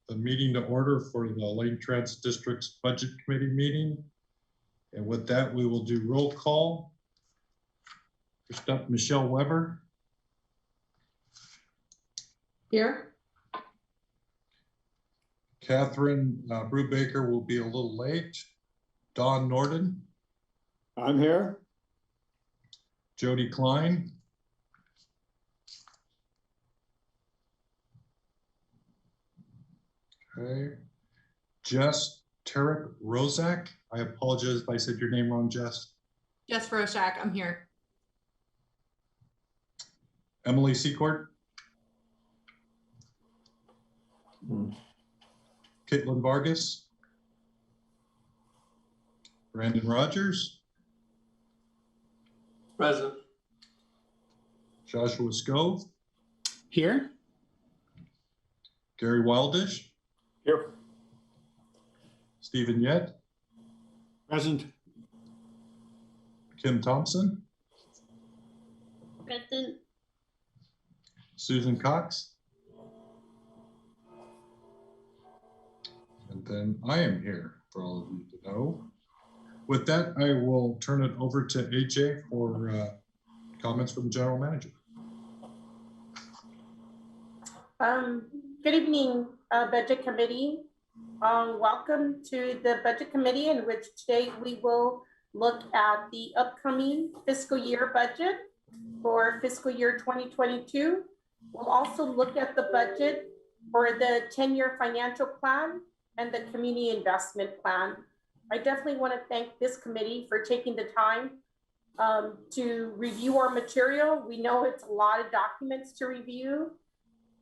the meeting to order for the Lane Transit District's Budget Committee meeting. And with that, we will do roll call. First up, Michelle Weber. Here. Catherine Brubaker will be a little late. Dawn Norden. I'm here. Jody Klein. Okay. Jess Tarek Rozak. I apologize if I said your name wrong, Jess. Jess Roshak, I'm here. Emily Secord. Caitlin Vargas. Brandon Rogers. Present. Joshua Scove. Here. Gary Wildish. Here. Stephen Yett. Present. Kim Thompson. Present. Susan Cox. And then I am here for all of you to know. With that, I will turn it over to AJ for comments from the general manager. Good evening, Budget Committee. Welcome to the Budget Committee, in which today we will look at the upcoming fiscal year budget for fiscal year 2022. We'll also look at the budget for the 10-year financial plan and the community investment plan. I definitely want to thank this committee for taking the time to review our material. We know it's a lot of documents to review.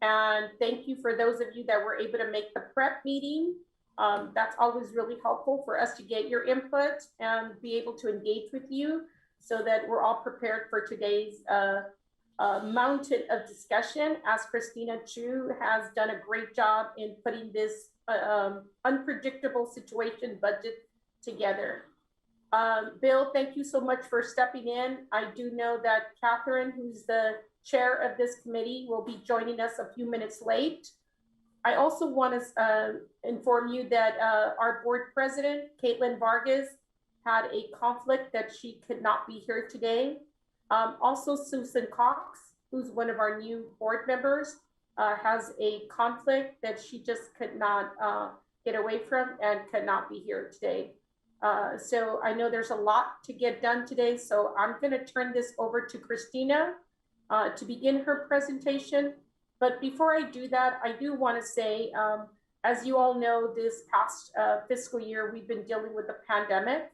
And thank you for those of you that were able to make the prep meeting. That's always really helpful for us to get your input and be able to engage with you so that we're all prepared for today's mountain of discussion, as Christina Chu has done a great job in putting this unpredictable situation budget together. Bill, thank you so much for stepping in. I do know that Catherine, who's the chair of this committee, will be joining us a few minutes late. I also want to inform you that our board president, Caitlin Vargas, had a conflict that she could not be here today. Also, Susan Cox, who's one of our new board members, has a conflict that she just could not get away from and could not be here today. So I know there's a lot to get done today, so I'm going to turn this over to Christina to begin her presentation. But before I do that, I do want to say, as you all know, this past fiscal year, we've been dealing with the pandemic.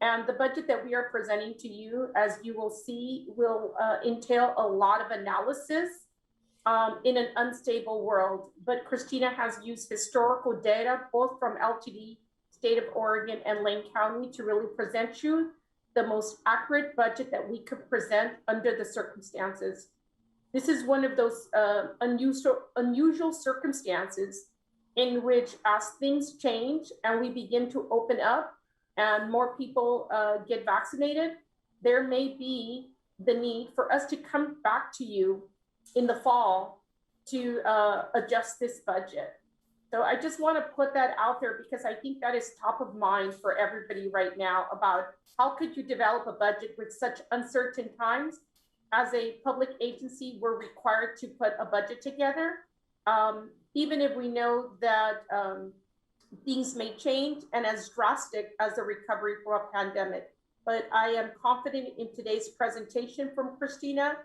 And the budget that we are presenting to you, as you will see, will entail a lot of analysis in an unstable world. But Christina has used historical data, both from LTD, State of Oregon, and Lane County, to really present you the most accurate budget that we could present under the circumstances. This is one of those unusual circumstances in which, as things change and we begin to open up and more people get vaccinated, there may be the need for us to come back to you in the fall to adjust this budget. So I just want to put that out there because I think that is top of mind for everybody right now about how could you develop a budget with such uncertain times. As a public agency, we're required to put a budget together, even if we know that things may change and as drastic as the recovery from a pandemic. But I am confident in today's presentation from Christina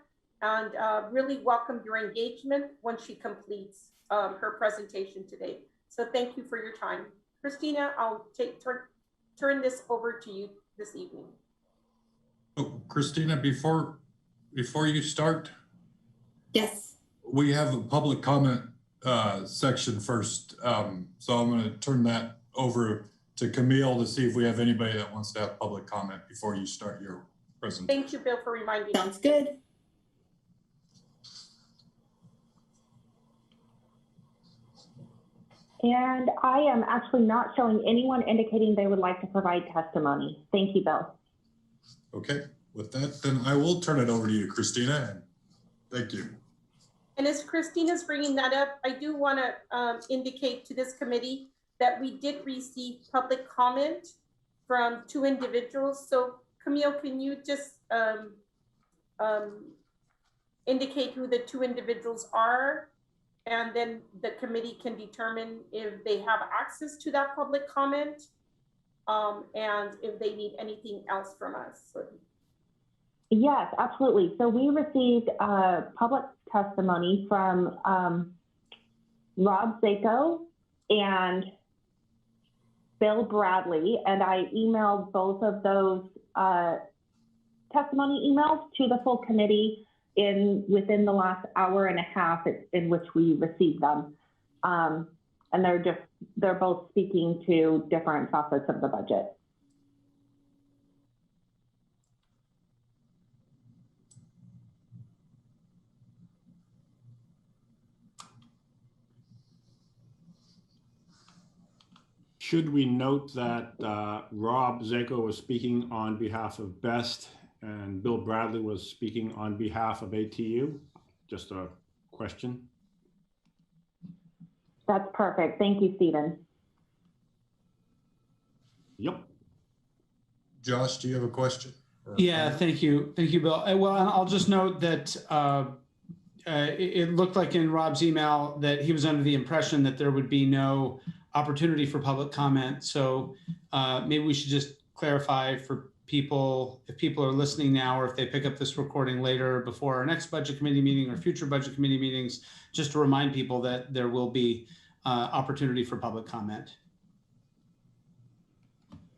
and really welcome your engagement when she completes her presentation today. So thank you for your time. Christina, I'll turn this over to you this evening. Oh, Christina, before you start, Yes. we have a public comment section first. So I'm going to turn that over to Camille to see if we have anybody that wants to have public comment before you start your presentation. Thank you, Bill, for reminding me. Sounds good. And I am actually not showing anyone indicating they would like to provide testimony. Thank you, Bill. Okay, with that, then I will turn it over to you, Christina, and thank you. And as Christina's bringing that up, I do want to indicate to this committee that we did receive public comment from 2 individuals. So Camille, can you just indicate who the 2 individuals are? And then the committee can determine if they have access to that public comment and if they need anything else from us. Yes, absolutely. So we received public testimony from Rob Zako and Bill Bradley, and I emailed both of those testimony emails to the full committee within the last hour and a half in which we received them. And they're both speaking to different facets of the budget. Should we note that Rob Zako was speaking on behalf of BEST and Bill Bradley was speaking on behalf of ATU? Just a question. That's perfect. Thank you, Stephen. Yep. Josh, do you have a question? Yeah, thank you. Thank you, Bill. Well, and I'll just note that it looked like in Rob's email that he was under the impression that there would be no opportunity for public comment. So maybe we should just clarify for people, if people are listening now, or if they pick up this recording later before our next budget committee meeting or future budget committee meetings, just to remind people that there will be opportunity for public comment.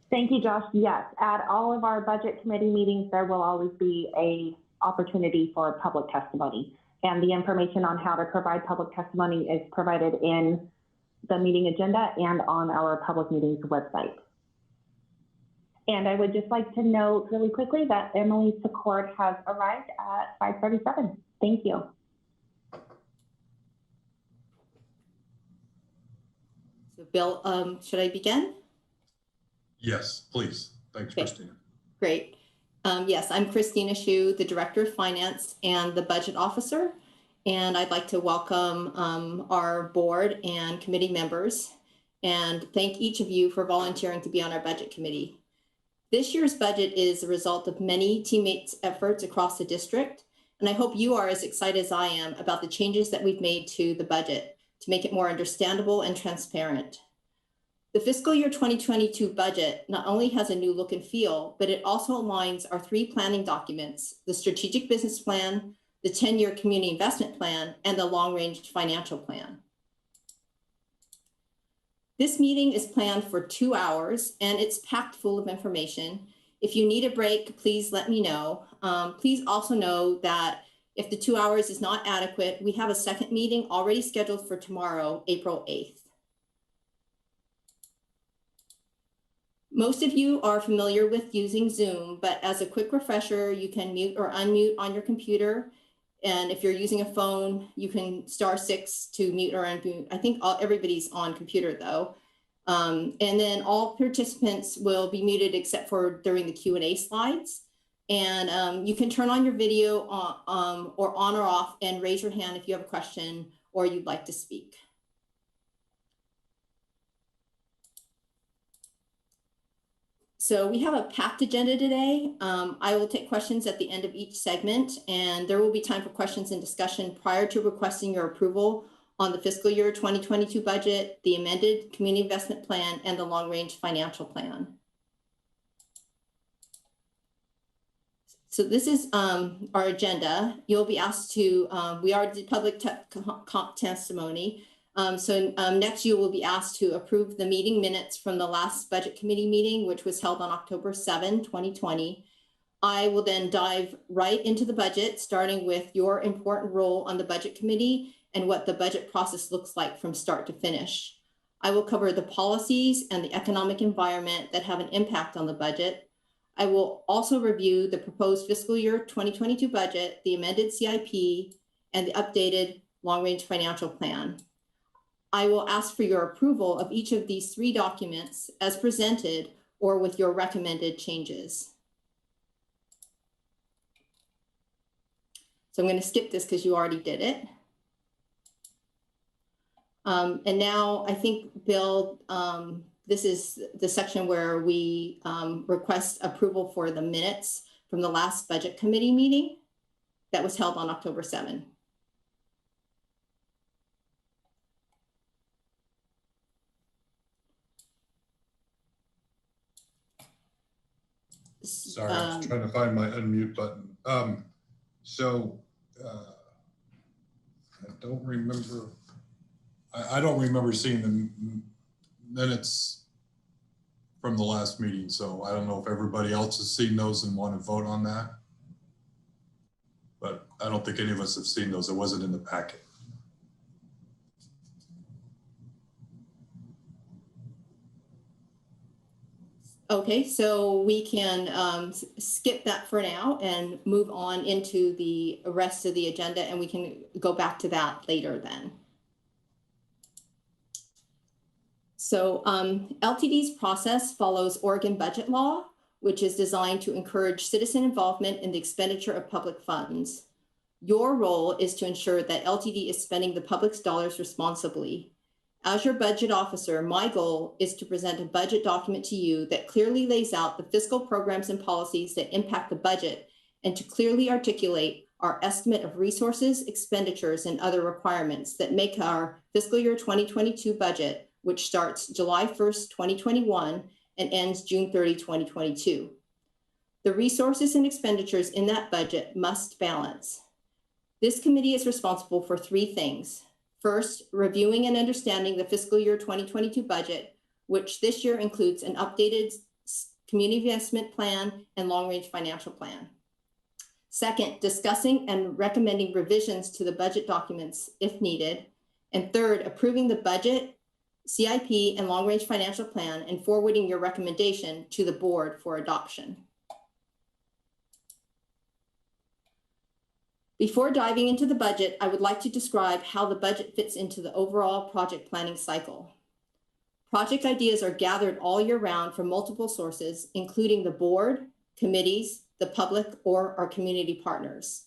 Thank you, Josh. Yes, at all of our budget committee meetings, there will always be an opportunity for public testimony. And the information on how to provide public testimony is provided in the meeting agenda and on our public meetings website. And I would just like to note really quickly that Emily Secord has arrived at 5:37. Thank you. So Bill, should I begin? Yes, please. Thanks, Okay. Christina. Great. Yes, I'm Christina Hsu, the Director of Finance and the Budget Officer. And I'd like to welcome our board and committee members and thank each of you for volunteering to be on our budget committee. This year's budget is a result of many teammates' efforts across the district. And I hope you are as excited as I am about the changes that we've made to the budget to make it more understandable and transparent. The fiscal year 2022 budget not only has a new look and feel, but it also aligns our 3 planning documents, the strategic business plan, the 10-year community investment plan, and the long-range financial plan. This meeting is planned for 2 hours and it's packed full of information. If you need a break, please let me know. Please also know that if the 2 hours is not adequate, we have a second meeting already scheduled for tomorrow, April 8th. Most of you are familiar with using Zoom, but as a quick refresher, you can mute or unmute on your computer. And if you're using a phone, you can *6 to mute or unmute. I think everybody's on computer though. And then all participants will be muted except for during the Q&A slides. And you can turn on your video or on or off and raise your hand if you have a question or you'd like to speak. So we have a packed agenda today. I will take questions at the end of each segment, and there will be time for questions and discussion prior to requesting your approval on the fiscal year 2022 budget, the amended community investment plan, and the long-range financial plan. So this is our agenda. You'll be asked to, we are the public testimony. Next you will be asked to approve the meeting minutes from the last budget committee meeting, which was held on October 7, 2020. I will then dive right into the budget, starting with your important role on the budget committee and what the budget process looks like from start to finish. I will cover the policies and the economic environment that have an impact on the budget. I will also review the proposed fiscal year 2022 budget, the amended CIP, and the updated long-range financial plan. I will ask for your approval of each of these 3 documents as presented or with your recommended changes. So I'm going to skip this because you already did it. And now I think, Bill, this is the section where we request approval for the minutes from the last budget committee meeting that was held on October 7. Sorry, I was trying to find my unmute button. I don't remember. I don't remember seeing the minutes from the last meeting, so I don't know if everybody else has seen those and want to vote on that. But I don't think any of us have seen those. It wasn't in the packet. Okay, so we can skip that for now and move on into the rest of the agenda, and we can go back to that later then. So LTD's process follows Oregon budget law, which is designed to encourage citizen involvement in the expenditure of public funds. Your role is to ensure that LTD is spending the public's dollars responsibly. As your budget officer, my goal is to present a budget document to you that clearly lays out the fiscal programs and policies that impact the budget, and to clearly articulate our estimate of resources, expenditures, and other requirements that make our fiscal year 2022 budget, which starts July 1st, 2021 and ends June 30, 2022. The resources and expenditures in that budget must balance. This committee is responsible for three things. First, reviewing and understanding the fiscal year 2022 budget, which this year includes an updated community investment plan and long-range financial plan. Second, discussing and recommending revisions to the budget documents if needed. And third, approving the budget, CIP, and long-range financial plan and forwarding your recommendation to the board for adoption. Before diving into the budget, I would like to describe how the budget fits into the overall project planning cycle. Project ideas are gathered all year round from multiple sources, including the board, committees, the public, or our community partners.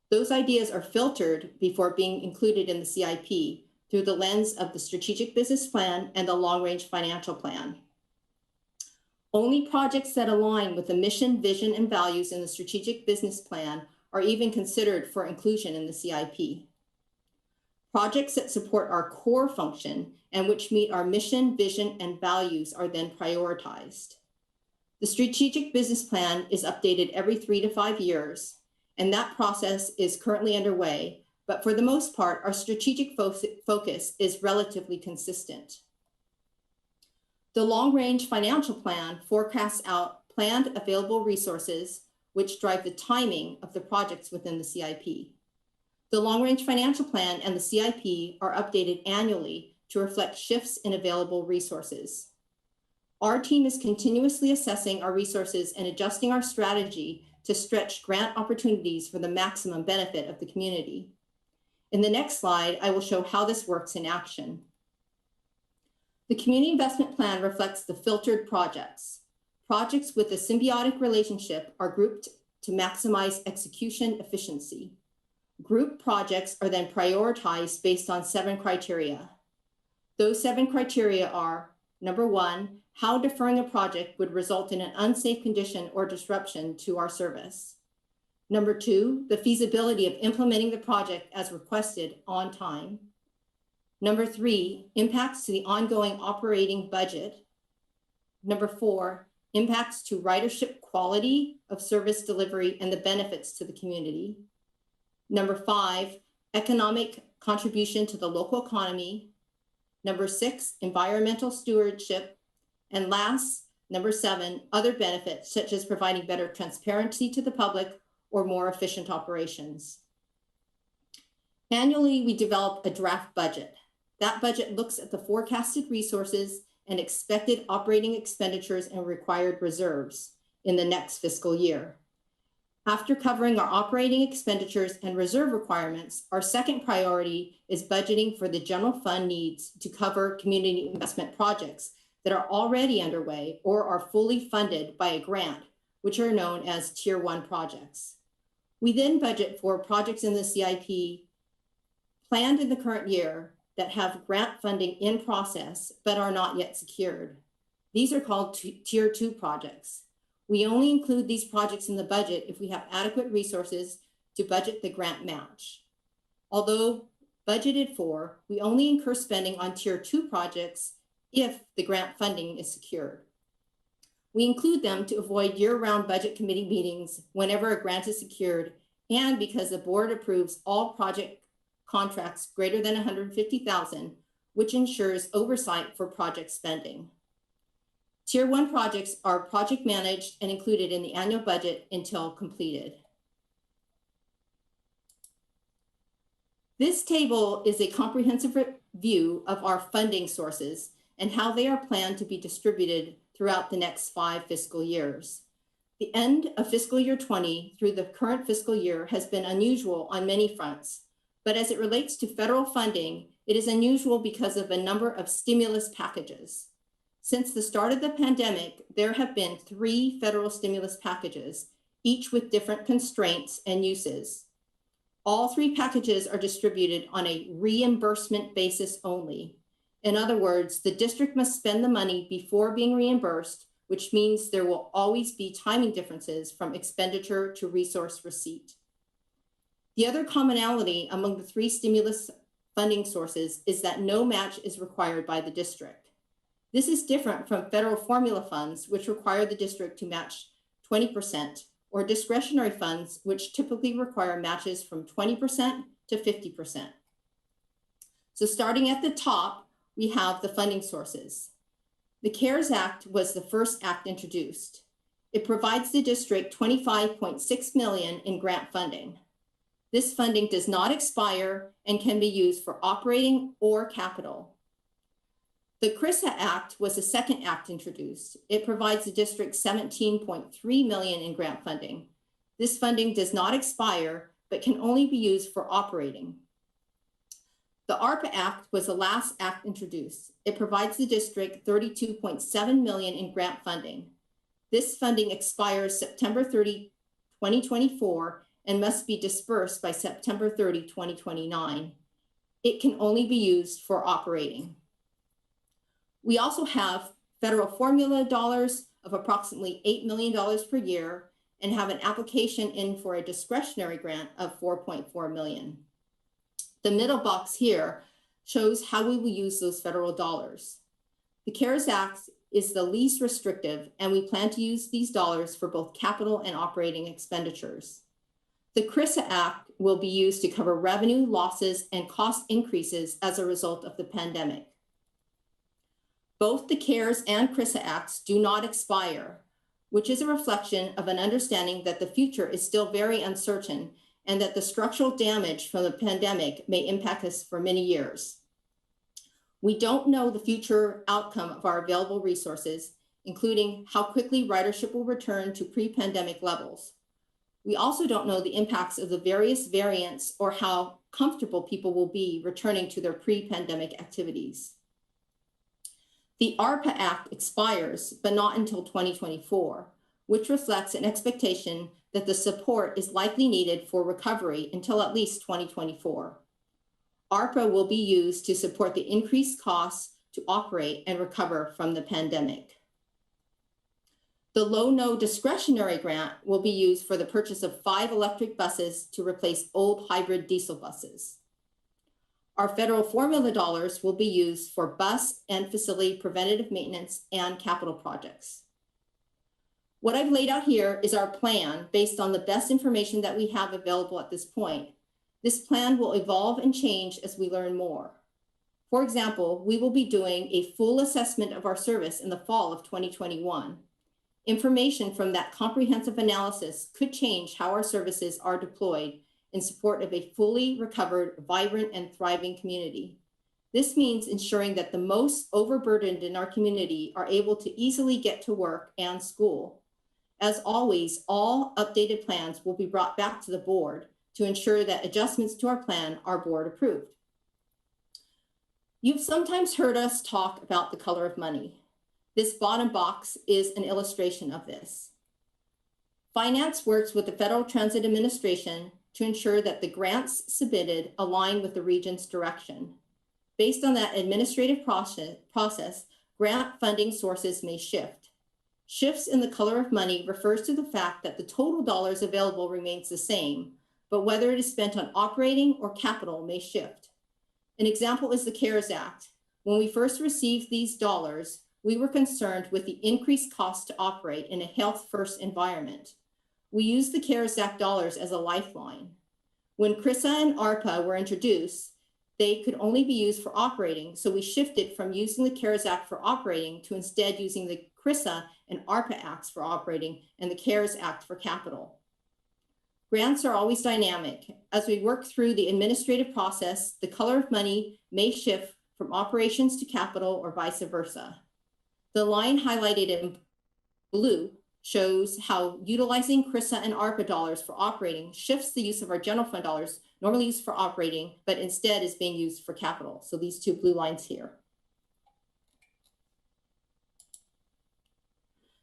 Those ideas are filtered before being included in the CIP through the lens of the strategic business plan and the long-range financial plan. Only projects that align with the mission, vision, and values in the strategic business plan are even considered for inclusion in the CIP. Projects that support our core function and which meet our mission, vision, and values are then prioritized. The strategic business plan is updated every 3 to 5 years, and that process is currently underway, but for the most part, our strategic focus is relatively consistent. The long-range financial plan forecasts out planned available resources which drive the timing of the projects within the CIP. The long-range financial plan and the CIP are updated annually to reflect shifts in available resources. Our team is continuously assessing our resources and adjusting our strategy to stretch grant opportunities for the maximum benefit of the community. In the next slide, I will show how this works in action. The community investment plan reflects the filtered projects. Projects with a symbiotic relationship are grouped to maximize execution efficiency. Group projects are then prioritized based on 7 criteria. Those 7 criteria are: number 1, how deferring a project would result in an unsafe condition or disruption to our service. Number 2, the feasibility of implementing the project as requested on time. Number 3, impacts to the ongoing operating budget. Number 4, impacts to ridership quality of service delivery and the benefits to the community. Number 5, economic contribution to the local economy. Number 6, environmental stewardship. And last, number 7, other benefits such as providing better transparency to the public or more efficient operations. Annually, we develop a draft budget. That budget looks at the forecasted resources and expected operating expenditures and required reserves in the next fiscal year. After covering our operating expenditures and reserve requirements, our second priority is budgeting for the general fund needs to cover community investment projects that are already underway or are fully funded by a grant, which are known as Tier 1 projects. We then budget for projects in the CIP planned in the current year that have grant funding in process but are not yet secured. These are called Tier 2 projects. We only include these projects in the budget if we have adequate resources to budget the grant match. Although budgeted for, we only incur spending on Tier 2 projects if the grant funding is secured. We include them to avoid year-round budget committee meetings whenever a grant is secured, and because the board approves all project contracts greater than $150,000, which ensures oversight for project spending. Tier 1 projects are project managed and included in the annual budget until completed. This table is a comprehensive view of our funding sources and how they are planned to be distributed throughout the next 5 fiscal years. The end of fiscal year 20 through the current fiscal year has been unusual on many fronts, but as it relates to federal funding, it is unusual because of a number of stimulus packages. Since the start of the pandemic, there have been 3 federal stimulus packages, each with different constraints and uses. All 3 packages are distributed on a reimbursement basis only. In other words, the district must spend the money before being reimbursed, which means there will always be timing differences from expenditure to resource receipt. The other commonality among the 3 stimulus funding sources is that no match is required by the district. This is different from federal formula funds, which require the district to match 20%, or discretionary funds, which typically require matches from 20% to 50%. So starting at the top, we have the funding sources. The CARES Act was the first act introduced. It provides the district $25.6 million in grant funding. This funding does not expire and can be used for operating or capital. The CRISA Act was the second act introduced. It provides the district $17.3 million in grant funding. This funding does not expire, but can only be used for operating. The ARPA Act was the last act introduced. It provides the district $32.7 million in grant funding. This funding expires September 30, 2024, and must be dispersed by September 30, 2029. It can only be used for operating. We also have federal formula dollars of approximately $8 million per year and have an application in for a discretionary grant of $4.4 million. The middle box here shows how we will use those federal dollars. The CARES Act is the least restrictive, and we plan to use these dollars for both capital and operating expenditures. The CRISA Act will be used to cover revenue losses and cost increases as a result of the pandemic. Both the CARES and CRISA Acts do not expire, which is a reflection of an understanding that the future is still very uncertain and that the structural damage from the pandemic may impact us for many years. We don't know the future outcome of our available resources, including how quickly ridership will return to pre-pandemic levels. We also don't know the impacts of the various variants or how comfortable people will be returning to their pre-pandemic activities. The ARPA Act expires, but not until 2024, which reflects an expectation that the support is likely needed for recovery until at least 2024. ARPA will be used to support the increased costs to operate and recover from the pandemic. The low-no discretionary grant will be used for the purchase of 5 electric buses to replace old hybrid diesel buses. Our federal formula dollars will be used for bus and facility preventative maintenance and capital projects. What I've laid out here is our plan based on the best information that we have available at this point. This plan will evolve and change as we learn more. For example, we will be doing a full assessment of our service in the fall of 2021. Information from that comprehensive analysis could change how our services are deployed in support of a fully recovered, vibrant, and thriving community. This means ensuring that the most overburdened in our community are able to easily get to work and school. As always, all updated plans will be brought back to the board to ensure that adjustments to our plan are board approved. You've sometimes heard us talk about the color of money. This bottom box is an illustration of this. Finance works with the Federal Transit Administration to ensure that the grants submitted align with the region's direction. Based on that administrative process, grant funding sources may shift. Shifts in the color of money refers to the fact that the total dollars available remains the same, but whether it is spent on operating or capital may shift. An example is the CARES Act. When we first received these dollars, we were concerned with the increased cost to operate in a health-first environment. We used the CARES Act dollars as a lifeline. When CRISA and ARPA were introduced, they could only be used for operating, so we shifted from using the CARES Act for operating to instead using the CRISA and ARPA Acts for operating and the CARES Act for capital. Grants are always dynamic. As we work through the administrative process, the color of money may shift from operations to capital or vice versa. The line highlighted in blue shows how utilizing CRISA and ARPA dollars for operating shifts the use of our general fund dollars normally used for operating, but instead is being used for capital. So these two blue lines here.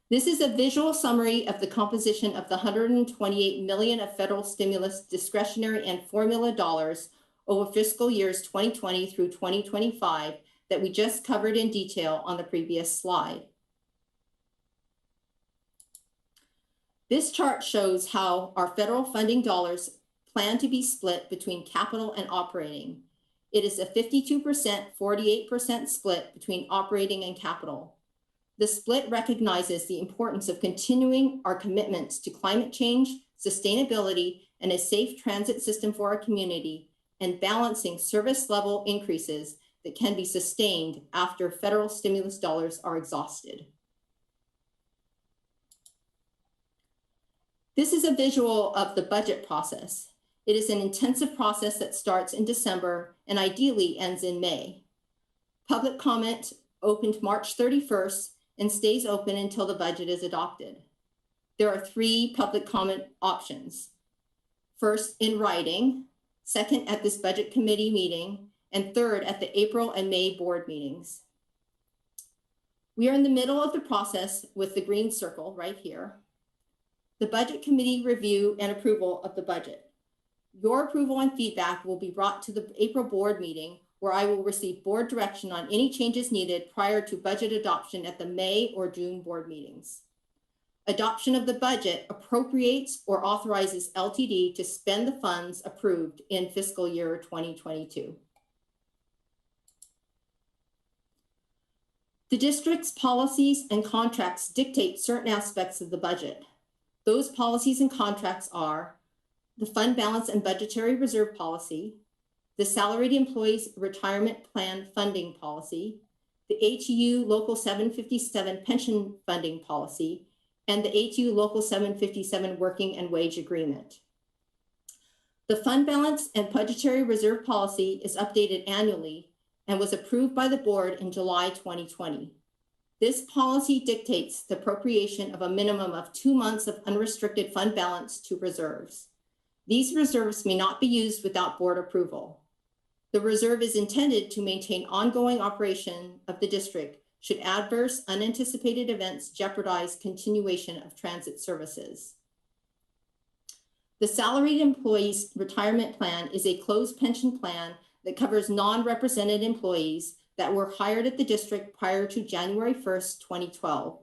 This is a visual summary of the composition of the $128 million of federal stimulus discretionary and formula dollars over fiscal years 2020 through 2025 that we just covered in detail on the previous slide. This chart shows how our federal funding dollars plan to be split between capital and operating. It is a 52%, 48% split between operating and capital. The split recognizes the importance of continuing our commitments to climate change, sustainability, and a safe transit system for our community, and balancing service level increases that can be sustained after federal stimulus dollars are exhausted. This is a visual of the budget process. It is an intensive process that starts in December and ideally ends in May. Public comment opened March 31st and stays open until the budget is adopted. There are 3 public comment options. First, in writing, second, at this budget committee meeting, and third, at the April and May board meetings. We are in the middle of the process with the green circle right here. The budget committee review and approval of the budget. Your approval and feedback will be brought to the April board meeting, where I will receive board direction on any changes needed prior to budget adoption at the May or June board meetings. Adoption of the budget appropriates or authorizes LTD to spend the funds approved in fiscal year 2022. The district's policies and contracts dictate certain aspects of the budget. Those policies and contracts are the fund balance and budgetary reserve policy, the salaried employees retirement plan funding policy, the ATU Local 757 pension funding policy, and the ATU Local 757 working and wage agreement. The fund balance and budgetary reserve policy is updated annually and was approved by the board in July 2020. This policy dictates the appropriation of a minimum of 2 months of unrestricted fund balance to reserves. These reserves may not be used without board approval. The reserve is intended to maintain ongoing operation of the district should adverse unanticipated events jeopardize continuation of transit services. The salaried employees retirement plan is a closed pension plan that covers non-represented employees that were hired at the district prior to January 1st, 2012.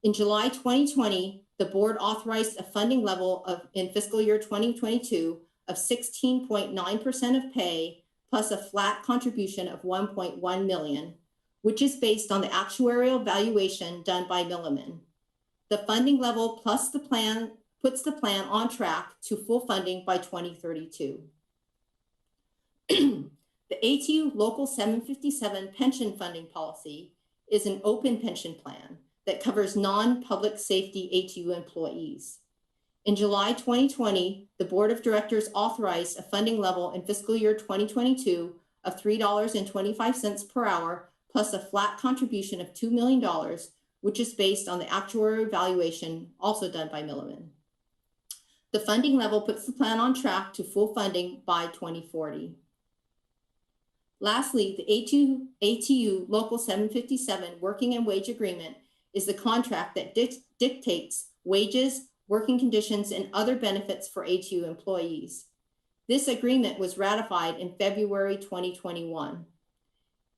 In July 2020, the board authorized a funding level in fiscal year 2022 of 16.9% of pay plus a flat contribution of $1.1 million, which is based on the actuarial valuation done by Milliman. The funding level plus the plan puts the plan on track to full funding by 2032. The ATU Local 757 pension funding policy is an open pension plan that covers non-public safety ATU employees. In July 2020, the Board of Directors authorized a funding level in fiscal year 2022 of $3.25 per hour plus a flat contribution of $2 million, which is based on the actuarial valuation also done by Milliman. The funding level puts the plan on track to full funding by 2040. Lastly, the ATU Local 757 working and wage agreement is the contract that dictates wages, working conditions, and other benefits for ATU employees. This agreement was ratified in February 2021.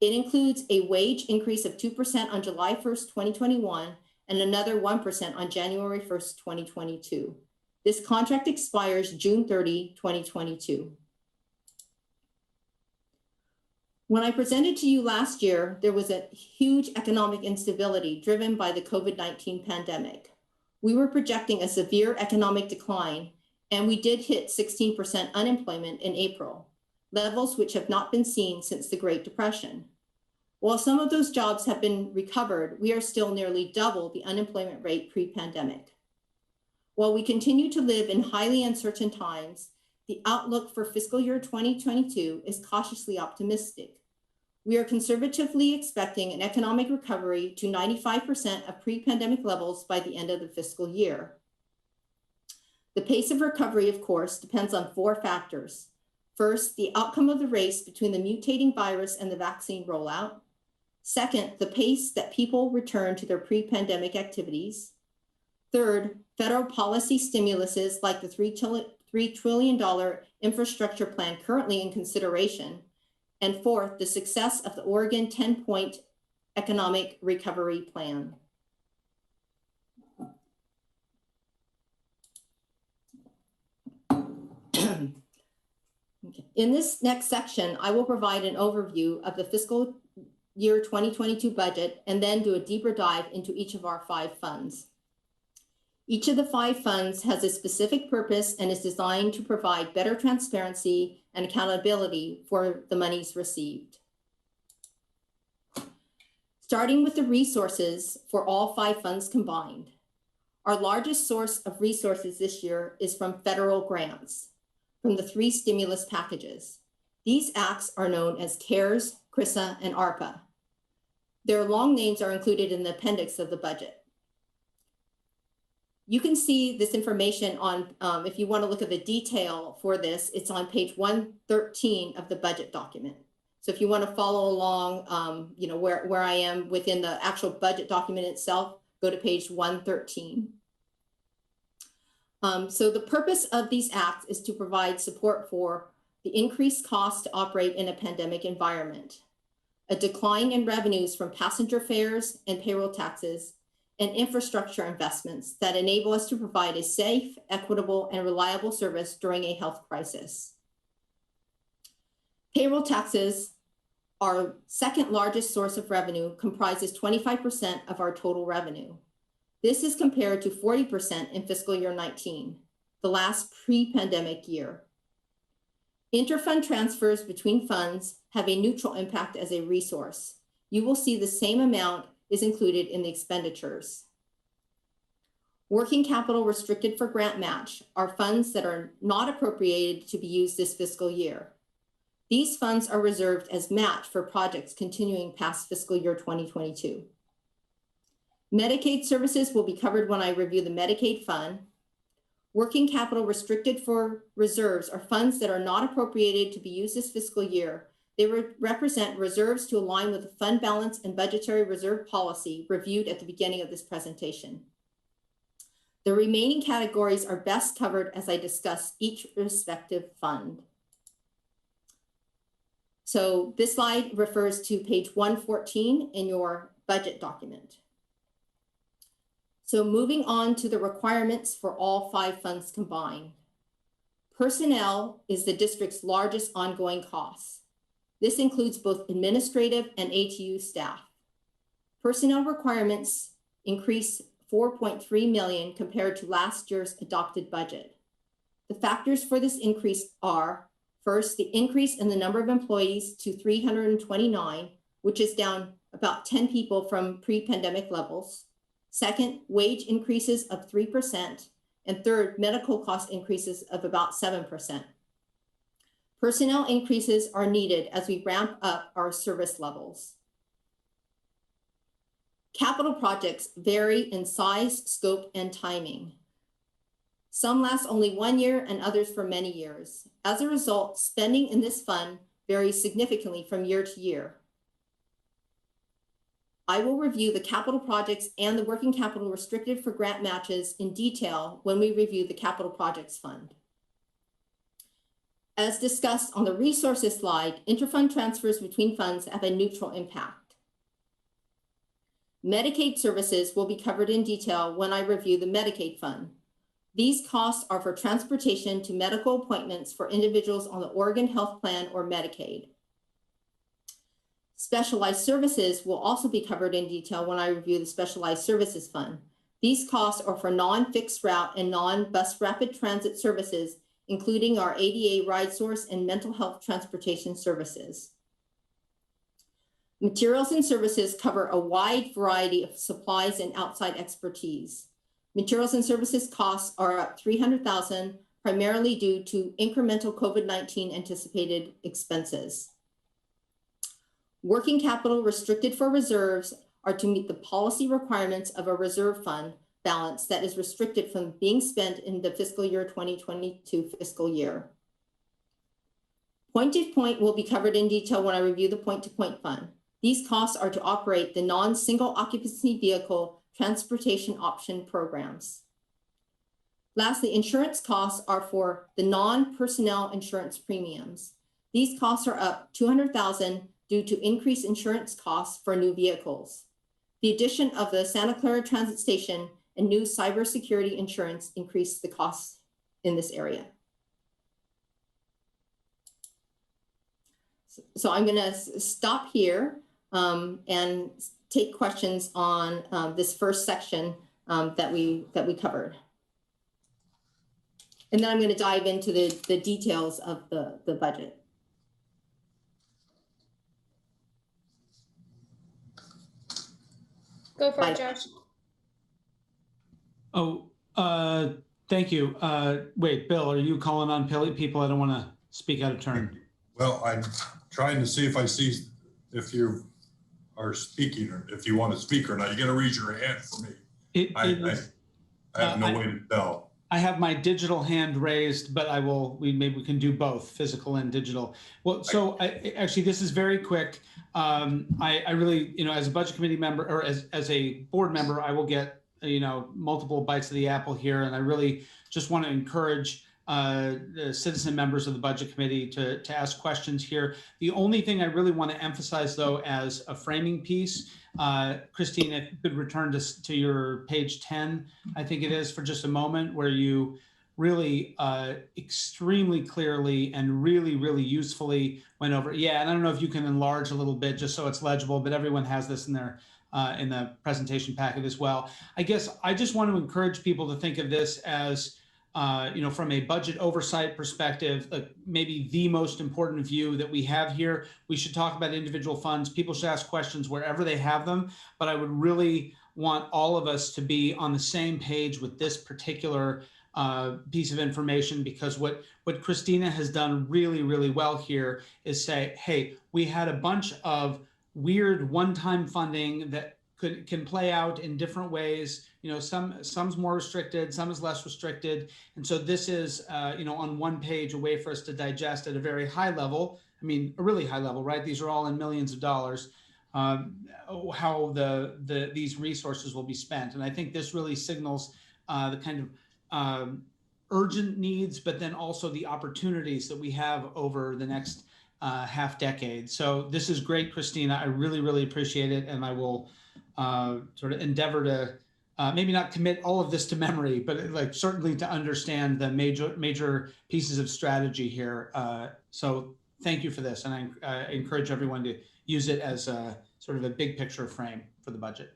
It includes a wage increase of 2% on July 1st, 2021, and another 1% on January 1st, 2022. This contract expires June 30, 2022. When I presented to you last year, there was a huge economic instability driven by the COVID-19 pandemic. We were projecting a severe economic decline, and we did hit 16% unemployment in April, levels which have not been seen since the Great Depression. While some of those jobs have been recovered, we are still nearly double the unemployment rate pre-pandemic. While we continue to live in highly uncertain times, the outlook for fiscal year 2022 is cautiously optimistic. We are conservatively expecting an economic recovery to 95% of pre-pandemic levels by the end of the fiscal year. The pace of recovery, of course, depends on 4 factors. First, the outcome of the race between the mutating virus and the vaccine rollout. Second, the pace that people return to their pre-pandemic activities. Third, federal policy stimuluses like the $3 trillion infrastructure plan currently in consideration. And fourth, the success of the Oregon 10-point economic recovery plan. In this next section, I will provide an overview of the fiscal year 2022 budget and then do a deeper dive into each of our 5 funds. Each of the 5 funds has a specific purpose and is designed to provide better transparency and accountability for the monies received. Starting with the resources for all 5 funds combined. Our largest source of resources this year is from federal grants, from the 3 stimulus packages. These acts are known as CARES, CRISA, and ARPA. Their long names are included in the appendix of the budget. You can see this information on, if you want to look at the detail for this, it's on page 113 of the budget document. So if you want to follow along, you know, where I am within the actual budget document itself, go to page 113. So the purpose of these acts is to provide support for the increased cost to operate in a pandemic environment, a decline in revenues from passenger fares and payroll taxes, and infrastructure investments that enable us to provide a safe, equitable, and reliable service during a health crisis. Payroll taxes, our second largest source of revenue, comprises 25% of our total revenue. This is compared to 40% in fiscal year 19, the last pre-pandemic year. Interfund transfers between funds have a neutral impact as a resource. You will see the same amount is included in the expenditures. Working capital restricted for grant match are funds that are not appropriated to be used this fiscal year. These funds are reserved as match for projects continuing past fiscal year 2022. Medicaid services will be covered when I review the Medicaid fund. Working capital restricted for reserves are funds that are not appropriated to be used this fiscal year. They represent reserves to align with the fund balance and budgetary reserve policy reviewed at the beginning of this presentation. The remaining categories are best covered as I discuss each respective fund. So this slide refers to page 114 in your budget document. So moving on to the requirements for all 5 funds combined. Personnel is the district's largest ongoing cost. This includes both administrative and ATU staff. Personnel requirements increased $4.3 million compared to last year's adopted budget. The factors for this increase are, first, the increase in the number of employees to 329, which is down about 10 people from pre-pandemic levels. Second, wage increases of 3%. And third, medical cost increases of about 7%. Personnel increases are needed as we ramp up our service levels. Capital projects vary in size, scope, and timing. Some last only 1 year and others for many years. As a result, spending in this fund varies significantly from year to year. I will review the capital projects and the working capital restricted for grant matches in detail when we review the capital projects fund. As discussed on the resources slide, interfund transfers between funds have a neutral impact. Medicaid services will be covered in detail when I review the Medicaid fund. These costs are for transportation to medical appointments for individuals on the Oregon Health Plan or Medicaid. Specialized services will also be covered in detail when I review the Specialized Services Fund. These costs are for non-fixed route and non-bus rapid transit services, including our ADA ride source and mental health transportation services. Materials and services cover a wide variety of supplies and outside expertise. Materials and services costs are up $300,000, primarily due to incremental COVID-19 anticipated expenses. Working capital restricted for reserves are to meet the policy requirements of a reserve fund balance that is restricted from being spent in the fiscal year 2022 fiscal year. Point-to-point will be covered in detail when I review the point-to-point fund. These costs are to operate the non-single occupancy vehicle transportation option programs. Lastly, insurance costs are for the non-personnel insurance premiums. These costs are up $200,000 due to increased insurance costs for new vehicles. The addition of the Santa Clara Transit Station and new cybersecurity insurance increased the costs in this area. So I'm going to stop here and take questions on this first section that we covered. And then I'm going to dive into the details of the budget. Go for it, Josh. Oh, thank you. Wait, Bill, are you calling on people? I don't want to speak out of turn. Well, I'm trying to see if you are speaking or if you want to speak or not. You got to raise your hand for me. I have no way to tell. I have my digital hand raised, but maybe we can do both, physical and digital. Well, so actually, this is very quick. I really, as a budget committee member or as a board member, I will get, multiple bites of the apple here. And I really just want to encourage the citizen members of the budget committee to ask questions here. The only thing I really want to emphasize, though, as a framing piece, Christine, if you could return to your page 10, I think it is, for just a moment, where you really extremely clearly and really, really usefully went over. Yeah, and I don't know if you can enlarge a little bit just so it's legible, but everyone has this in their in the presentation packet as well. I guess I just want to encourage people to think of this as from a budget oversight perspective, maybe the most important view that we have here. We should talk about individual funds. People should ask questions wherever they have them, but I would really want all of us to be on the same page with this particular piece of information, because what Christina has done really, really well here is say, hey, we had a bunch of weird one-time funding that can play out in different ways. Some's more restricted, some is less restricted. And so this is, on one page, a way for us to digest at a very high level. I mean, a really high level, right? These are all in millions of dollars, how these resources will be spent. And I think this really signals the kind of urgent needs, but then also the opportunities that we have over the next half decade. So this is great, Christina. I really, really appreciate it. And I will sort of endeavor to maybe not commit all of this to memory, but certainly to understand the major pieces of strategy here. So thank you for this. And I encourage everyone to use it as a sort of a big picture frame for the budget.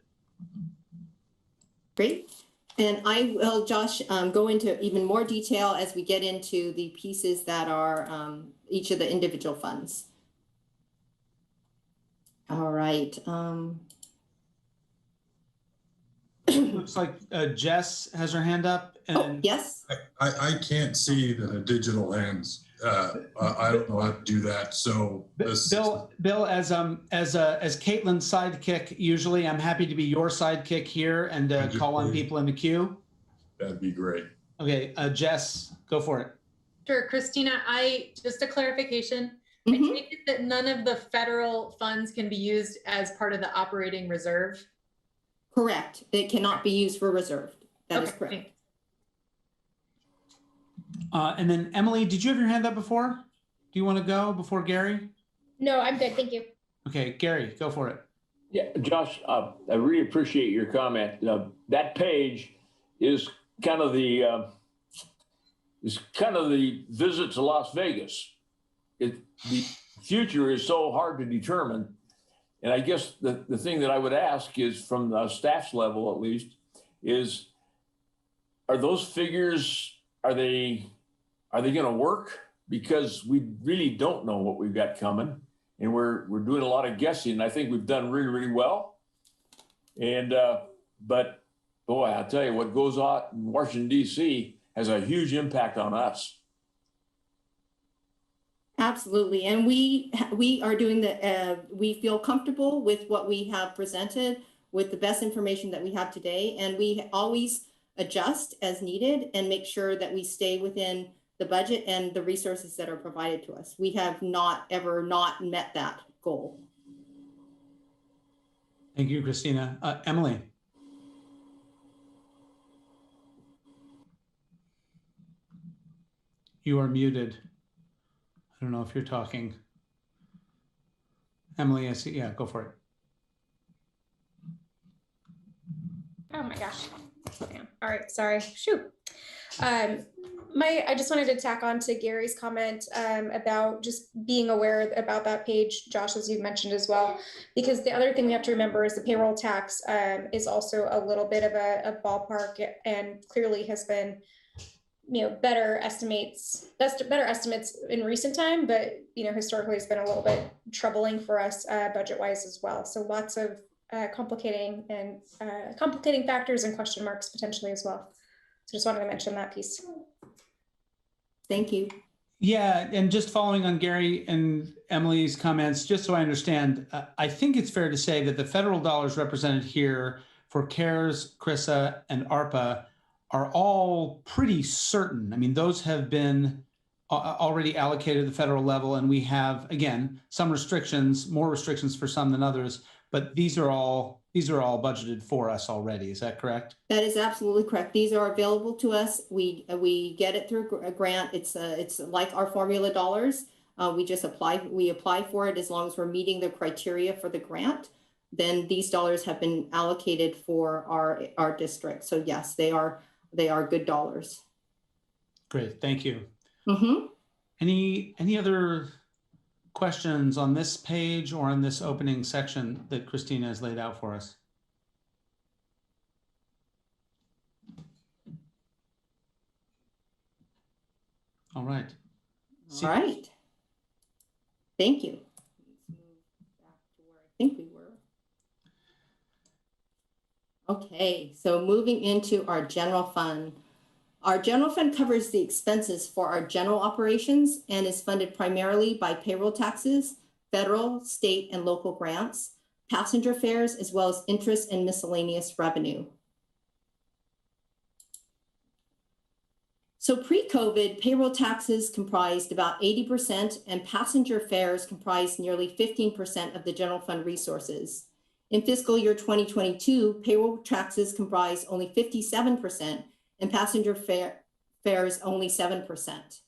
Great. And I will, Josh, go into even more detail as we get into the pieces that are each of the individual funds. All right. Looks like Jess has her hand up. And yes. I can't see the digital hands. I don't know how to do that. So Bill, as Caitlin's sidekick, usually I'm happy to be your sidekick here and call on people in the queue. That'd be great. Okay, Jess, go for it. Sure, Christina, just a clarification. I take it that none of the federal funds can be used as part of the operating reserve? Correct. It cannot be used for reserve. That is correct. Thanks. And then Emily, did you have your hand up before? do you want to go before Gary? No, I'm good. Thank you. Okay, Gary, go for it. Yeah, Josh, I really appreciate your comment. That page is kind of the visit to Las Vegas. The future is so hard to determine. And I guess the thing that I would ask is, from the staff's level at least, is are those figures, are they going to work? Because we really don't know what we've got coming. And we're doing a lot of guessing. And I think we've done really, really well. And but boy, I'll tell you, what goes on in Washington, D.C. has a huge impact on us. Absolutely. And we are doing we feel comfortable with what we have presented, with the best information that we have today. And we always adjust as needed and make sure that we stay within the budget and the resources that are provided to us. We have not ever not met that goal. Thank you, Christina. Emily. You are muted. I don't know if you're talking. Emily, I see. Yeah, go for it. Oh my gosh. Yeah. All right. Sorry. Shoot. I just wanted to tack on to Gary's comment about just being aware about that page, Josh, as you mentioned as well, because the other thing we have to remember is the payroll tax is also a little bit of a ballpark, and clearly has been, better estimates in recent time, but historically it's been a little bit troubling for us budget wise as well. So lots of complicating factors and question marks potentially as well. So just wanted to mention that piece. Thank you. Yeah, and just following on Gary and Emily's comments, just so I understand, I think it's fair to say that the federal dollars represented here for CARES, CRISA, and ARPA are all pretty certain. I mean, those have been already allocated at the federal level, and we have, again, some restrictions, more restrictions for some than others, but these are all budgeted for us already. Is that correct? That is absolutely correct. These are available to us. We get it through a grant. It's like our formula dollars. We apply for it as long as we're meeting the criteria for the grant. Then these dollars have been allocated for our district. So yes, they are good dollars. Great, thank you. Mm-hmm. Any other questions on this page or on this opening section that Christina has laid out for us? All right. All right. Thank you. Let's move back to where I think we were. Okay, so moving into our general fund. Our general fund covers the expenses for our general operations and is funded primarily by payroll taxes, federal, state, and local grants, passenger fares, as well as interest and miscellaneous revenue. So pre-COVID, payroll taxes comprised about 80% and passenger fares comprised nearly 15% of the general fund resources. In fiscal year 2022, payroll taxes comprised only 57% and passenger fares only 7%.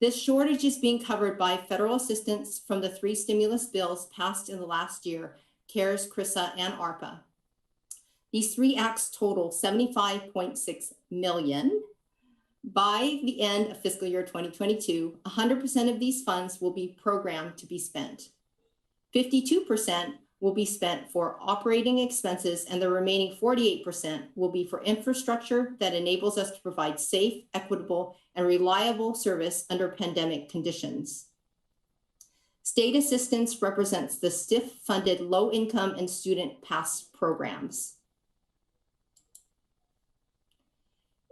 This shortage is being covered by federal assistance from the 3 stimulus bills passed in the last year, CARES, CRISA, and ARPA. These 3 acts total $75.6 million. By the end of fiscal year 2022, 100% of these funds will be programmed to be spent. 52% will be spent for operating expenses, and the remaining 48% will be for infrastructure that enables us to provide safe, equitable, and reliable service under pandemic conditions. State assistance represents the STIF-funded low-income and student pass programs.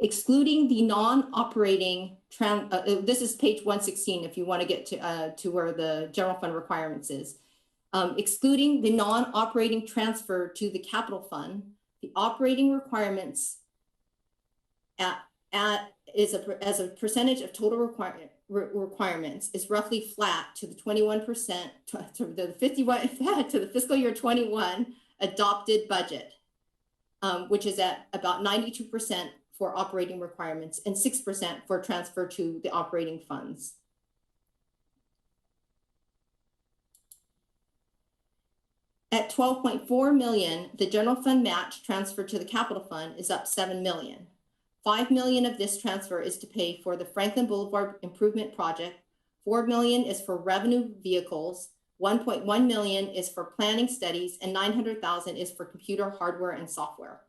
Excluding the non-operating, this is page 116 if you want to get to where the general fund requirements is. Excluding the non-operating transfer to the capital fund, the operating requirements as a percentage of total requirements is roughly flat to the 21% to the fiscal year 21 adopted budget, which is at about 92% for operating requirements and 6% for transfer to the operating funds. At 12.4 million, the general fund match transferred to the capital fund is up 7 million. 5 million of this transfer is to pay for the Franklin Boulevard Improvement Project. 4 million is for revenue vehicles. 1.1 million is for planning studies, and 900,000 is for computer hardware and software.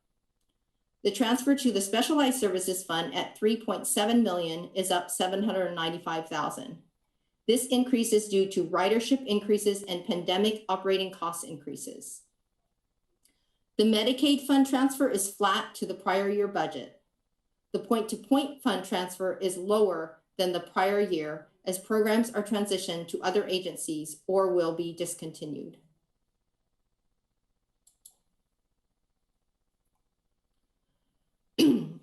The transfer to the Specialized Services Fund at 3.7 million is up 795,000. This increase is due to ridership increases and pandemic operating cost increases. The Medicaid fund transfer is flat to the prior year budget. The point-to-point fund transfer is lower than the prior year as programs are transitioned to other agencies or will be discontinued.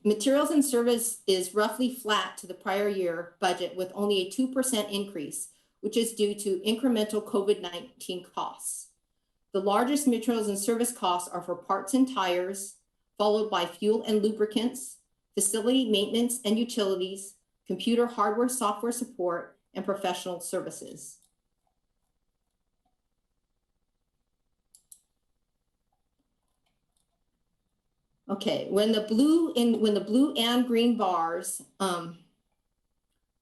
Materials and service is roughly flat to the prior year budget with only a 2% increase, which is due to incremental COVID-19 costs. The largest materials and service costs are for parts and tires, followed by fuel and lubricants, facility maintenance and utilities, computer hardware, software support, and professional services. Okay, when the blue and green bars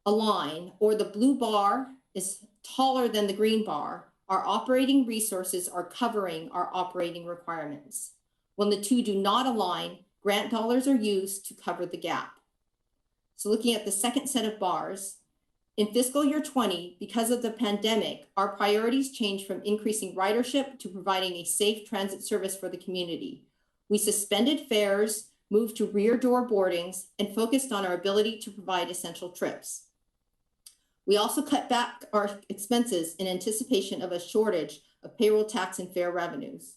align, or the blue bar is taller than the green bar, our operating resources are covering our operating requirements. When the two do not align, grant dollars are used to cover the gap. So looking at the second set of bars, in fiscal year 20, because of the pandemic, our priorities changed from increasing ridership to providing a safe transit service for the community. We suspended fares, moved to rear door boardings, and focused on our ability to provide essential trips. We also cut back our expenses in anticipation of a shortage of payroll tax and fare revenues.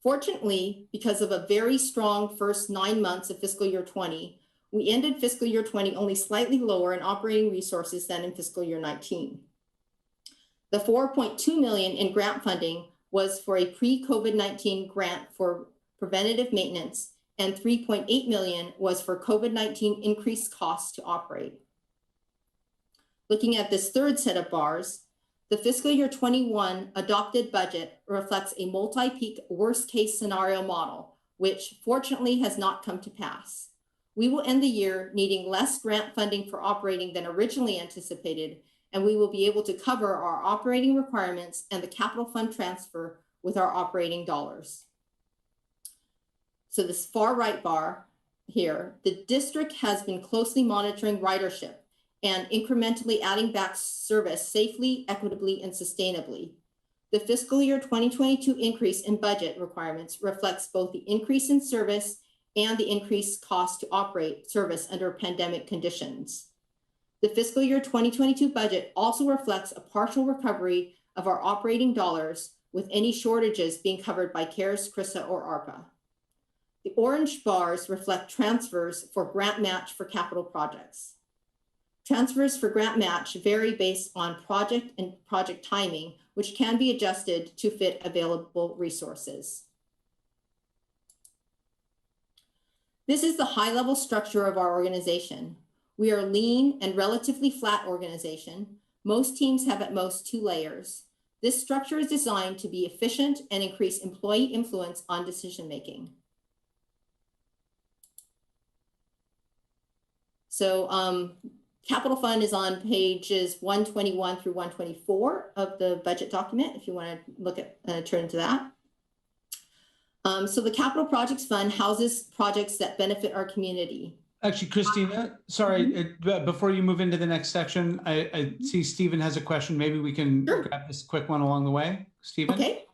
Fortunately, because of a very strong first 9 months of fiscal year 20, we ended fiscal year 20 only slightly lower in operating resources than in fiscal year 19. The 4.2 million in grant funding was for a pre-COVID-19 grant for preventative maintenance, and 3.8 million was for COVID-19 increased costs to operate. Looking at this third set of bars, the fiscal year 21 adopted budget reflects a multi-peak worst case scenario model, which fortunately has not come to pass. We will end the year needing less grant funding for operating than originally anticipated, and we will be able to cover our operating requirements and the capital fund transfer with our operating dollars. So this far right bar here, the district has been closely monitoring ridership and incrementally adding back service safely, equitably, and sustainably. The fiscal year 2022 increase in budget requirements reflects both the increase in service and the increased cost to operate service under pandemic conditions. The fiscal year 2022 budget also reflects a partial recovery of our operating dollars, with any shortages being covered by CARES, CRISA, or ARPA. The orange bars reflect transfers for grant match for capital projects. Transfers for grant match vary based on project and project timing, which can be adjusted to fit available resources. This is the high-level structure of our organization. We are a lean and relatively flat organization. Most teams have at most 2 layers. This structure is designed to be efficient and increase employee influence on decision-making. So capital fund is on pages 121 through 124 of the budget document, if you want to look at, turn to that. So the capital projects fund houses projects that benefit our community. Actually, Christina, sorry, before you move into the next section, I see Stephen has a question. Maybe we can grab this quick one along the way. Stephen? Okay.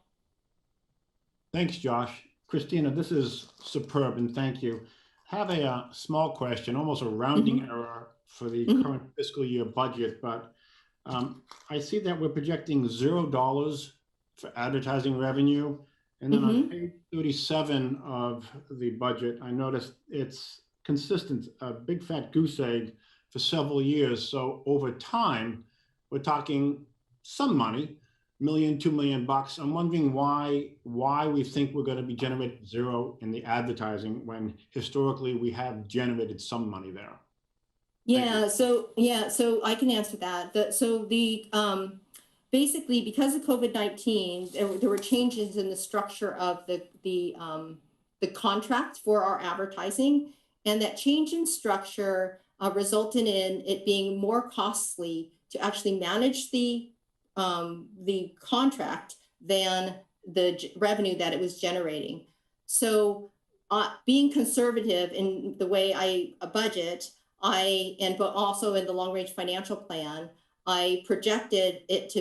Thanks, Josh. Christina, this is superb, and thank you. I have a small question, almost a rounding error for the current fiscal year budget, but I see that we're projecting $0 for advertising revenue. And then on page 37 of the budget, I noticed it's consistent, a big fat goose egg for several years. So over time, we're talking some money, $1 million, $2 million. I'm wondering why we think we're going to be generating 0 in the advertising when historically we have generated some money there. So I can answer that. So the basically, because of COVID-19, there were changes in the structure of the contract for our advertising, and that change in structure resulted in it being more costly to actually manage the contract than the revenue that it was generating. So being conservative in the way I budget, but also in the long range financial plan, I projected it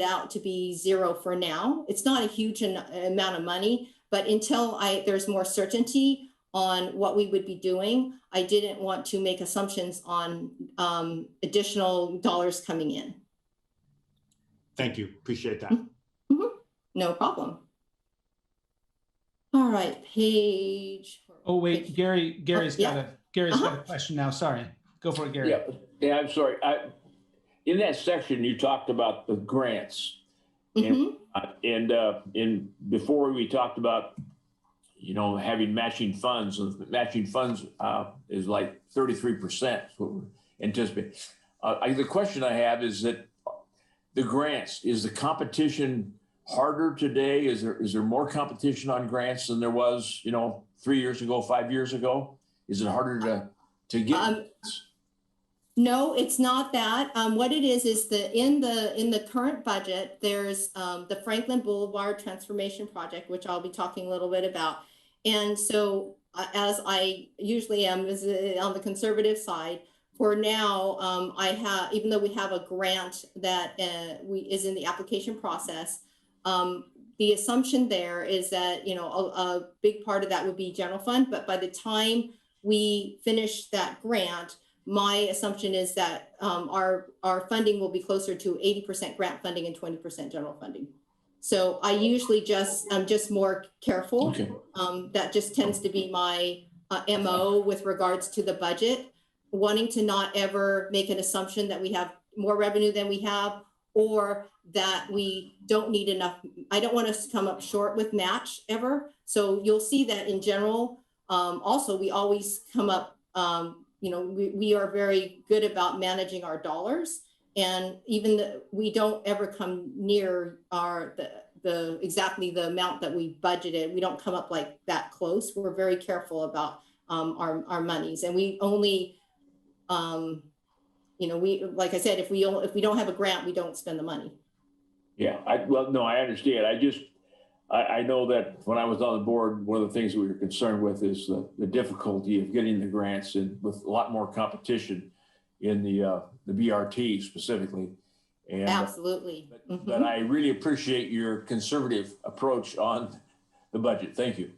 out to be zero for now. It's not a huge amount of money, but until there's more certainty on what we would be doing, I didn't want to make assumptions on additional dollars coming in. Thank you. Appreciate that. Mm-hmm. No problem. All right, page. Oh, wait, Gary's got a question now. Sorry. Go for it, Gary. Yeah, I'm sorry. In that section, you talked about the grants. And before we talked about, having matching funds, and matching funds is like 33%, what we're anticipating. The question I have is that the grants, is the competition harder today? Is there more competition on grants than there was, 3 years ago, 5 years ago? Is it harder to get? No, it's not that. What it is in the current budget, there's the Franklin Boulevard Transformation Project, which I'll be talking a little bit about. And so as I usually am on the conservative side, for now, even though we have a grant that is in the application process, the assumption there is that, a big part of that would be general fund. But by the time we finish that grant, my assumption is that our funding will be closer to 80% grant funding and 20% general funding. So I usually I'm just more careful. Okay. That just tends to be my MO with regards to the budget, wanting to not ever make an assumption that we have more revenue than we have, or that we don't need enough. I don't want us to come up short with match ever. So you'll see that in general. Also, we always come up, we are very good about managing our dollars, and even we don't ever come near exactly the amount that we budgeted. We don't come up like that close. We're very careful about our monies, and we only, like I said, if we don't have a grant, we don't spend the money. Yeah, I understand. I know that when I was on the board, one of the things we were concerned with is the difficulty of getting the grants, and with a lot more competition in the BRT specifically. And, absolutely. But I really appreciate your conservative approach on the budget. Thank you.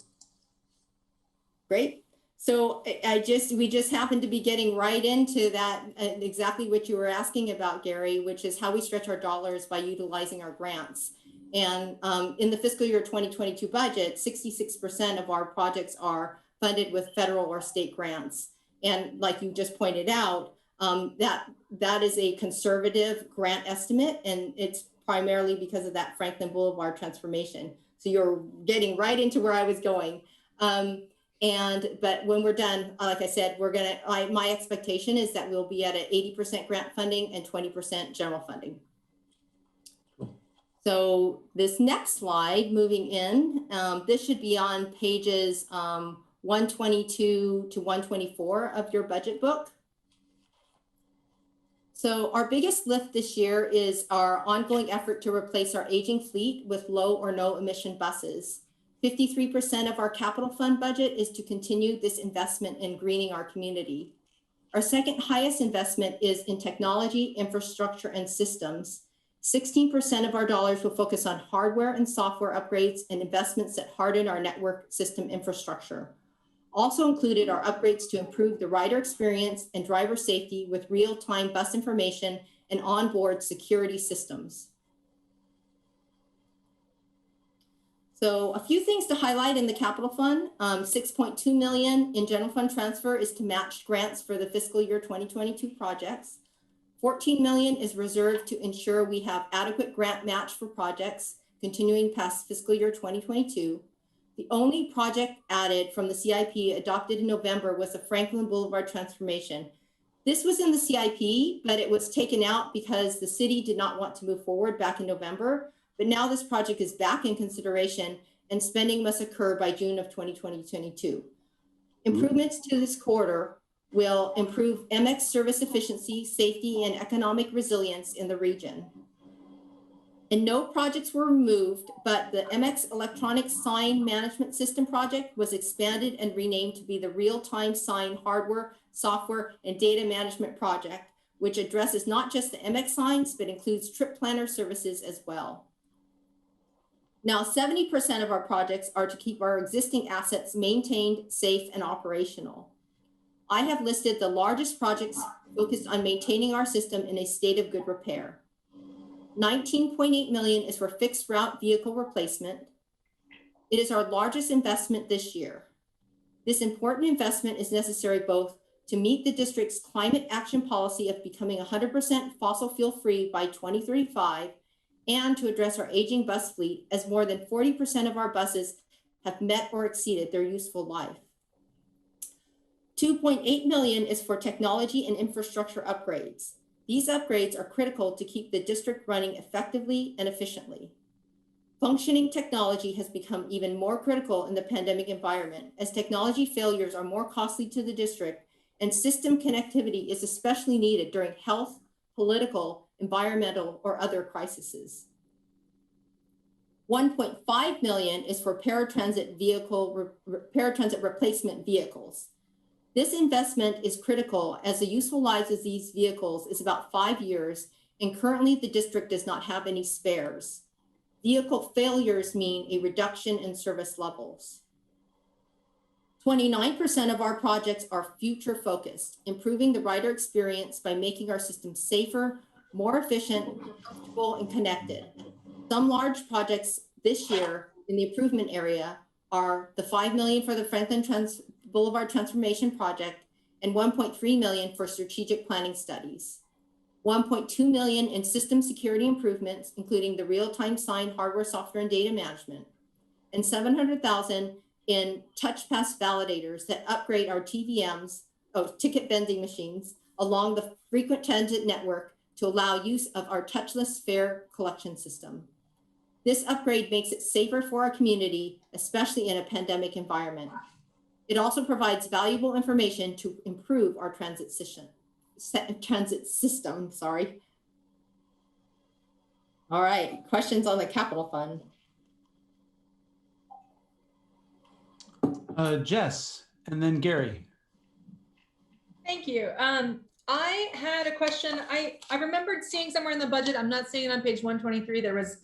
Great. So we just happened to be getting right into that, exactly what you were asking about, Gary, which is how we stretch our dollars by utilizing our grants. And in the fiscal year 2022 budget, 66% of our projects are funded with federal or state grants. And like you just pointed out, that is a conservative grant estimate, and it's primarily because of that Franklin Boulevard transformation. So you're getting right into where I was going. But when we're done, like I said, my expectation is that we'll be at an 80% grant funding and 20% general funding. So this next slide, moving in, this should be on pages 122 to 124 of your budget book. So our biggest lift this year is our ongoing effort to replace our aging fleet with low or no emission buses. 53% of our capital fund budget is to continue this investment in greening our community. Our second highest investment is in technology, infrastructure, and systems. 16% of our dollars will focus on hardware and software upgrades and investments that harden our network system infrastructure. Also included are upgrades to improve the rider experience and driver safety with real-time bus information and onboard security systems. So a few things to highlight in the capital fund. 6.2 million in general fund transfer is to match grants for the fiscal year 2022 projects. 14 million is reserved to ensure we have adequate grant match for projects continuing past fiscal year 2022. The only project added from the CIP adopted in November was the Franklin Boulevard transformation. This was in the CIP, but it was taken out because the city did not want to move forward back in November. But now this project is back in consideration and spending must occur by June of 2022. Improvements to this corridor will improve MX service efficiency, safety, and economic resilience in the region. And no projects were removed, but the MX electronic sign management system project was expanded and renamed to be the real-time sign hardware, software, and data management project, which addresses not just the MX signs, but includes trip planner services as well. Now, 70% of our projects are to keep our existing assets maintained, safe, and operational. I have listed the largest projects focused on maintaining our system in a state of good repair. 19.8 million is for fixed route vehicle replacement. It is our largest investment this year. This important investment is necessary both to meet the district's climate action policy of becoming 100% fossil fuel free by 2035 and to address our aging bus fleet, as more than 40% of our buses have met or exceeded their useful life. 2.8 million is for technology and infrastructure upgrades. These upgrades are critical to keep the district running effectively and efficiently. Functioning technology has become even more critical in the pandemic environment, as technology failures are more costly to the district and system connectivity is especially needed during health, political, environmental, or other crises. 1.5 million is for paratransit replacement vehicles. This investment is critical as the useful lives of these vehicles is about 5 years, and currently the district does not have any spares. Vehicle failures mean a reduction in service levels. 29% of our projects are future focused, improving the rider experience by making our system safer, more efficient, comfortable, and connected. Some large projects this year in the improvement area are the 5 million for the Franklin Boulevard Transformation Project and 1.3 million for strategic planning studies. 1.2 million in system security improvements, including the real-time sign hardware, software, and data management, and 700,000 in touch pass validators that upgrade our TVMs, ticket vending machines, along the frequent transit network to allow use of our touchless fare collection system. This upgrade makes it safer for our community, especially in a pandemic environment. It also provides valuable information to improve our transit system. All right, questions on the capital fund? Jess, and then Gary. Thank you. I had a question. I remembered seeing somewhere in the budget, I'm not seeing it on page 123, there was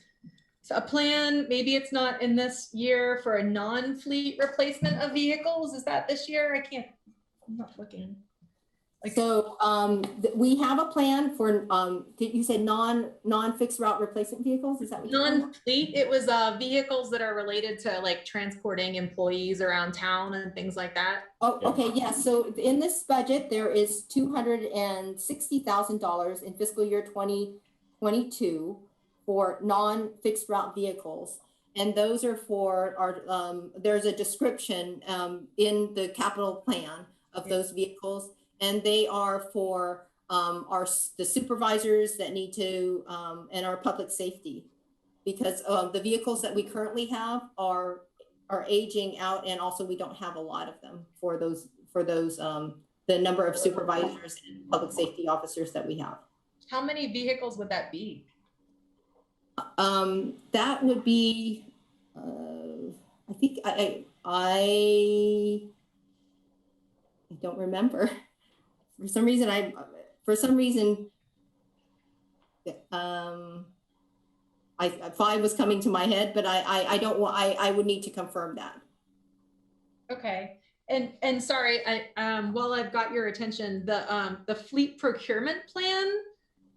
a plan, maybe it's not in this year, for a non-fleet replacement of vehicles. Is that this year? I'm not looking. So we have a plan for, you said non-fixed route replacement vehicles? Is that what you're talking about? Non-fleet, it was vehicles that are related to like transporting employees around town and things like that. Oh, okay, yeah. So in this budget, there is $260,000 in fiscal year 2022 for non-fixed route vehicles. And those are for our, there's a description in the capital plan of those vehicles. And they are for the supervisors that need to, and our public safety, because the vehicles that we currently have are aging out, and also we don't have a lot of them for those the number of supervisors and public safety officers that we have. How many vehicles would that be? That would be, I think I don't remember. For some reason, five was coming to my head, but I would need to confirm that. Okay. And sorry, while I've got your attention, the fleet procurement plan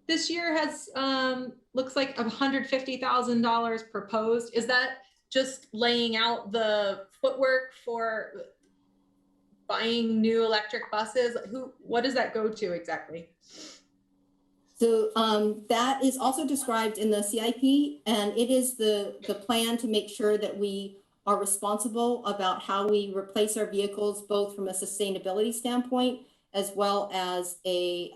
this year has looks like $150,000 proposed. Is that just laying out the footwork for buying new electric buses? What does that go to exactly? So that is also described in the CIP, and it is the plan to make sure that we are responsible about how we replace our vehicles, both from a sustainability standpoint as well as a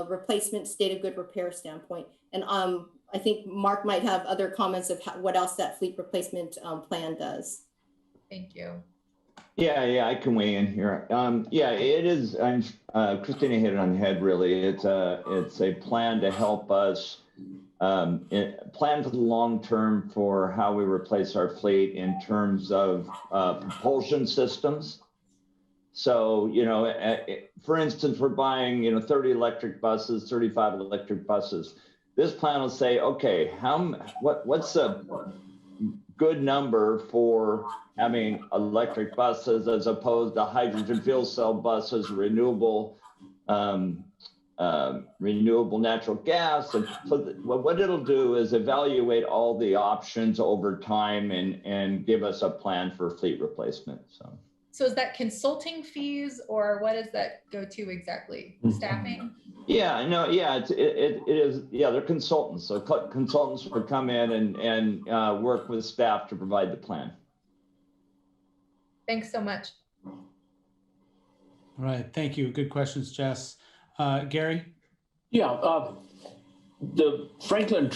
replacement state of good repair standpoint. And I think Mark might have other comments of what else that fleet replacement plan does. Thank you. Yeah, I can weigh in here. Yeah, it is. Christina hit it on the head. Really, it's a plan to help us plan for the long term for how we replace our fleet in terms of propulsion systems. So, for instance, we're buying 30 electric buses, 35 electric buses. This plan will say, okay, what's a good number for having electric buses as opposed to hydrogen fuel cell buses, renewable natural gas. And so what it'll do is evaluate all the options over time and give us a plan for fleet replacement. So is that consulting fees, or what does that go to exactly? Staffing? Yeah, no, yeah, it is. Yeah, they're consultants. So consultants will come in and work with staff to provide the plan. Thanks so much. All right, thank you. Good questions, Jess. Gary? Yeah, the Franklin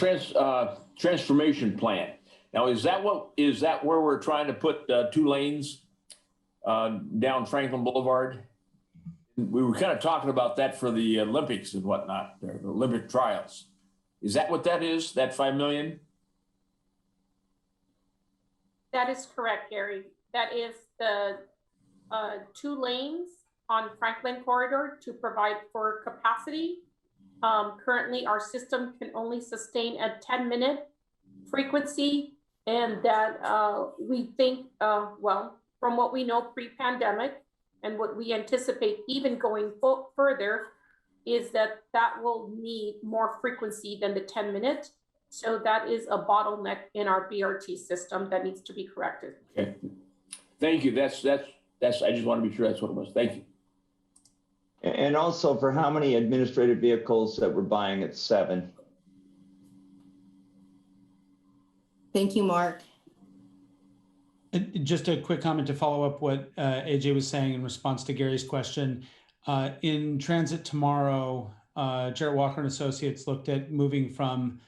transformation plan. Now, is that where we're trying to put 2 lanes down Franklin Boulevard? We were kind of talking about that for the Olympics and whatnot, the Olympic trials. Is that what that is, that $5 million? That is correct, Gary. That is the 2 lanes on Franklin corridor to provide for capacity. Currently, our system can only sustain a 10-minute frequency, and that we think, well, from what we know pre-pandemic and what we anticipate even going further, is that will need more frequency than the 10-minute. So that is a bottleneck in our BRT system that needs to be corrected. Okay, thank you. That's. I just want to be sure that's what it was. Thank you. And also, for how many administrative vehicles that we're buying at 7? Thank you, Mark. Just a quick comment to follow up what AJ was saying in response to Gary's question. In transit tomorrow, Jarrett Walker and Associates looked at moving from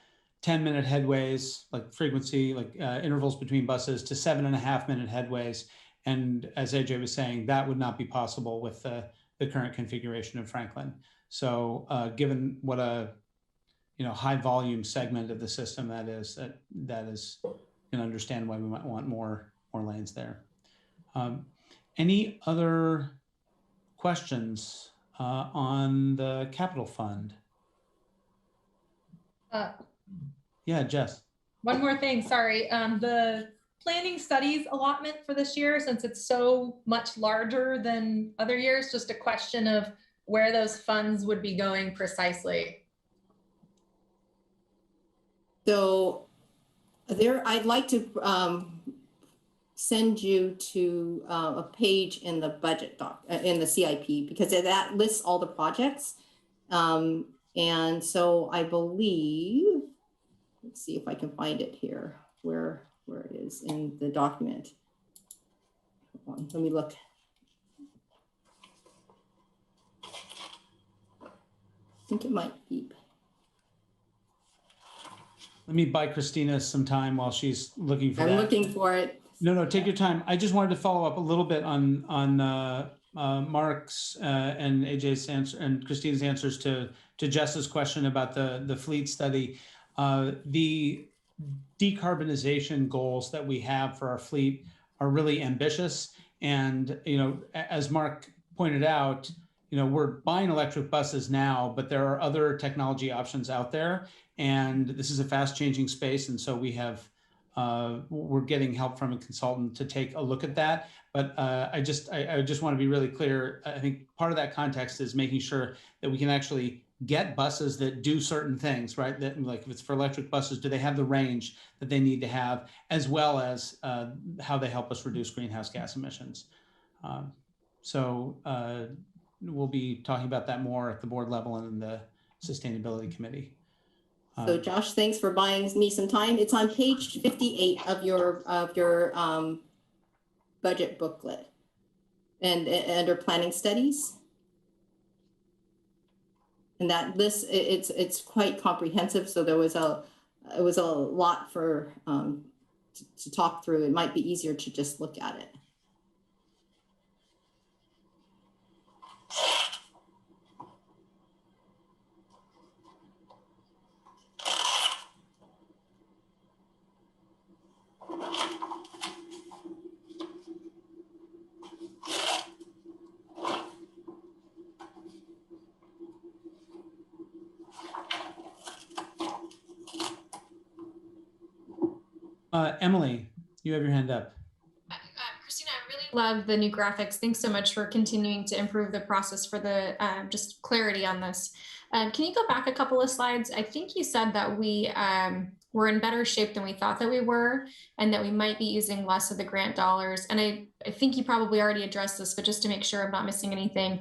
10-minute headways, like frequency, like intervals between buses, to 7.5-minute headways. And as AJ was saying, that would not be possible with the current configuration of Franklin. So given what a high volume segment of the system that is, you can understand why we might want more lanes there. Any other questions on the capital fund? Yeah, Jess. One more thing, sorry. The planning studies allotment for this year, since it's so much larger than other years, just a question of where those funds would be going precisely. So I'd like to send you to a page in the budget doc, in the CIP, because that lists all the projects. And so I believe, let's see if I can find it here, where it is in the document. Hold on, let me look. I think it might be. Let me buy Christina some time while she's looking for that. I'm looking for it. No, take your time. I just wanted to follow up a little bit on Mark's and AJ's answer and Christina's answers to Jess's question about the fleet study. The decarbonization goals that we have for our fleet are really ambitious. And, as Mark pointed out, we're buying electric buses now, but there are other technology options out there. And this is a fast changing space. And so we're getting help from a consultant to take a look at that. But I just want to be really clear. I think part of that context is making sure that we can actually get buses that do certain things, right? That, like, if it's for electric buses, do they have the range that they need to have, as well as how they help us reduce greenhouse gas emissions. So we'll be talking about that more at the board level and in the sustainability committee. So Josh, thanks for buying me some time. It's on page 58 of your budget booklet, and under planning studies. And that list, it's quite comprehensive. So it was a lot for to talk through. It might be easier to just look at it. Emily, you have your hand up. Christina, I really love the new graphics. Thanks so much for continuing to improve the process for the just clarity on this. Can you go back a couple of slides? I think you said that we were in better shape than we thought that we were, and that we might be using less of the grant dollars. And I think you probably already addressed this, but just to make sure I'm not missing anything,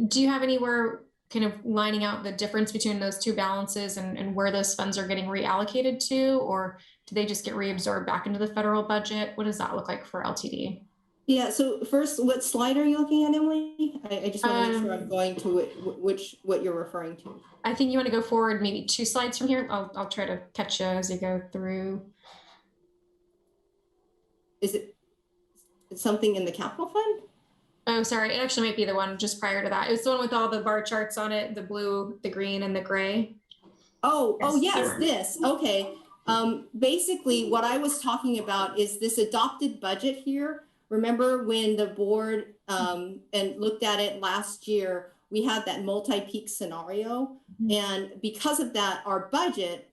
do you have anywhere kind of lining out the difference between those two balances and where those funds are getting reallocated to, or do they just get reabsorbed back into the federal budget? What does that look like for LTD? Yeah, so first, what slide are you looking at, Emily? I just want to make sure I'm going to what you're referring to. I think you want to go forward maybe 2 slides from here. I'll try to catch you as you go through. Is it something in the capital fund? Oh, sorry. It actually might be the one just prior to that. It was the one with all the bar charts on it, the blue, the green, and the gray. Oh, yes, this. Okay. Basically, what I was talking about is this adopted budget here. Remember when the board and looked at it last year, we had that multi-peak scenario. And because of that, our budget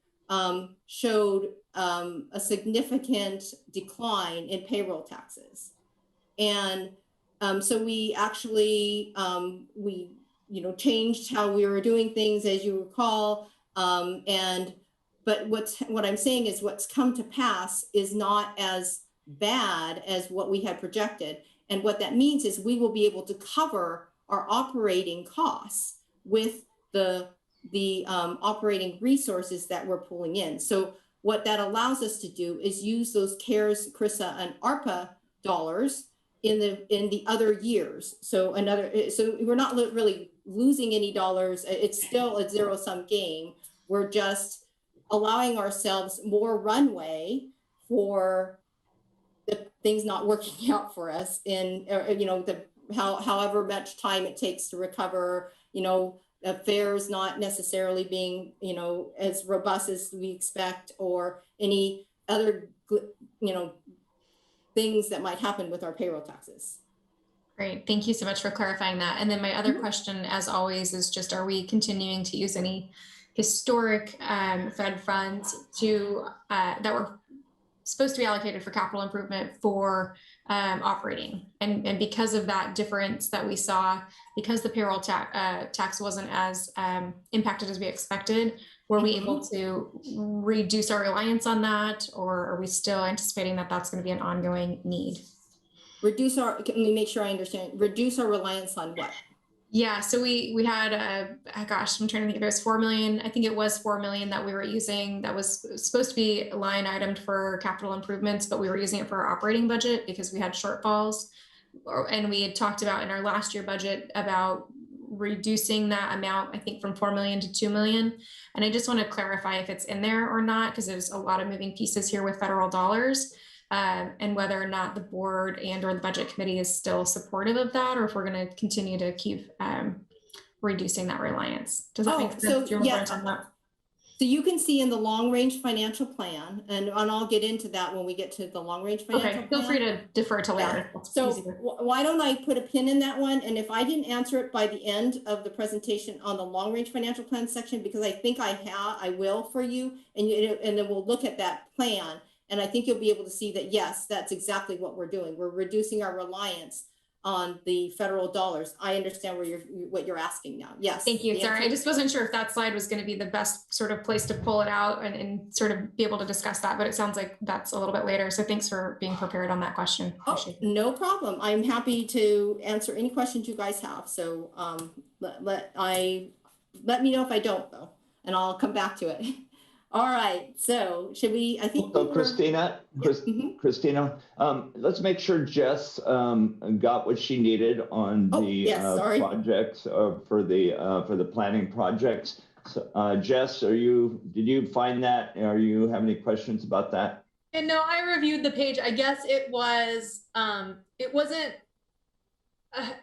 showed a significant decline in payroll taxes. And so we actually, changed how we were doing things, as you recall. But what I'm saying is what's come to pass is not as bad as what we had projected. And what that means is we will be able to cover our operating costs with the operating resources that we're pulling in. So what that allows us to do is use those CARES, CRISA, and ARPA dollars in the other years. So we're not really losing any dollars. It's still a zero-sum game. We're just allowing ourselves more runway for the things not working out for us in, however much time it takes to recover, affairs not necessarily being, as robust as we expect, or any other, things that might happen with our payroll taxes. Great. Thank you so much for clarifying that. And then my other question, as always, is just, are we continuing to use any historic Fed funds that were supposed to be allocated for capital improvement for operating? And because of that difference that we saw, because the payroll tax wasn't as impacted as we expected, were we able to reduce our reliance on that, or are we still anticipating that that's going to be an ongoing need? Let me make sure I understand. Reduce our reliance on what? Yeah, so we had I'm trying to think if it was 4 million. I think it was 4 million that we were using that was supposed to be line itemed for capital improvements, but we were using it for our operating budget because we had shortfalls. And we had talked about in our last year budget about reducing that amount, I think from 4 million to 2 million. And I just want to clarify if it's in there or not, because there's a lot of moving pieces here with federal dollars. And whether or not the board and or the budget committee is still supportive of that, or if we're going to continue to keep reducing that reliance. Does that make sense? So you can see in the long range financial plan, and I'll get into that when we get to the long range financial plan. Feel free to defer to later. So why don't I put a pin in that one? And if I didn't answer it by the end of the presentation on the long range financial plan section, because I think I will for you, and then we'll look at that plan. And I think you'll be able to see that, yes, that's exactly what we're doing. We're reducing our reliance on the federal dollars. I understand what you're asking now. Yes. Thank you. Sorry, I just wasn't sure if that slide was going to be the best sort of place to pull it out and sort of be able to discuss that, but it sounds like that's a little bit later. So thanks for being prepared on that question. No problem. I'm happy to answer any questions you guys have. So let me know if I don't, though, and I'll come back to it. All right, so should we, I think. So we were- Christina, Mhm. Christina, let's make sure Jess got what she needed on Oh, the yes, sorry. projects for the planning projects. So, Jess, did you find that? Are you have any questions about that? And no, I reviewed the page. I guess it was, it wasn't,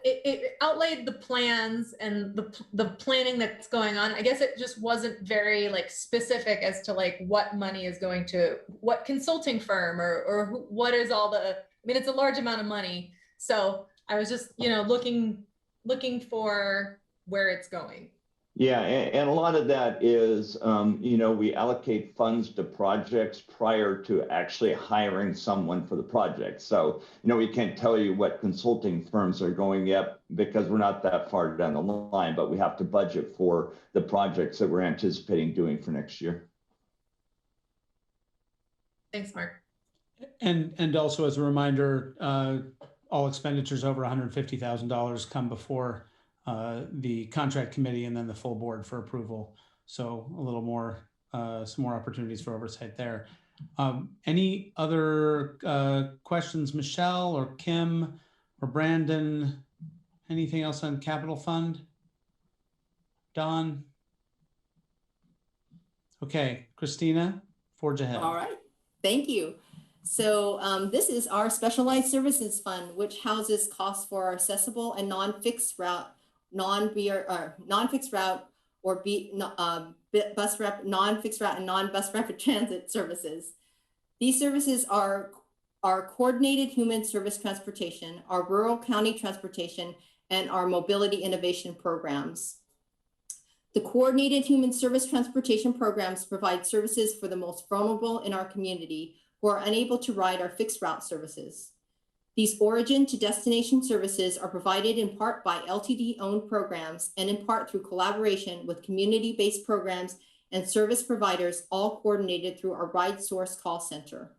it outlaid the plans and the planning that's going on. I guess it just wasn't very like specific as to like what money is going to what consulting firm or what is all the, I mean, it's a large amount of money. So I was just, looking for where it's going. Yeah, and a lot of that is, we allocate funds to projects prior to actually hiring someone for the project. So, we can't tell you what consulting firms are going yet because we're not that far down the line, but we have to budget for the projects that we're anticipating doing for next year. Thanks, Mark. And also as a reminder, all expenditures over $150,000 come before the contract committee and then the full board for approval. So a little more, some more opportunities for oversight there. Any other questions, Michelle or Kim or Brandon? Anything else on capital fund? Don? Okay, Christina, forge ahead. All right, thank you. So this is our specialized services fund, which houses costs for our accessible and non-fixed route non-fixed route or bus rep, non-fixed route and non-bus rapid transit services. These services are our coordinated human service transportation, our rural county transportation, and our mobility innovation programs. The coordinated human service transportation programs provide services for the most vulnerable in our community who are unable to ride our fixed route services. These origin to destination services are provided in part by LTD-owned programs and in part through collaboration with community-based programs and service providers, all coordinated through our Ride Source call center.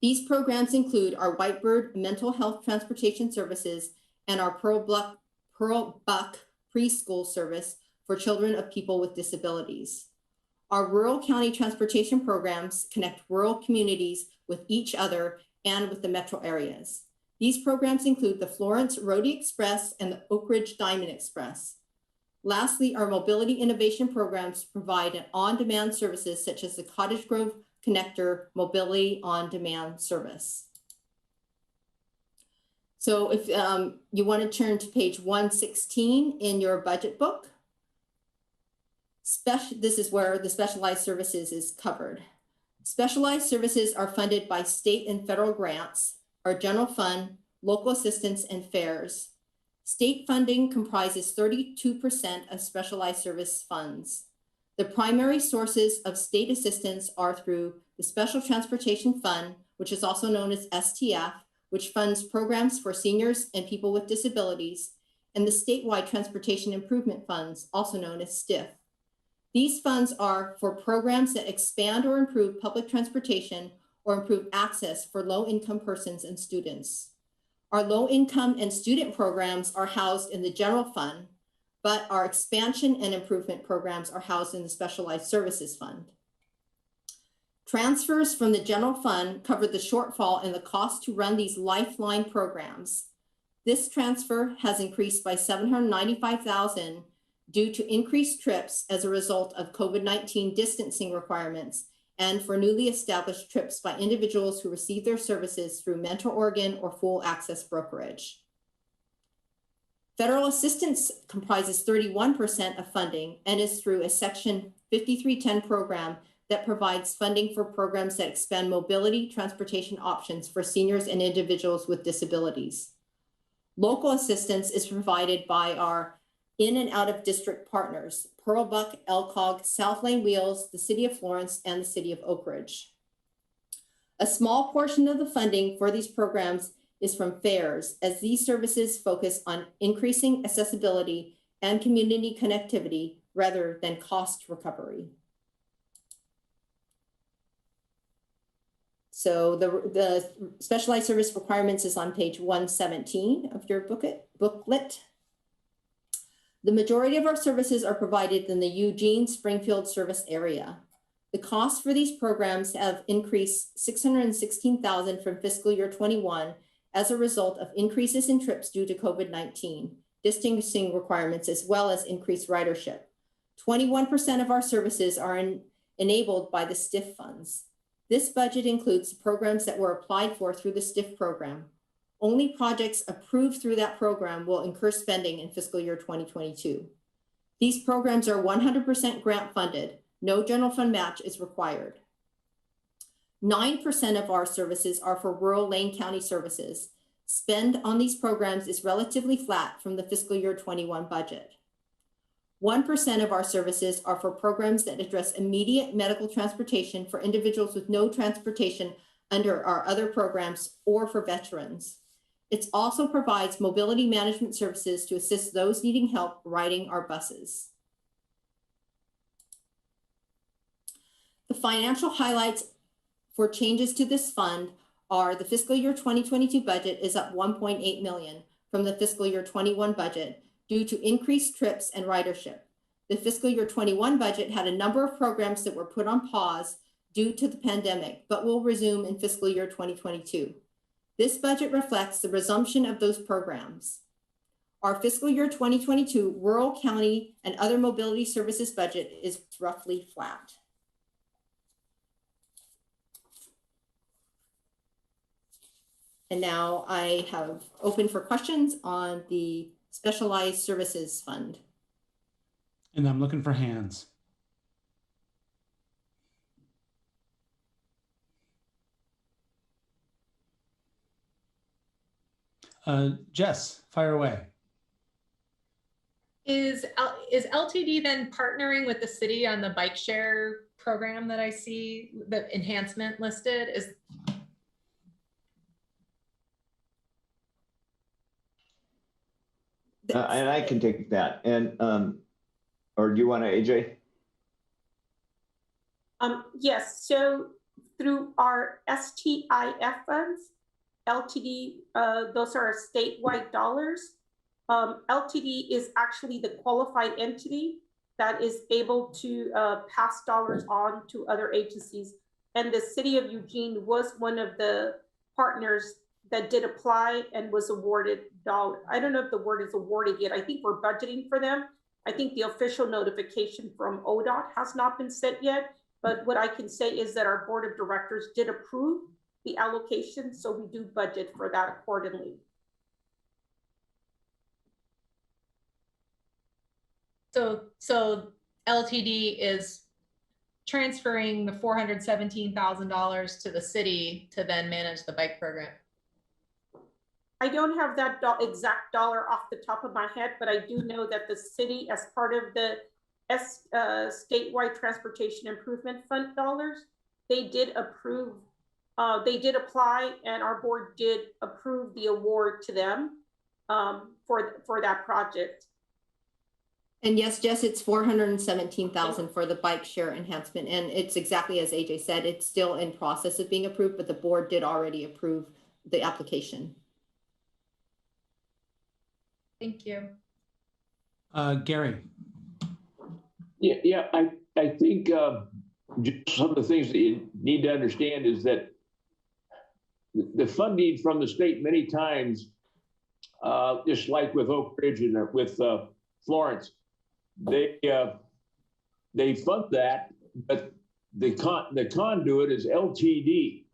These programs include our Whitebird mental health transportation services and our Pearl Buck preschool service for children of people with disabilities. Our rural county transportation programs connect rural communities with each other and with the metro areas. These programs include the Florence Rhodey Express and the Oak Ridge Diamond Express. Lastly, our mobility innovation programs provide on-demand services such as the Cottage Grove Connector Mobility on-Demand service. So if you want to turn to page 116 in your budget book, this is where the specialized services is covered. Specialized services are funded by state and federal grants, our general fund, local assistance, and fares. State funding comprises 32% of specialized service funds. The primary sources of state assistance are through the Special Transportation Fund, which is also known as STF, which funds programs for seniors and people with disabilities, and the statewide transportation improvement funds, also known as STIF. These funds are for programs that expand or improve public transportation or improve access for low-income persons and students. Our low-income and student programs are housed in the general fund, but our expansion and improvement programs are housed in the Specialized Services Fund. Transfers from the general fund cover the shortfall in the cost to run these lifeline programs. This transfer has increased by $795,000 due to increased trips as a result of COVID-19 distancing requirements and for newly established trips by individuals who receive their services through Mentor Oregon or full access brokerage. Federal assistance comprises 31% of funding and is through a Section 5310 program that provides funding for programs that expand mobility transportation options for seniors and individuals with disabilities. Local assistance is provided by our in and out of district partners, Pearl Buck, LCOG, South Lane Wheels, the City of Florence, and the City of Oak Ridge. A small portion of the funding for these programs is from fares, as these services focus on increasing accessibility and community connectivity rather than cost recovery. So the specialized service requirements is on page 117 of your booklet. The majority of our services are provided in the Eugene Springfield service area. The costs for these programs have increased $616,000 from fiscal year 21 as a result of increases in trips due to COVID-19, distancing requirements, as well as increased ridership. 21% of our services are enabled by the STIF funds. This budget includes programs that were applied for through the STIF program. Only projects approved through that program will incur spending in fiscal year 2022. These programs are 100% grant funded. No general fund match is required. 9% of our services are for rural Lane County services. Spend on these programs is relatively flat from the fiscal year 21 budget. 1% of our services are for programs that address immediate medical transportation for individuals with no transportation under our other programs or for veterans. It also provides mobility management services to assist those needing help riding our buses. The financial highlights for changes to this fund are the fiscal year 2022 budget is up $1.8 million from the fiscal year 21 budget due to increased trips and ridership. The fiscal year 21 budget had a number of programs that were put on pause due to the pandemic, but will resume in fiscal year 2022. This budget reflects the resumption of those programs. Our fiscal year 2022 rural county and other mobility services budget is roughly flat. And now I have open for questions on the Specialized Services Fund. And I'm looking for hands. Jess, fire away. Is LTD then partnering with the city on the bike share program that I see the enhancement listed? And I can take that. And or do you want to, AJ? Yes. So through our STIF funds, LTD, those are statewide dollars. LTD is actually the qualified entity that is able to pass dollars on to other agencies. And the city of Eugene was one of the partners that did apply and was awarded dollar. I don't know if the word is awarded yet. I think we're budgeting for them. I think the official notification from ODOT has not been sent yet, but what I can say is that our board of directors did approve the allocation, so we do budget for that accordingly. So LTD is transferring the $417,000 to the city to then manage the bike program. I don't have that exact dollar off the top of my head, but I do know that the city, as part of the statewide transportation improvement fund dollars, they did approve, they did apply, and our board did approve the award to them for that project. And yes, Jess, it's $417,000 for the bike share enhancement. And it's exactly as AJ said, it's still in process of being approved, but the board did already approve the application. Thank you. Gary. Yeah, I think just some of the things that you need to understand is that the funding from the state many times, just like with Oak Ridge and with Florence, they fund that, but the conduit is LTD.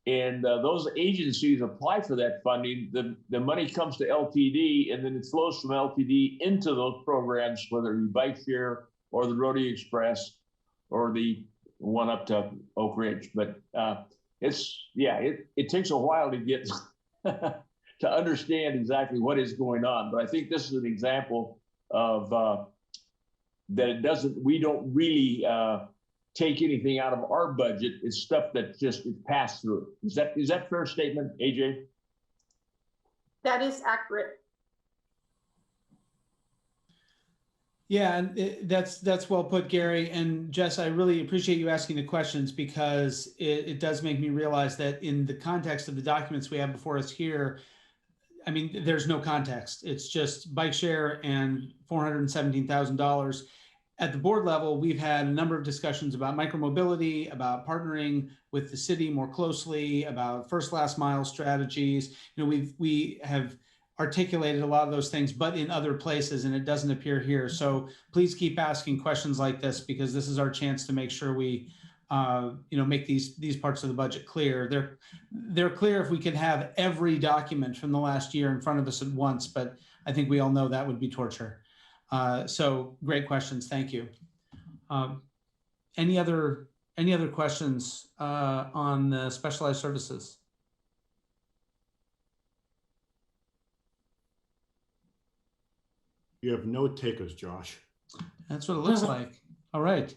And those agencies apply for that funding. The money comes to LTD, and then it flows from LTD into those programs, whether it be Bike Share or the Rotary Express or the one up to Oak Ridge. But it takes a while to get to understand exactly what is going on. But I think this is an example of that we don't really take anything out of our budget. It's stuff that just is passed through. Is that a fair statement, AJ? That is accurate. Yeah, and that's well put, Gary. And Jess, I really appreciate you asking the questions, because it does make me realize that in the context of the documents we have before us here, I mean, there's no context. It's just bike share and $417,000. at the board level, we've had a number of discussions about micromobility, about partnering with the city more closely, about first last mile strategies. You know, we have articulated a lot of those things, but in other places, and it doesn't appear here. So please keep asking questions like this, because this is our chance to make sure we make these parts of the budget clear. They're clear if we could have every document from the last year in front of us at once, but I think we all know that would be torture. So great questions, thank you. Any other questions on the specialized services? You have no takers, Josh. That's what it looks like. All right,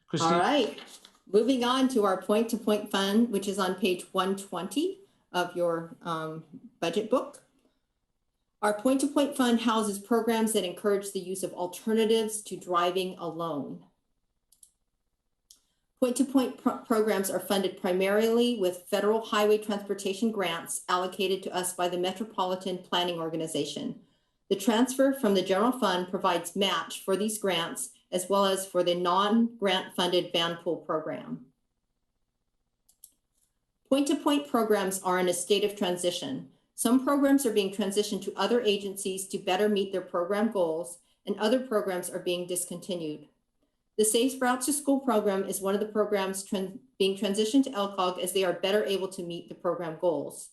Christine. All right, moving on to our point-to-point fund, which is on page 120 of your budget book. Our point-to-point fund houses programs that encourage the use of alternatives to driving alone. Point-to-point programs are funded primarily with federal highway transportation grants allocated to us by the Metropolitan Planning Organization. The transfer from the general fund provides match for these grants, as well as for the non-grant funded van pool program. Point-to-point programs are in a state of transition. Some programs are being transitioned to other agencies to better meet their program goals, and other programs are being discontinued. The Safe Routes to School program is one of the programs being transitioned to LCOG as they are better able to meet the program goals.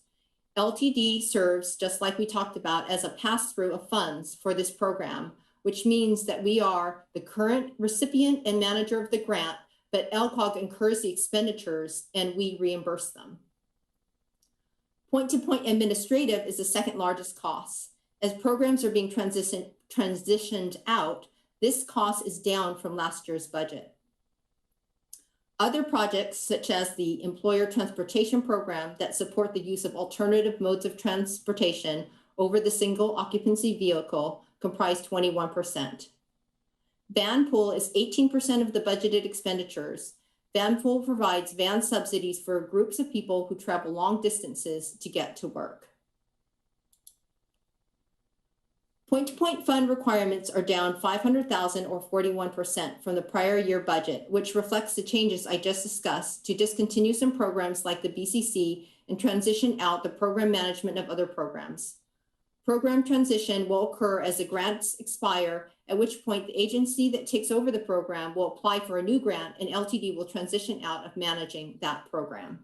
LTD serves, just like we talked about, as a pass-through of funds for this program, which means that we are the current recipient and manager of the grant, but LCOG incurs the expenditures and we reimburse them. Point-to-point administrative is the second largest cost. As programs are being transitioned out, this cost is down from last year's budget. Other projects, such as the employer transportation program that support the use of alternative modes of transportation over the single occupancy vehicle, comprise 21%. Van pool is 18% of the budgeted expenditures. Van pool provides van subsidies for groups of people who travel long distances to get to work. Point-to-point fund requirements are down $500,000 or 41% from the prior year budget, which reflects the changes I just discussed to discontinue some programs like the BCC and transition out the program management of other programs. Program transition will occur as the grants expire, at which point the agency that takes over the program will apply for a new grant and LTD will transition out of managing that program.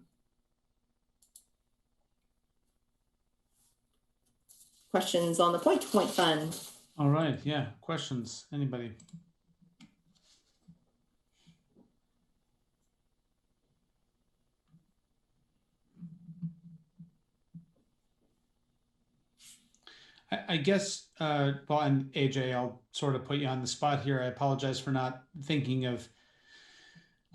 Questions on the point-to-point fund? All right, yeah, questions, anybody? I guess, well, and AJ, I'll sort of put you on the spot here. I apologize for not thinking of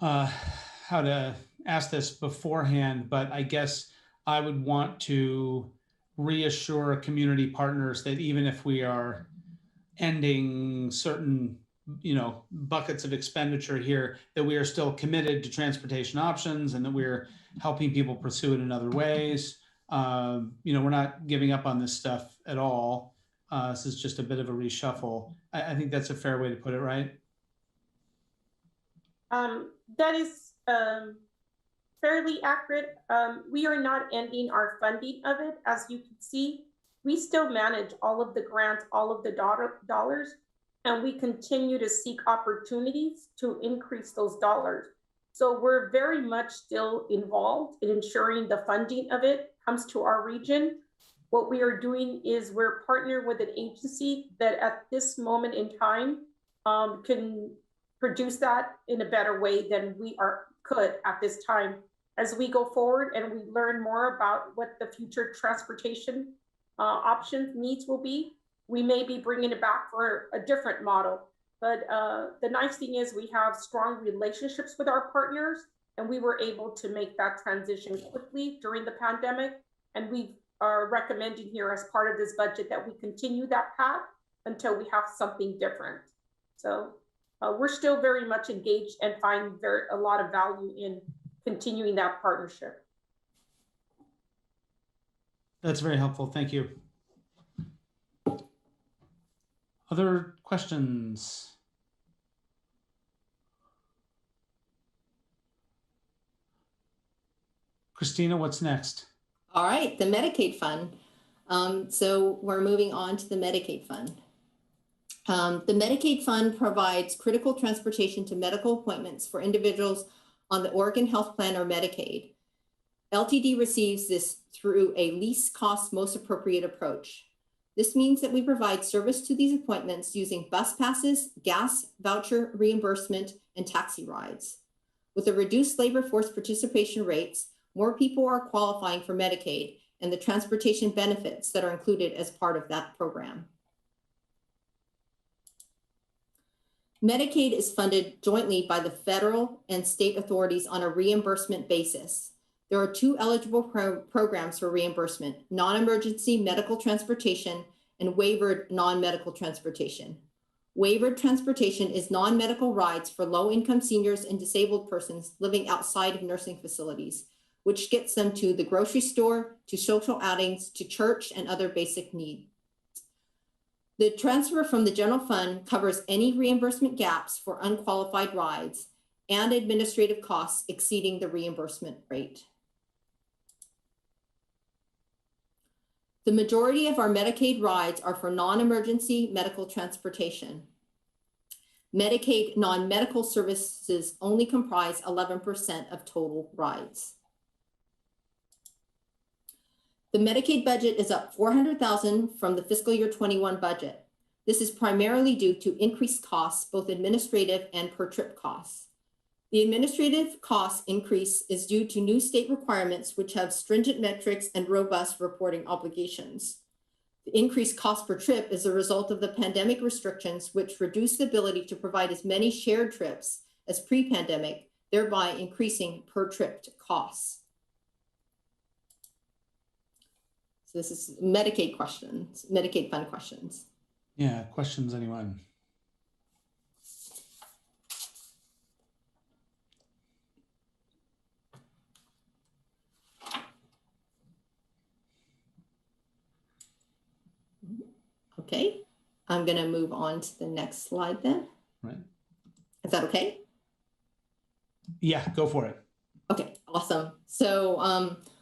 how to ask this beforehand, but I guess I would want to reassure community partners that even if we are ending certain, buckets of expenditure here, that we are still committed to transportation options and that we're helping people pursue it in other ways. We're not giving up on this stuff at all. This is just a bit of a reshuffle. I think that's a fair way to put it, right? That is fairly accurate. We are not ending our funding of it. As you can see, we still manage all of the grants, all of the dollars, and we continue to seek opportunities to increase those dollars. So we're very much still involved in ensuring the funding of it comes to our region. What we are doing is we're partnered with an agency that at this moment in time can produce that in a better way than we could at this time. As we go forward and we learn more about what the future transportation options needs will be, we may be bringing it back for a different model. But the nice thing is we have strong relationships with our partners, and we were able to make that transition quickly during the pandemic. And we are recommending here as part of this budget that we continue that path until we have something different. So we're still very much engaged and find a lot of value in continuing that partnership. That's very helpful. Thank you. Other questions? Christina, what's next? All right, the Medicaid fund. So we're moving on to the Medicaid fund. The Medicaid fund provides critical transportation to medical appointments for individuals on the Oregon Health Plan or Medicaid. LTD receives this through a least cost, most appropriate approach. This means that we provide service to these appointments using bus passes, gas voucher reimbursement, and taxi rides. With the reduced labor force participation rates, more people are qualifying for Medicaid and the transportation benefits that are included as part of that program. Medicaid is funded jointly by the federal and state authorities on a reimbursement basis. There are two eligible programs for reimbursement: non-emergency medical transportation and waivered non-medical transportation. Waivered transportation is non-medical rides for low-income seniors and disabled persons living outside of nursing facilities, which gets them to the grocery store, to social outings, to church, and other basic needs. The transfer from the general fund covers any reimbursement gaps for unqualified rides and administrative costs exceeding the reimbursement rate. The majority of our Medicaid rides are for non-emergency medical transportation. Medicaid non-medical services only comprise 11% of total rides. The Medicaid budget is up $400,000 from the fiscal year 21 budget. This is primarily due to increased costs, both administrative and per trip costs. The administrative cost increase is due to new state requirements, which have stringent metrics and robust reporting obligations. The increased cost per trip is a result of the pandemic restrictions, which reduce the ability to provide as many shared trips as pre-pandemic, thereby increasing per trip costs. So this is Medicaid questions, Medicaid fund questions. Yeah, questions, anyone? Okay, I'm gonna move on to the next slide then. Right. Is that okay? Yeah, go for it. Okay, awesome. So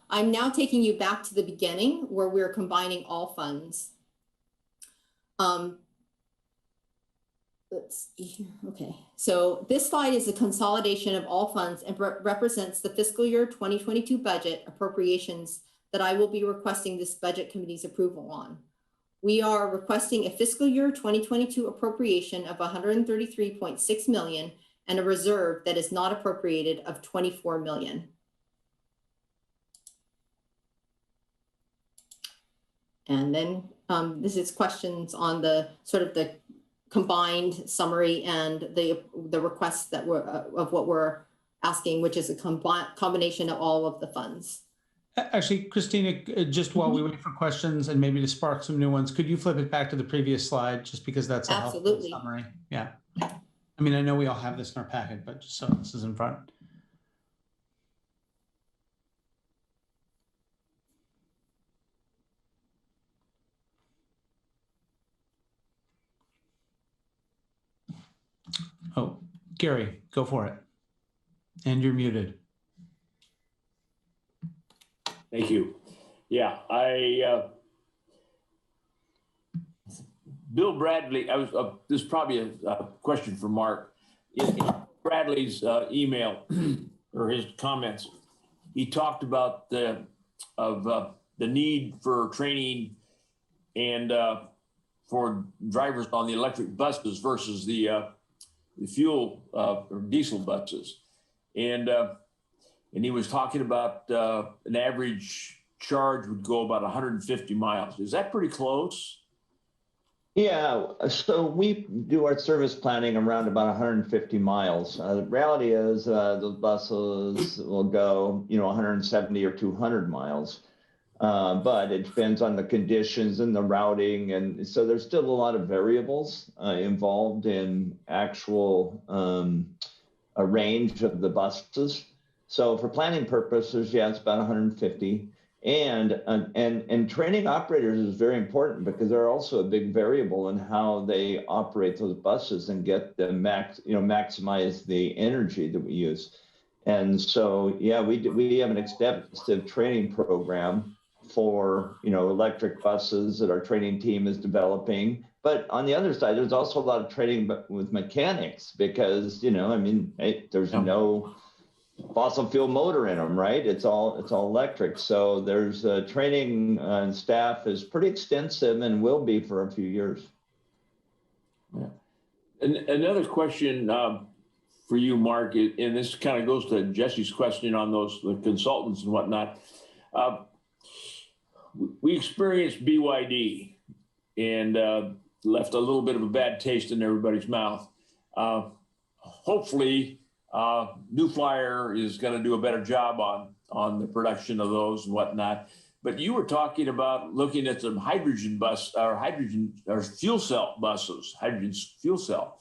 I'm now taking you back to the beginning where we're combining all funds. Let's see here. Okay, so this slide is a consolidation of all funds and represents the fiscal year 2022 budget appropriations that I will be requesting this budget committee's approval on. We are requesting a fiscal year 2022 appropriation of $133.6 million and a reserve that is not appropriated of $24 million. And then this is questions on the sort of the combined summary and the requests that were of what we're asking, which is a combination of all of the funds. Actually, Christina, just while we wait for questions and maybe to spark some new ones, could you flip it back to the previous slide just because that's a helpful summary? Yeah. I mean, I know we all have this in our packet, but just so this is in front. Oh, Gary, go for it. And you're muted. Thank you. Yeah, Bill Bradley, this is probably a question for Mark. In Bradley's email or his comments, he talked about the need for training and for drivers on the electric buses versus the fuel or diesel buses. And he was talking about an average charge would go about 150 miles. Is that pretty close? Yeah, so we do our service planning around about 150 miles. The reality is those buses will go, 170 or 200 miles. But it depends on the conditions and the routing. And so there's still a lot of variables involved in actual a range of the buses. So for planning purposes, yeah, it's about 150. And training operators is very important because they're also a big variable in how they operate those buses and get the maximize the energy that we use. And so, yeah, we have an extensive training program for, electric buses that our training team is developing. But on the other side, there's also a lot of training with mechanics because, hey, there's no fossil fuel motor in them, right? It's all electric. So there's training and staff is pretty extensive and will be for a few years. Yeah. And another question for you, Mark, and this kind of goes to Jesse's question on the consultants and whatnot. We experienced BYD and left a little bit of a bad taste in everybody's mouth. Hopefully, New Flyer is going to do a better job on the production of those and whatnot. But you were talking about looking at some hydrogen fuel cell buses, hydrogen fuel cell.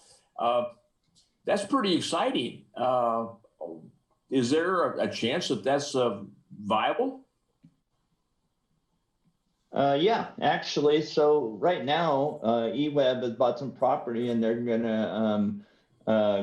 That's pretty exciting. Is there a chance that that's viable? Yeah, actually. So right now, eWeb has bought some property and they're going to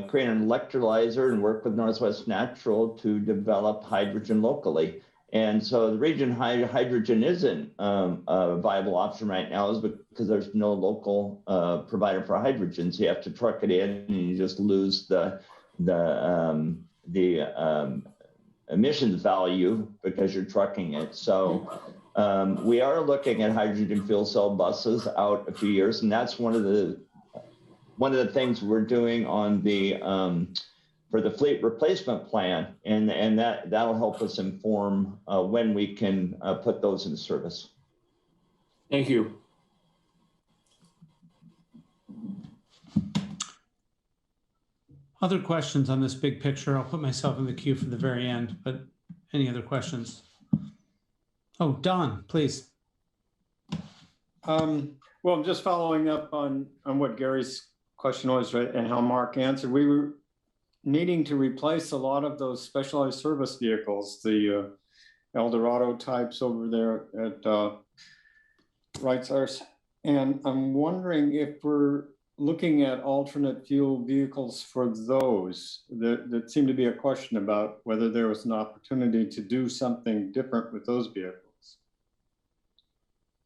create an electrolyzer and work with Northwest Natural to develop hydrogen locally. And so the region hydrogen isn't a viable option right now is because there's no local provider for hydrogen. So you have to truck it in and you just lose the emissions value because you're trucking it. So we are looking at hydrogen fuel cell buses out a few years, and that's one of the things we're doing on the for the fleet replacement plan, and that'll help us inform when we can put those into service. Thank you. Other questions on this big picture? I'll put myself in the queue for the very end, but any other questions? Oh, Don, please. Well, I'm just following up on what Gary's question was, right, and how Mark answered. We were needing to replace a lot of those specialized service vehicles, the Eldorado types over there at Right Source. And I'm wondering if we're looking at alternate fuel vehicles for those. That seemed to be a question about whether there was an opportunity to do something different with those vehicles.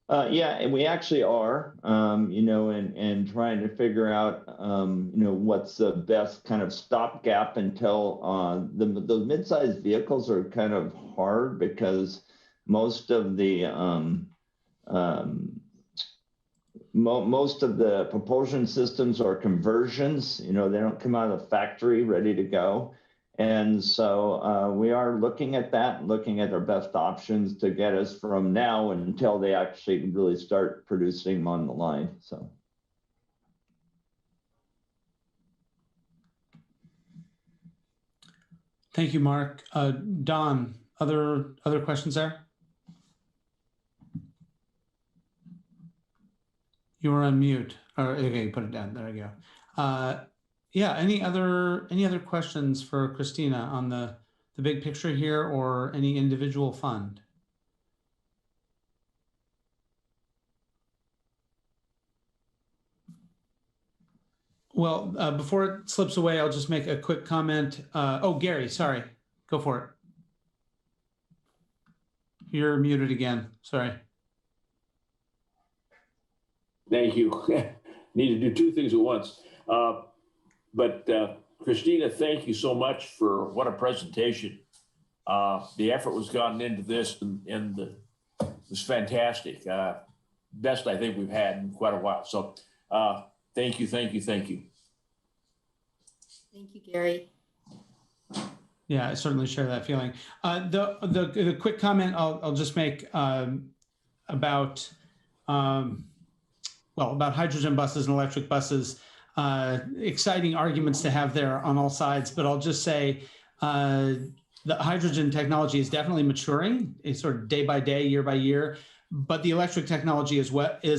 Yeah, and we actually are, and trying to figure out, what's the best kind of stopgap until the mid-sized vehicles are kind of hard because most of the propulsion systems are conversions. They don't come out of the factory ready to go. And so we are looking at that, looking at our best options to get us from now until they actually really start producing them on the line. So. Thank you, Mark. Don, other questions there? You were on mute. Okay, put it down. There we go. Yeah, any other questions for Christina on the big picture here or any individual fund? Well, before it slips away, I'll just make a quick comment. Oh, Gary, sorry. Go for it. You're muted again. Sorry. Thank you. Need to do two things at once. But Christina, thank you so much for what a presentation. The effort was gotten into this and it was fantastic. Best I think we've had in quite a while. So thank you, thank you, thank you. Thank you, Gary. Yeah, I certainly share that feeling. The quick comment I'll just make about hydrogen buses and electric buses. Exciting arguments to have there on all sides, but I'll just say the hydrogen technology is definitely maturing. It's sort of day by day, year by year, but the electric technology is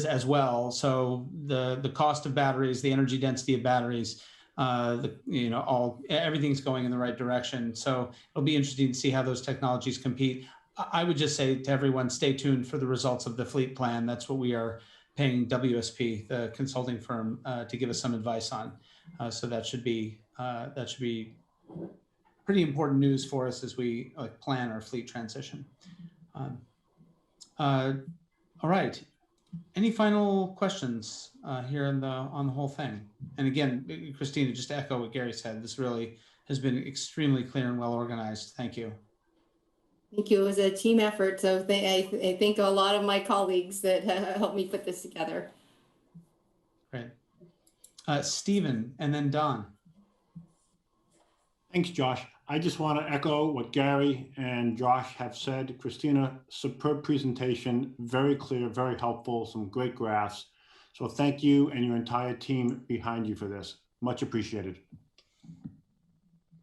as well. So the cost of batteries, the energy density of batteries, everything's going in the right direction. So it'll be interesting to see how those technologies compete. I would just say to everyone, stay tuned for the results of the fleet plan. That's what we are paying WSP, the consulting firm, to give us some advice on. So that should be pretty important news for us as we plan our fleet transition. All right. Any final questions here on the whole thing? And again, Christina, just to echo what Gary said, this really has been extremely clear and well organized. Thank you. Thank you. It was a team effort. So I thank a lot of my colleagues that helped me put this together. Great. Stephen and then Don. Thanks, Josh. I just want to echo what Gary and Josh have said. Christina, superb presentation, very clear, very helpful, some great graphs. So thank you and your entire team behind you for this. Much appreciated.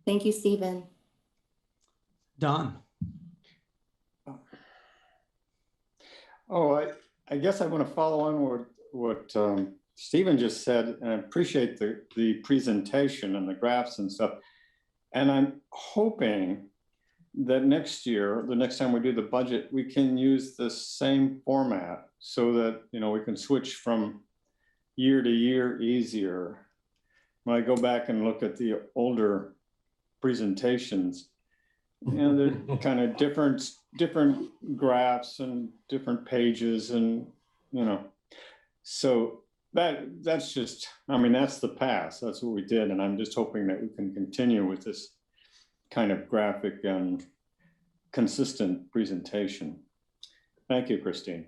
Thank you, Stephen. Don. Oh, I guess I want to follow on what Stephen just said, and I appreciate the presentation and the graphs and stuff. And I'm hoping that next year, the next time we do the budget, we can use the same format so that, you know, we can switch from year to year easier. When I go back and look at the older presentations, and they're kind of different graphs and different pages, and you know, so that's just, I mean, that's the past. That's what we did, and I'm just hoping that we can continue with this kind of graphic and consistent presentation. Thank you, Christine.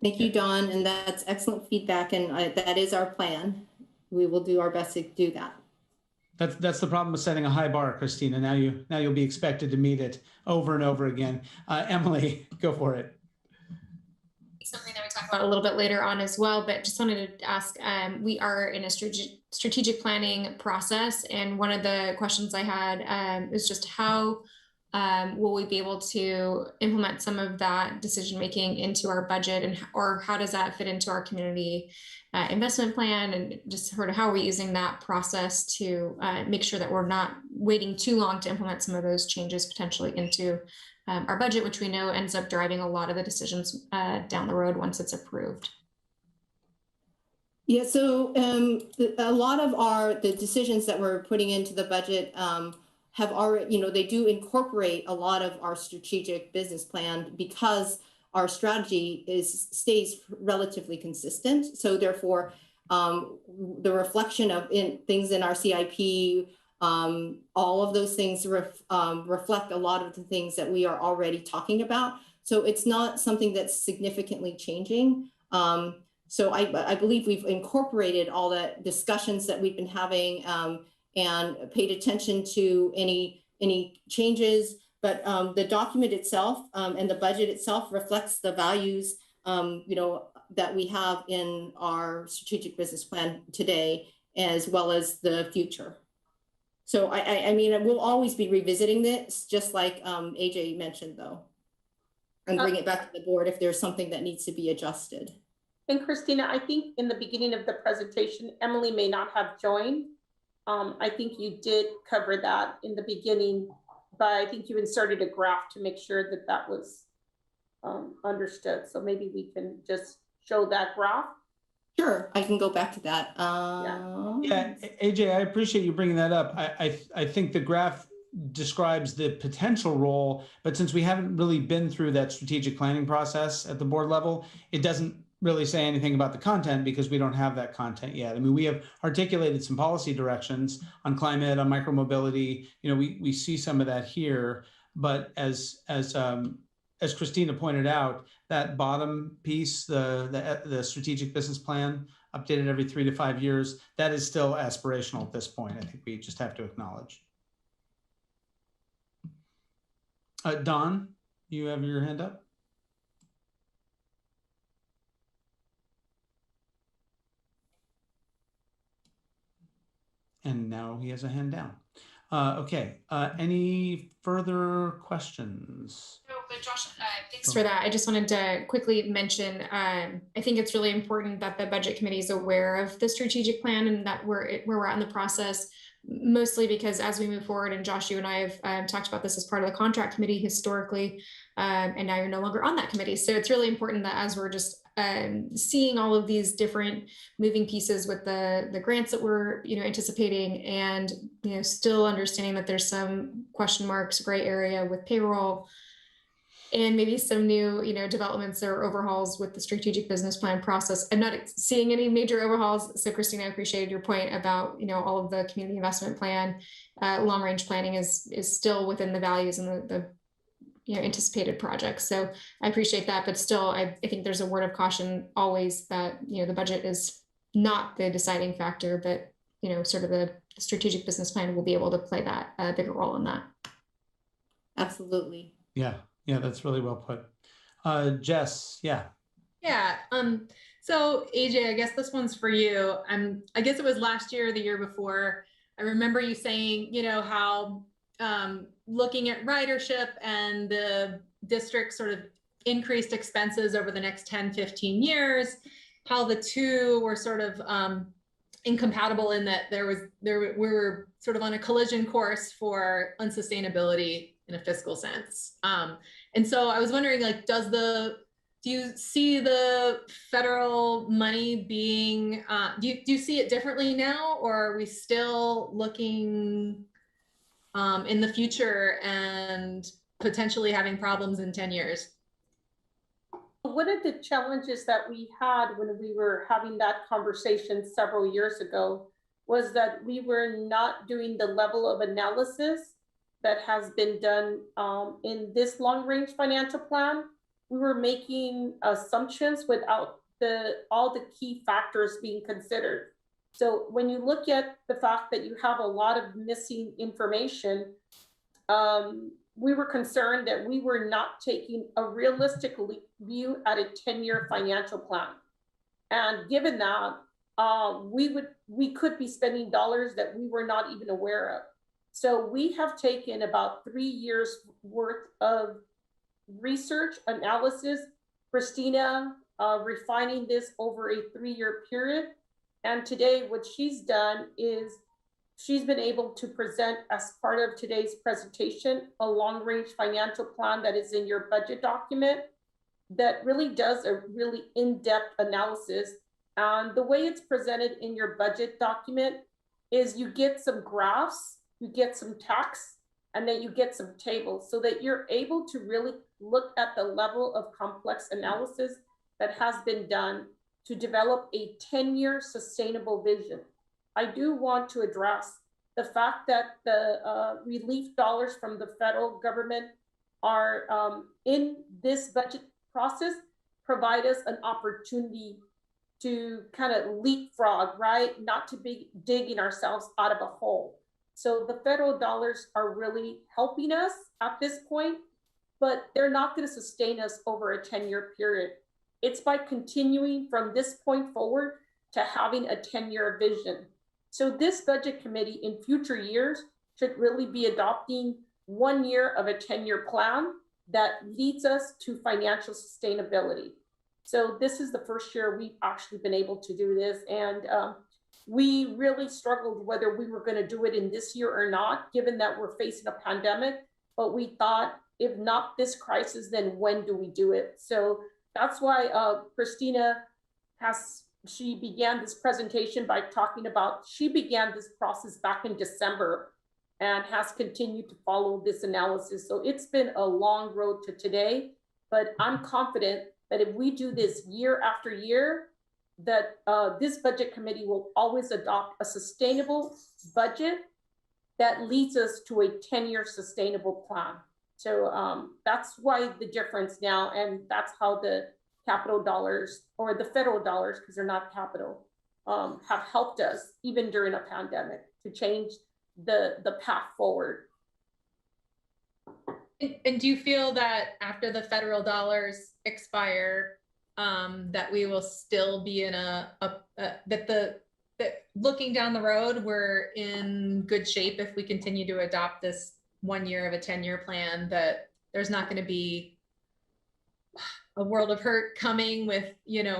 Thank you, Don, and that's excellent feedback, and that is our plan. We will do our best to do that. That's the problem with setting a high bar, Christina. Now you'll be expected to meet it over and over again. Emily, go for it. Something that we talk about a little bit later on as well, but just wanted to ask, we are in a strategic planning process, and one of the questions I had is just how will we be able to implement some of that decision making into our budget, and or how does that fit into our community investment plan, and just sort of how are we using that process to make sure that we're not waiting too long to implement some of those changes potentially into our budget, which we know ends up driving a lot of the decisions down the road once it's approved. Yeah, so a lot of the decisions that we're putting into the budget have already, you know, they do incorporate a lot of our strategic business plan because our strategy stays relatively consistent. So therefore, the reflection of things in our CIP, all of those things reflect a lot of the things that we are already talking about. So it's not something that's significantly changing. So I believe we've incorporated all the discussions that we've been having and paid attention to any changes. But the document itself and the budget itself reflects the values, you know, that we have in our strategic business plan today, as well as the future. So I mean, we'll always be revisiting this, just like AJ mentioned, though, and bring it back to the board if there's something that needs to be adjusted. And Christina, I think in the beginning of the presentation, Emily may not have joined. I think you did cover that in the beginning, but I think you inserted a graph to make sure that that was understood. So maybe we can just show that graph. Sure, I can go back to that. Yeah, AJ, I appreciate you bringing that up. I think the graph describes the potential role, but since we haven't really been through that strategic planning process at the board level, it doesn't really say anything about the content because we don't have that content yet. I mean, we have articulated some policy directions on climate, on micromobility. You know, we see some of that here, but as Christina pointed out, that bottom piece, the strategic business plan, updated every 3 to 5 years, that is still aspirational at this point. I think we just have to acknowledge. Don, you have your hand up. And now he has a hand down. Okay, any further questions? No, but Josh, thanks for that. I just wanted to quickly mention, I think it's really important that the budget committee is aware of the strategic plan and that where we're at in the process. mostly because as we move forward, and Josh, you and I have talked about this as part of the contract committee historically, and now you're no longer on that committee. So it's really important that as we're just seeing all of these different moving pieces with the grants that we're anticipating, and still understanding that there's some question marks, gray area with payroll, and maybe some new developments or overhauls with the strategic business plan process. I'm not seeing any major overhauls. So Christina, I appreciated your point about all of the community investment plan. Long range planning is still within the values and the anticipated projects. So I appreciate that, but still I think there's a word of caution always that the budget is not the deciding factor, but sort of the strategic business plan will be able to play that bigger role in that. Absolutely. Yeah, that's really well put. Jess, yeah. Yeah. So AJ, I guess this one's for you. I guess it was last year or the year before. I remember you saying, how looking at ridership and the district sort of increased expenses over the next 10, 15 years, how the two were sort of incompatible in that we were sort of on a collision course for unsustainability in a fiscal sense. And so I was wondering, like, do you see the federal money being, do you see it differently now, or are we still looking in the future and potentially having problems in 10 years? One of the challenges that we had when we were having that conversation several years ago was that we were not doing the level of analysis that has been done in this long-range financial plan. We were making assumptions without all the key factors being considered. So when you look at the fact that you have a lot of missing information, we were concerned that we were not taking a realistic view at a 10-year financial plan. And given that, we could be spending dollars that we were not even aware of. So we have taken about 3 years worth of research analysis, Christina refining this over a 3-year period. And today what she's done is she's been able to present, as part of today's presentation, a long-range financial plan that is in your budget document that really does a really in-depth analysis. And the way it's presented in your budget document is you get some graphs, you get some text, and then you get some tables so that you're able to really look at the level of complex analysis that has been done to develop a 10-year sustainable vision. I do want to address the fact that the relief dollars from the federal government are in this budget process, provide us an opportunity to kind of leapfrog, right? Not to be digging ourselves out of a hole. So the federal dollars are really helping us at this point, but they're not going to sustain us over a 10-year period. It's by continuing from this point forward to having a 10-year vision. So this budget committee in future years should really be adopting 1 year of a 10-year plan that leads us to financial sustainability. So this is the first year we've actually been able to do this. And we really struggled whether we were going to do it in this year or not, given that we're facing a pandemic. But we thought, if not this crisis, then when do we do it? So that's why Christina she began this presentation by talking about, she began this process back in December and has continued to follow this analysis. So it's been a long road to today, but I'm confident that if we do this year after year, that this budget committee will always adopt a sustainable budget that leads us to a 10-year sustainable plan. So that's why the difference now, and that's how the capital dollars, or the federal dollars, because they're not capital, have helped us even during a pandemic to change the path forward. And do you feel that after the federal dollars expire, that we will still be in that looking down the road, we're in good shape if we continue to adopt this 1 year of a 10-year plan, that there's not going to be a world of hurt coming with,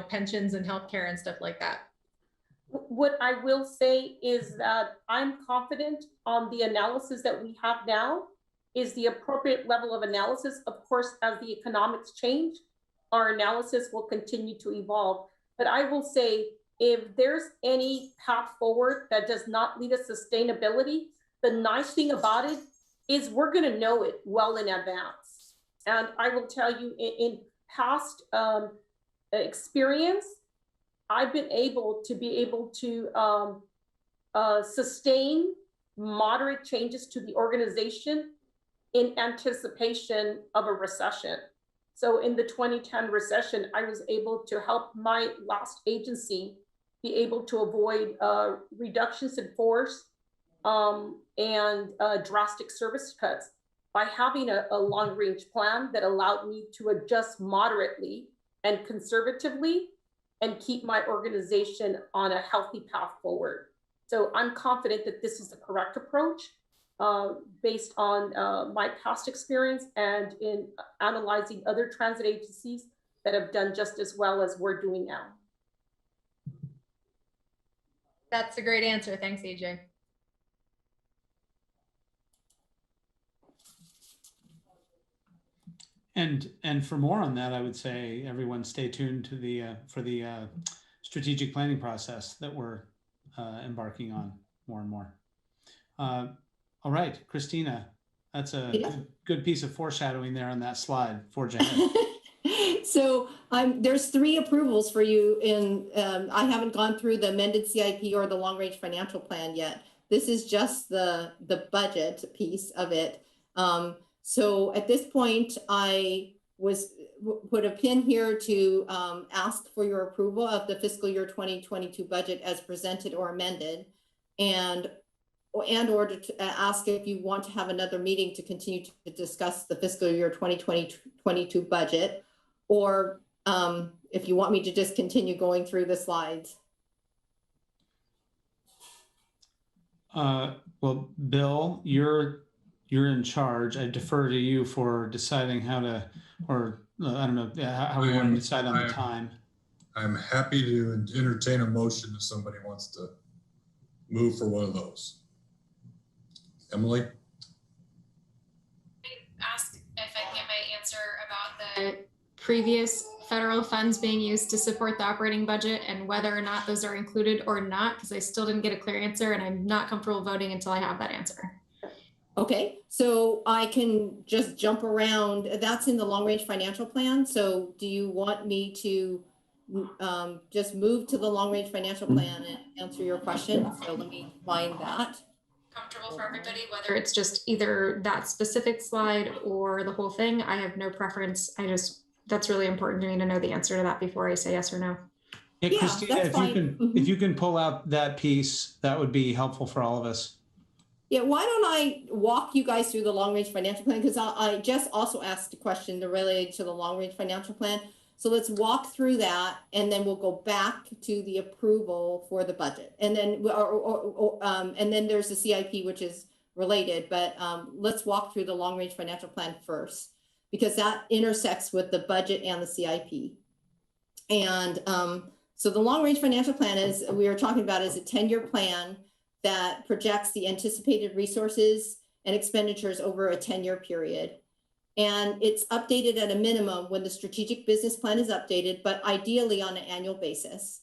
pensions and healthcare and stuff like that? What I will say is that I'm confident on the analysis that we have now is the appropriate level of analysis. Of course, as the economics change, our analysis will continue to evolve. But I will say, if there's any path forward that does not lead to sustainability, the nice thing about it is we're going to know it well in advance. And I will tell you, in past experience, I've been able to sustain moderate changes to the organization in anticipation of a recession. So in the 2010 recession, I was able to help my last agency be able to avoid reductions in force and drastic service cuts by having a long-range plan that allowed me to adjust moderately and conservatively and keep my organization on a healthy path forward. So I'm confident that this is the correct approach based on my past experience and in analyzing other transit agencies that have done just as well as we're doing now. That's a great answer. Thanks, AJ. And for more on that, I would say everyone stay tuned to the for the strategic planning process that we're embarking on more and more. All right, Christina, that's a good piece of foreshadowing there on that slide. Forge ahead. So there's 3 approvals for you I haven't gone through the amended CIP or the long range financial plan yet. This is just the budget piece of it. So at this point, I put a pin here to ask for your approval of the fiscal year 2022 budget as presented or amended, and or to ask if you want to have another meeting to continue to discuss the fiscal year 2022 budget, or if you want me to just continue going through the slides. Well, Bill, you're in charge. I defer to you for deciding how to, or I don't know, how we want to decide on the time. I'm happy to entertain a motion if somebody wants to move for one of those. Emily? Ask if I can get my answer about the previous federal funds being used to support the operating budget and whether or not those are included or not, because I still didn't get a clear answer and I'm not comfortable voting until I have that answer. Okay, so I can just jump around. That's in the long range financial plan. So do you want me to just move to the long range financial plan and answer your question? So let me find that. Comfortable for everybody, whether it's just either that specific slide or the whole thing. I have no preference. That's really important to me to know the answer to that before I say yes or no. Yeah, Christina, if you can pull out that piece, that would be helpful for all of us. Yeah, why don't I walk you guys through the long range financial plan? Because I just also asked a question related to the long range financial plan. So let's walk through that, and then we'll go back to the approval for the budget, and then and then there's the CIP, which is related. But let's walk through the long range financial plan first, because that intersects with the budget and the CIP. And so the long range financial plan we are talking about is a 10-year plan that projects the anticipated resources and expenditures over a 10-year period. And it's updated at a minimum when the strategic business plan is updated, but ideally on an annual basis.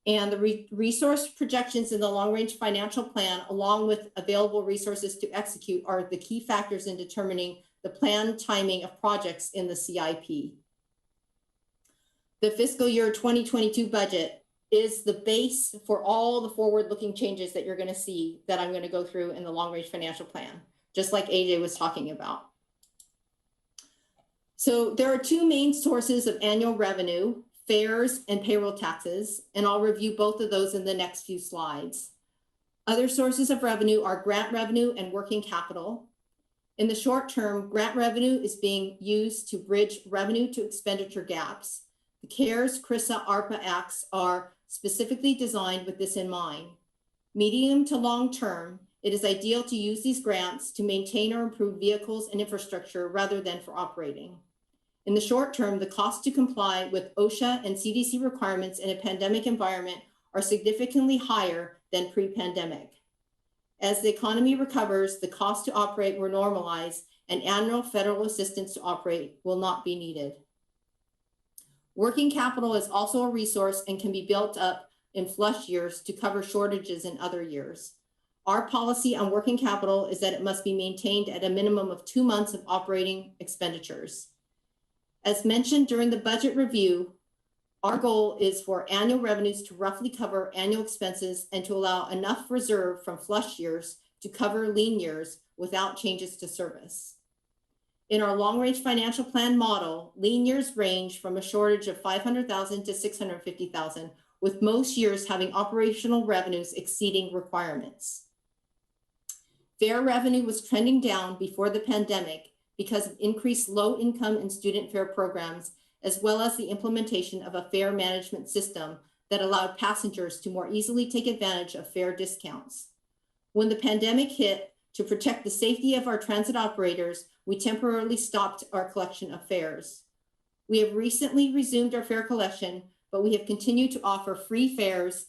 And the resource projections in the long-range financial plan, along with available resources to execute, are the key factors in determining the planned timing of projects in the CIP. The fiscal year 2022 budget is the base for all the forward-looking changes that you're going to see that I'm going to go through in the long-range financial plan, just like AJ was talking about. So there are 2 main sources of annual revenue, fares and payroll taxes, and I'll review both of those in the next few slides. Other sources of revenue are grant revenue and working capital. In the short term, grant revenue is being used to bridge revenue to expenditure gaps. The CARES, CRISA, ARPA acts are specifically designed with this in mind. Medium to long term, it is ideal to use these grants to maintain or improve vehicles and infrastructure rather than for operating. In the short term, the cost to comply with OSHA and CDC requirements in a pandemic environment are significantly higher than pre-pandemic. As the economy recovers, the cost to operate will normalize and annual federal assistance to operate will not be needed. Working capital is also a resource and can be built up in flush years to cover shortages in other years. Our policy on working capital is that it must be maintained at a minimum of 2 months of operating expenditures. As mentioned during the budget review, our goal is for annual revenues to roughly cover annual expenses and to allow enough reserve from flush years to cover lean years without changes to service. In our long-range financial plan model, lean years range from a shortage of 500,000 to 650,000, with most years having operational revenues exceeding requirements. Fare revenue was trending down before the pandemic because of increased low-income and student fare programs, as well as the implementation of a fare management system that allowed passengers to more easily take advantage of fare discounts. When the pandemic hit, to protect the safety of our transit operators, we temporarily stopped our collection of fares. We have recently resumed our fare collection, but we have continued to offer free fares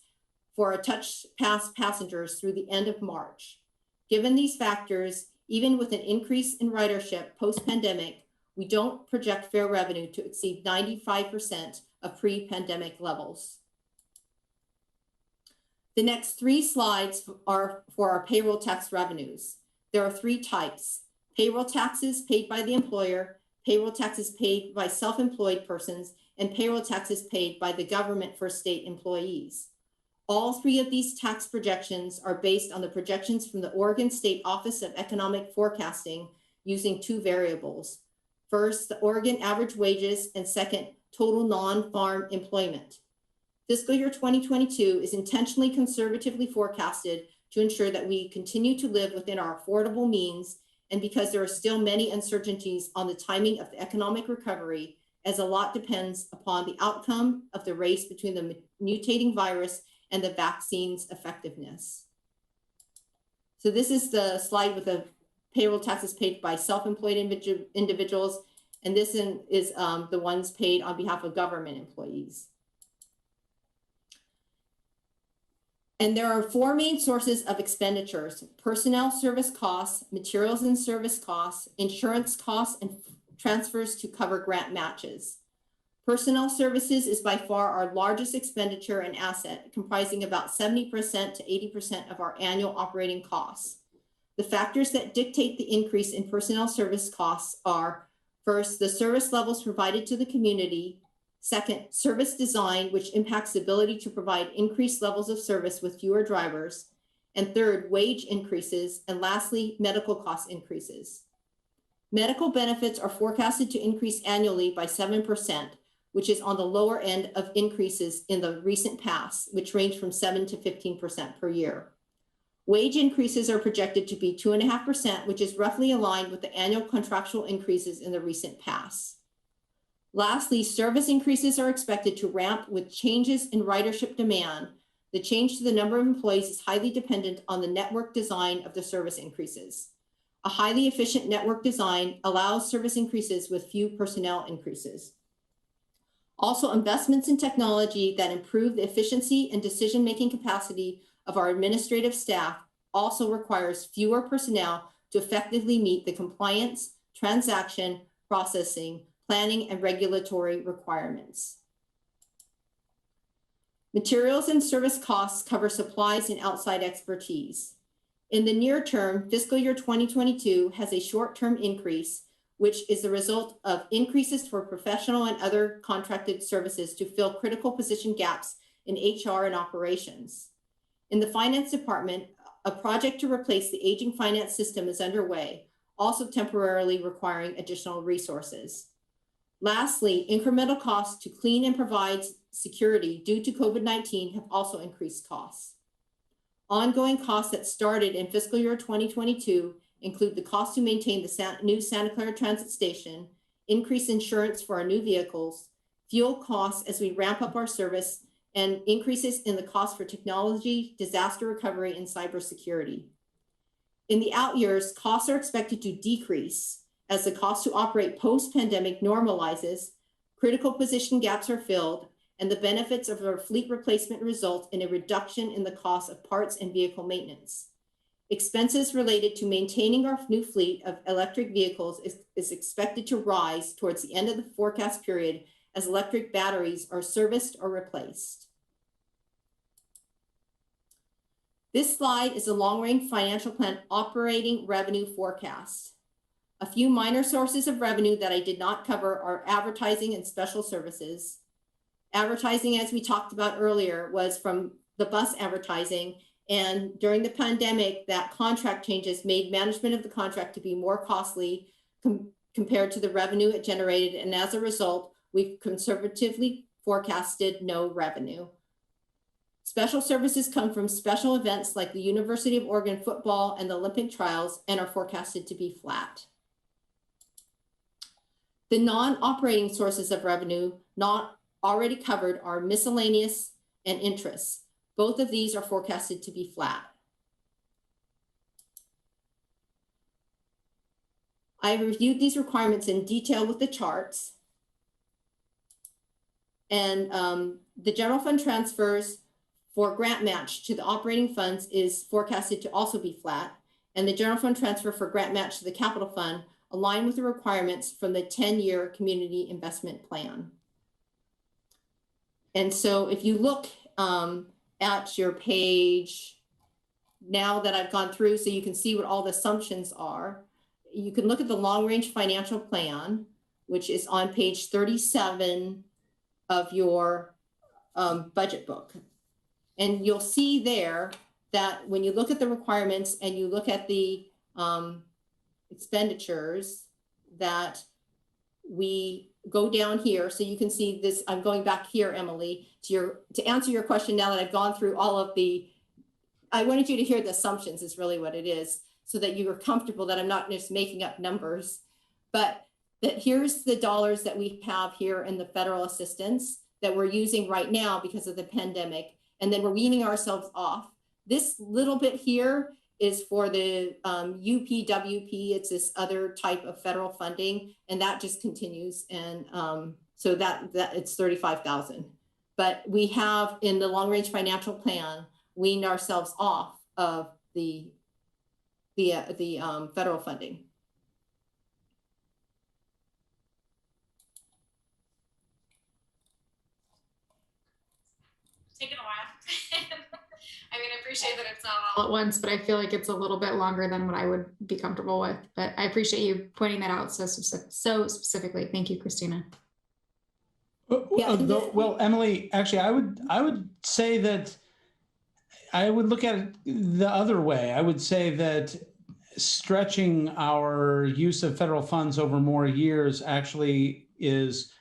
for our Touch Pass passengers through the end of March. Given these factors, even with an increase in ridership post-pandemic, we don't project fare revenue to exceed 95% of pre-pandemic levels. The next 3 slides are for our payroll tax revenues. There are 3 types: payroll taxes paid by the employer, payroll taxes paid by self-employed persons, and payroll taxes paid by the government for state employees. All 3 of these tax projections are based on the projections from the Oregon State Office of Economic Forecasting using 2 variables. First, the Oregon average wages, and second, total non-farm employment. Fiscal year 2022 is intentionally conservatively forecasted to ensure that we continue to live within our affordable means, and because there are still many uncertainties on the timing of the economic recovery, as a lot depends upon the outcome of the race between the mutating virus and the vaccine's effectiveness. So this is the slide with the payroll taxes paid by self-employed individuals, and this is the ones paid on behalf of government employees. And there are 4 main sources of expenditures: personnel service costs, materials and service costs, insurance costs, and transfers to cover grant matches. Personnel services is by far our largest expenditure and asset, comprising about 70% to 80% of our annual operating costs. The factors that dictate the increase in personnel service costs are: first, the service levels provided to the community; second, service design, which impacts the ability to provide increased levels of service with fewer drivers; and third, wage increases; and lastly, medical cost increases. Medical benefits are forecasted to increase annually by 7%, which is on the lower end of increases in the recent past, which range from 7 to 15% per year. Wage increases are projected to be 2.5%, which is roughly aligned with the annual contractual increases in the recent past. Lastly, service increases are expected to ramp with changes in ridership demand. The change to the number of employees is highly dependent on the network design of the service increases. A highly efficient network design allows service increases with few personnel increases. Also, investments in technology that improve the efficiency and decision-making capacity of our administrative staff also requires fewer personnel to effectively meet the compliance, transaction, processing, planning, and regulatory requirements. Materials and service costs cover supplies and outside expertise. In the near term, fiscal year 2022 has a short-term increase, which is the result of increases for professional and other contracted services to fill critical position gaps in HR and operations. In the finance department, a project to replace the aging finance system is underway, also temporarily requiring additional resources. Lastly, incremental costs to clean and provide security due to COVID-19 have also increased costs. Ongoing costs that started in fiscal year 2022 include the cost to maintain the new Santa Clara Transit Station, increased insurance for our new vehicles, fuel costs as we ramp up our service, and increases in the cost for technology, disaster recovery, and cybersecurity. In the out years, costs are expected to decrease as the cost to operate post-pandemic normalizes, critical position gaps are filled, and the benefits of our fleet replacement result in a reduction in the cost of parts and vehicle maintenance. Expenses related to maintaining our new fleet of electric vehicles is expected to rise towards the end of the forecast period as electric batteries are serviced or replaced. This slide is a long-range financial plan operating revenue forecast. A few minor sources of revenue that I did not cover are advertising and special services. Advertising, as we talked about earlier, was from the bus advertising, and during the pandemic, that contract changes made management of the contract to be more costly compared to the revenue it generated, and as a result, we've conservatively forecasted no revenue. Special services come from special events like the University of Oregon football and the Olympic trials and are forecasted to be flat. The non-operating sources of revenue not already covered are miscellaneous and interest. Both of these are forecasted to be flat. I reviewed these requirements in detail with the charts. And the general fund transfers for grant match to the operating funds is forecasted to also be flat. And the general fund transfer for grant match to the capital fund align with the requirements from the 10-year community investment plan. And so if you look at your page, now that I've gone through so you can see what all the assumptions are, you can look at the long-range financial plan, which is on page 37 of your budget book. And you'll see there that when you look at the requirements and you look at the expenditures, that we go down here. So you can see this, I'm going back here, Emily, to answer your question now that I've gone through all of the, I wanted you to hear the assumptions is really what it is, so that you were comfortable that I'm not just making up numbers, but that here's the dollars that we have here in the federal assistance that we're using right now because of the pandemic. And then we're weaning ourselves off. This little bit here is for the UPWP. It's this other type of federal funding, and that just continues. And so that it's 35,000. But we have in the long-range financial plan weaned ourselves off of the federal funding. Taking a while. I mean, I appreciate that it's not all at once, but I feel like it's a little bit longer than what I would be comfortable with. But I appreciate you pointing that out so specifically. Thank you, Christina. Well, Emily, actually, I would say that I would look at it the other way. I would say that stretching our use of federal funds over more years actually is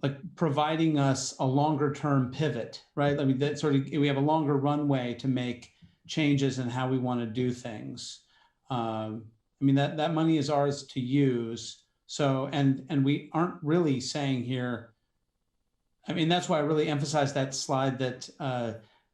like providing us a longer term pivot, right? I mean, that sort of, we have a longer runway to make changes in how we want to do things. I mean, that money is ours to use. So, and we aren't really saying here, I mean, that's why I really emphasize that slide that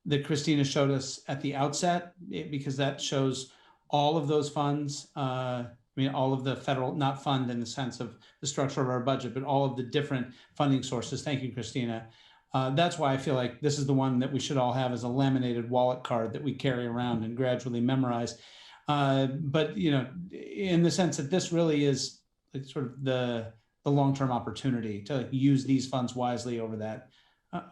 that Christina showed us at the outset, because that shows all of those funds. I mean, all of the federal, not fund in the sense of the structure of our budget, but all of the different funding sources. Thank you, Christina. That's why I feel like this is the one that we should all have as a laminated wallet card that we carry around and gradually memorize. But, you know, in the sense that this really is like sort of the long-term opportunity to like use these funds wisely over that,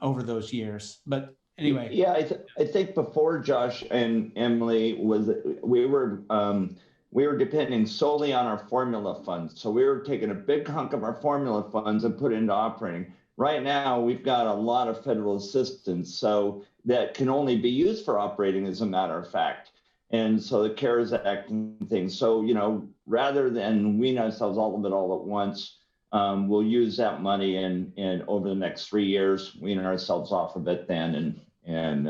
over those years. But anyway. Yeah, I think before Josh and Emily was, we were depending solely on our formula funds. So we were taking a big hunk of our formula funds and put it into operating. Right now, we've got a lot of federal assistance, so that can only be used for operating, as a matter of fact. And so the CARES Act and things. So, you know, rather than wean ourselves all of it all at once, we'll use that money and over the next 3 years, wean ourselves off of it then. And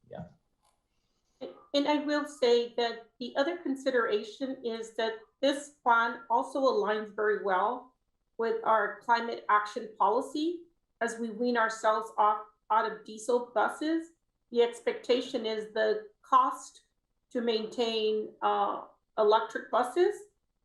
yeah. And I will say that the other consideration is that this plan also aligns very well with our climate action policy. As we wean ourselves off out of diesel buses, the expectation is the cost to maintain electric buses,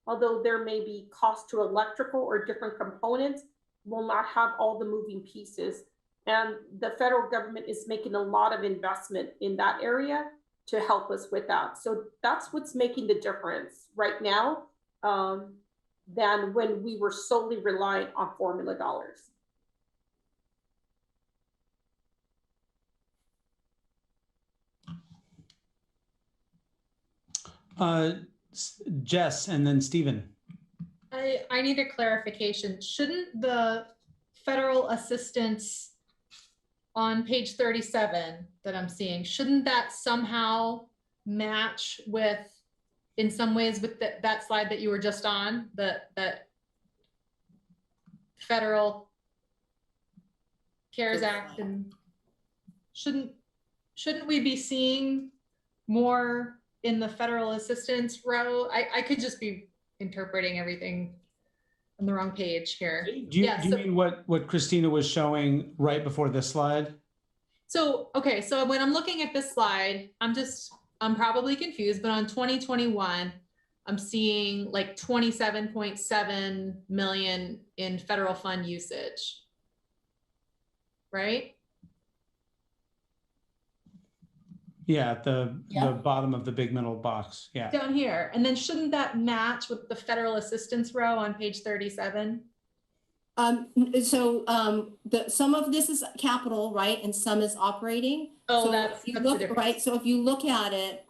although there may be cost to electrical or different components, will not have all the moving pieces. And the federal government is making a lot of investment in that area to help us with that. So that's what's making the difference right now than when we were solely reliant on formula dollars. Jess and then Stephen. I need a clarification. Shouldn't the federal assistance on page 37 that I'm seeing, shouldn't that somehow match with, in some ways, with that slide that you were just on, that federal CARES Act, and shouldn't we be seeing more in the federal assistance row? I could just be interpreting everything on the wrong page here. Do you mean what Christina was showing right before this slide? So, okay, so when I'm looking at this slide, I'm probably confused, but on 2021, I'm seeing like 27.7 million in federal fund usage, right? Yeah, at the bottom of the big middle box. Yeah. Down here. And then shouldn't that match with the federal assistance row on page 37? Some of this is capital, right? And some is operating. Oh, so that's if you the look, difference. right. So if you look at it,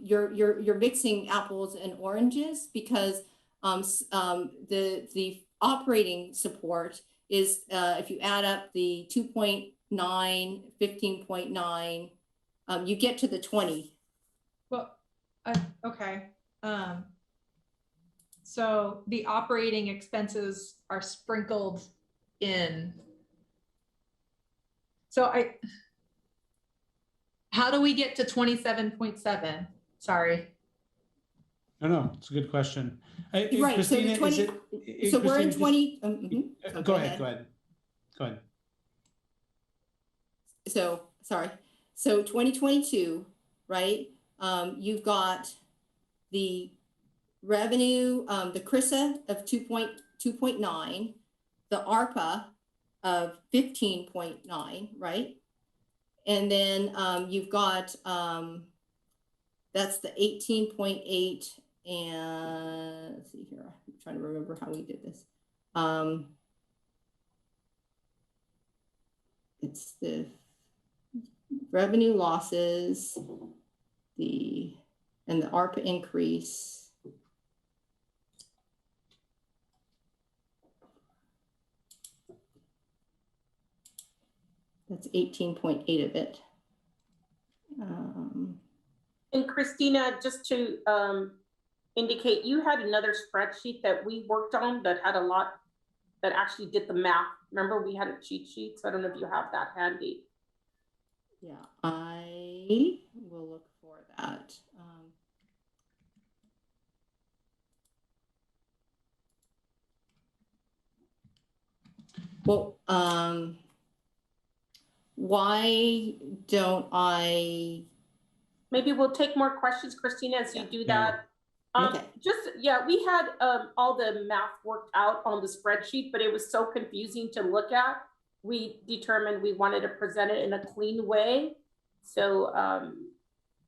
you're mixing apples and oranges, because the operating support is, if you add up the 2.9, 15.9, you get to the 20. Well, okay. So the operating expenses are sprinkled in. So how do we get to 27.7? Sorry. No, it's a good question. Right. Christina, so the 20, so we're in 20. So go ahead. So sorry. So 2022, right? You've got the revenue, the CRISA of 2.9, the ARPA of 15.9, right? And then you've got, that's the 18.8, and let's see here, I'm trying to remember how we did this. It's the revenue losses, and the ARPA increase. That's 18.8 of it. And Christina, just to indicate, you had another spreadsheet that we worked on that had a lot, that actually did the math. Remember, we had a cheat sheet, so I don't know if you have that handy. Yeah, I will look for that. Why don't I? Maybe we'll take more questions, Christina, as you do that. Okay. We had all the math worked out on the spreadsheet, but it was so confusing to look at. We determined we wanted to present it in a clean way. So,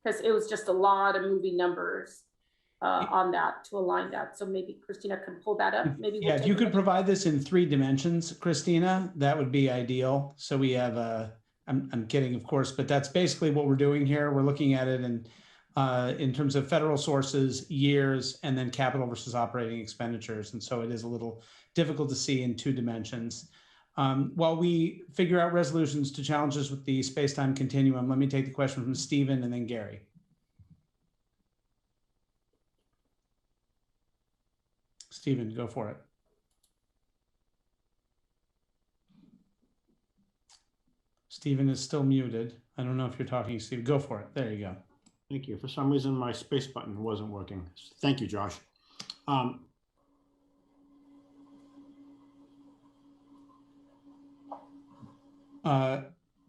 because it was just a lot of moving numbers on that to align that. So maybe Christina can pull that up. Maybe if you could provide this in 3 dimensions, Christina, that would be ideal. So we have I'm kidding, of course, but that's basically what we're doing here. We're looking at it in terms of federal sources, years, and then capital versus operating expenditures. And so it is a little difficult to see in 2 dimensions. While we figure out resolutions to challenges with the space-time continuum, let me take the question from Stephen and then Gary. Stephen, go for it. Stephen is still muted. I don't know if you're talking, Steve. Go for it. There you go. Thank you. For some reason, my space button wasn't working. Thank you, Josh.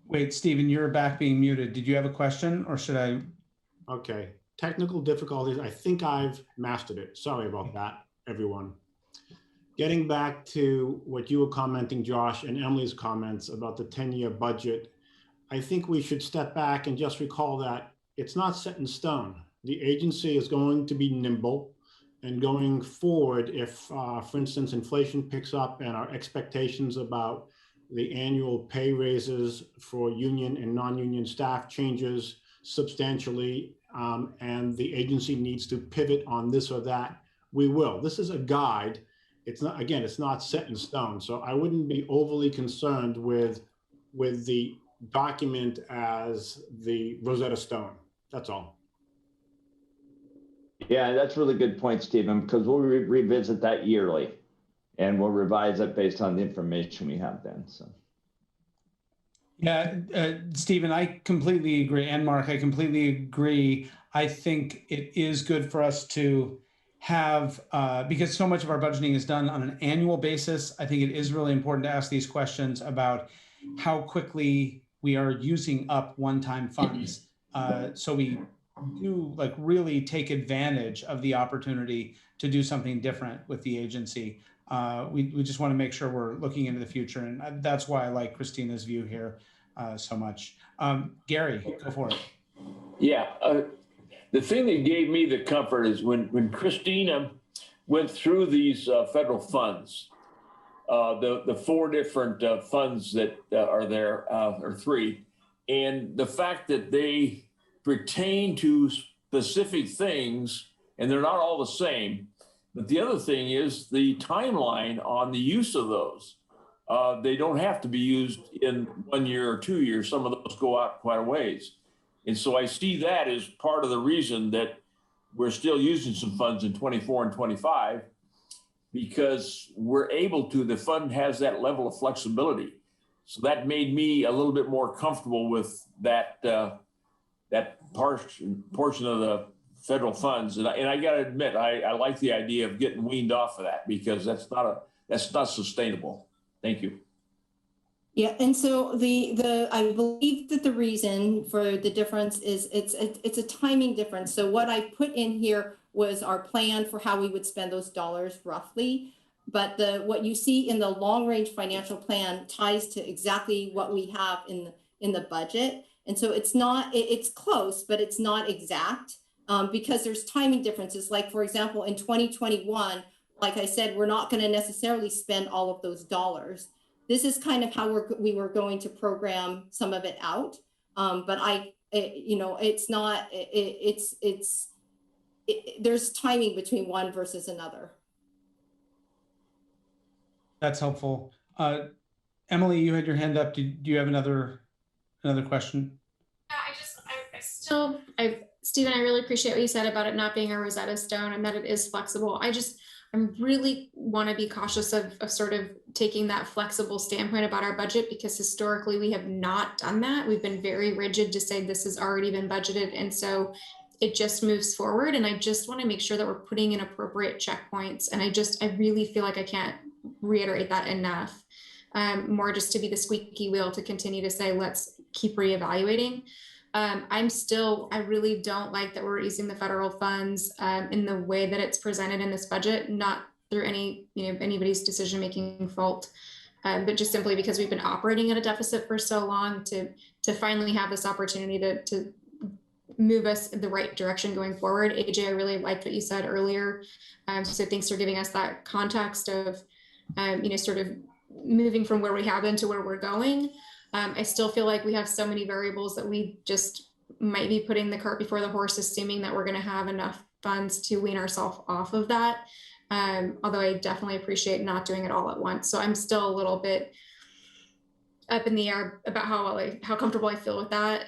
Wait, Stephen, you're back being muted. Did you have a question or should I? Okay. Technical difficulties. I think I've mastered it. Sorry about that, everyone. getting back to what you were commenting, Josh, and Emily's comments about the 10-year budget, I think we should step back and just recall that it's not set in stone. The agency is going to be nimble, and going forward, if, for instance, inflation picks up and our expectations about the annual pay raises for union and non-union staff changes substantially, and the agency needs to pivot on this or that, we will. This is a guide. It's not, again, it's not set in stone. So I wouldn't be overly concerned with the document as the Rosetta Stone. That's all. Yeah, that's a really good point, Stephen, because we'll revisit that yearly and we'll revise it based on the information we have then. So. Yeah, Stephen, I completely agree. And Mark, I completely agree. I think it is good for us to have, because so much of our budgeting is done on an annual basis, I think it is really important to ask these questions about how quickly we are using up one-time funds. So we do like really take advantage of the opportunity to do something different with the agency. We just want to make sure we're looking into the future. And that's why I like Christina's view here so much. Gary, go for it. Yeah, the thing that gave me the comfort is when Christina went through these federal funds, the four different funds that are there, or three, and the fact that they pertain to specific things, and they're not all the same. But the other thing is the timeline on the use of those. They don't have to be used in 1 year or 2 years. Some of those go out quite a ways. And so I see that as part of the reason that we're still using some funds in 24 and 25, because we're able to, the fund has that level of flexibility. So that made me a little bit more comfortable with that, that portion of the federal funds. And I got to admit, I like the idea of getting weaned off of that, because that's not sustainable. Thank you. Yeah, and so I believe that the reason for the difference is it's a timing difference. So what I put in here was our plan for how we would spend those dollars roughly. But what you see in the long range financial plan ties to exactly what we have in the budget. And so it's close, but it's not exact, because there's timing differences. Like, for example, in 2021, like I said, we're not going to necessarily spend all of those dollars. This is kind of how we were going to program some of it out. But it's not, there's timing between one versus another. That's helpful. Emily, you had your hand up. Do you have another question? Yeah, Stephen, I really appreciate what you said about it not being a Rosetta Stone and that it is flexible. I really want to be cautious of sort of taking that flexible standpoint about our budget, because historically we have not done that. We've been very rigid to say this has already been budgeted. And so it just moves forward. And I just want to make sure that we're putting in appropriate checkpoints. And I really feel like I can't reiterate that enough. More just to be the squeaky wheel to continue to say, let's keep reevaluating. I really don't like that we're using the federal funds in the way that it's presented in this budget, not through anybody's decision-making fault, but just simply because we've been operating at a deficit for so long to finally have this opportunity to move us in the right direction going forward. AJ, I really liked what you said earlier. So thanks for giving us that context of, sort of moving from where we have been to where we're going. I still feel like we have so many variables that we just might be putting the cart before the horse, assuming that we're going to have enough funds to wean ourselves off of that. Although I definitely appreciate not doing it all at once. So I'm still a little bit up in the air about how comfortable I feel with that.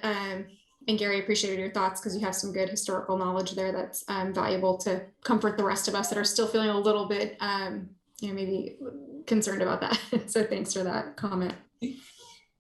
And Gary, appreciated your thoughts, because you have some good historical knowledge there that's valuable to comfort the rest of us that are still feeling a little bit, maybe concerned about that. So thanks for that comment.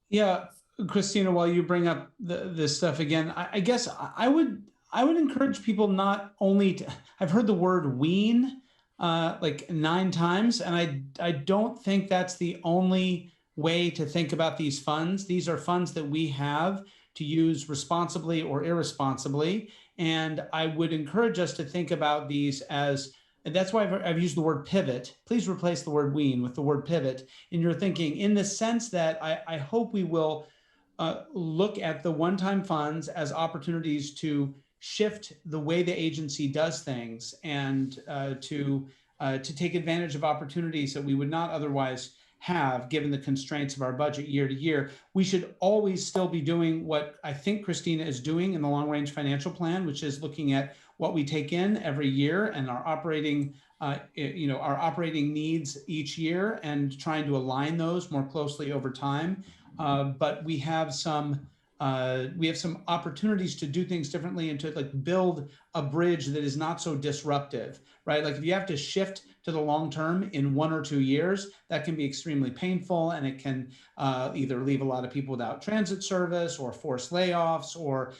Yeah, Christina, while you bring up this stuff again, I guess I would encourage people not only to, I've heard the word wean like 9 times, and I don't think that's the only way to think about these funds. These are funds that we have to use responsibly or irresponsibly. And I would encourage us to think about these as and that's why I've used the word pivot. Please replace the word wean with the word pivot in your thinking, in the sense that I hope we will look at the one-time funds as opportunities to shift the way the agency does things, and to take advantage of opportunities that we would not otherwise have given the constraints of our budget year to year. We should always still be doing what I think Christina is doing in the long range financial plan, which is looking at what we take in every year and our operating our operating needs each year, and trying to align those more closely over time. But we have some opportunities to do things differently and to like build a bridge that is not so disruptive, right? Like if you have to shift to the long term in 1 or 2 years, that can be extremely painful, and it can either leave a lot of people without transit service, or force layoffs, or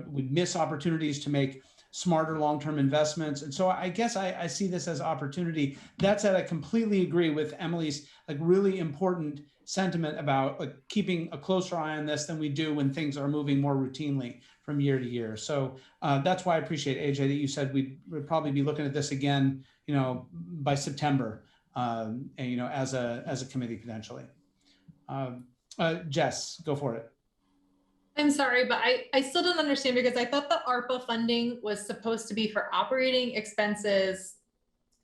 we'd miss opportunities to make smarter long-term investments. And so I guess I see this as opportunity. That said, I completely agree with Emily's like really important sentiment about like keeping a closer eye on this than we do when things are moving more routinely from year to year. So that's why I appreciate, AJ, that you said we'd probably be looking at this again, by September, as a committee potentially. Jess, go for it. I'm sorry, but I still don't understand, because I thought the ARPA funding was supposed to be for operating expenses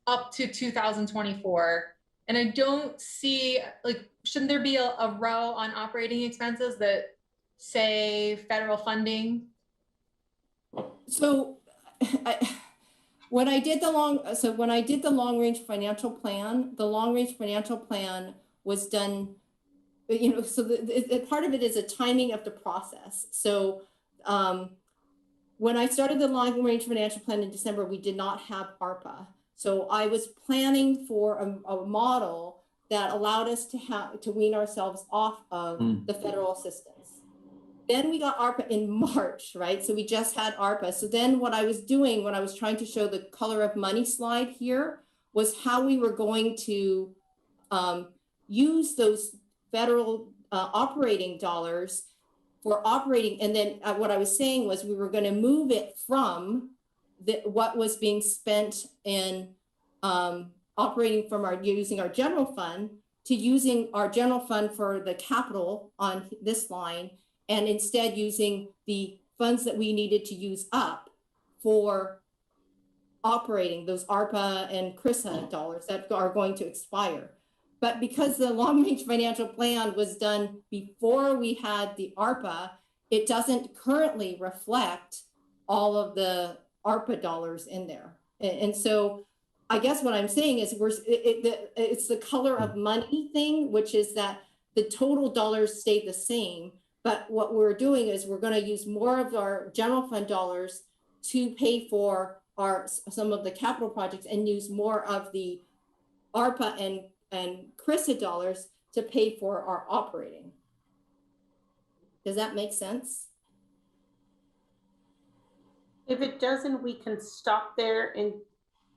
up to 2024. And I don't see, like, shouldn't there be a row on operating expenses that say federal funding? So when I did the long range financial plan, the long range financial plan was done, so part of it is a timing of the process. So when I started the long range financial plan in December, we did not have ARPA. So I was planning for a model that allowed us to wean ourselves off of the federal assistance. Then we got ARPA in March, right? So we just had ARPA. So then what I was doing when I was trying to show the color of money slide here was how we were going to use those federal operating dollars for operating. And then what I was saying was we were going to move it from what was being spent in operating from using our general fund to using our general fund for the capital on this line, and instead using the funds that we needed to use up for operating those ARPA and CRISA dollars that are going to expire. But because the long range financial plan was done before we had the ARPA, it doesn't currently reflect all of the ARPA dollars in there. And so I guess what I'm saying is it's the color of money thing, which is that the total dollars stay the same. But what we're doing is we're going to use more of our general fund dollars to pay for some of the capital projects, and use more of the ARPA and CRISA dollars to pay for our operating. Does that make sense? If it doesn't, we can stop there and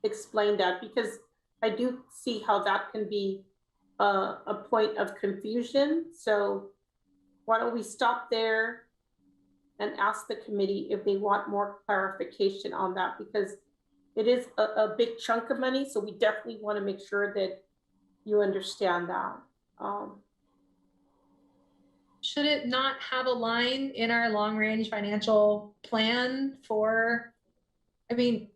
explain that, because I do see how that can be a point of confusion. So why don't we stop there and ask the committee if they want more clarification on that, because it is a big chunk of money. So we definitely want to make sure that you understand that. Should it not have a line in our long range financial plan for, I mean,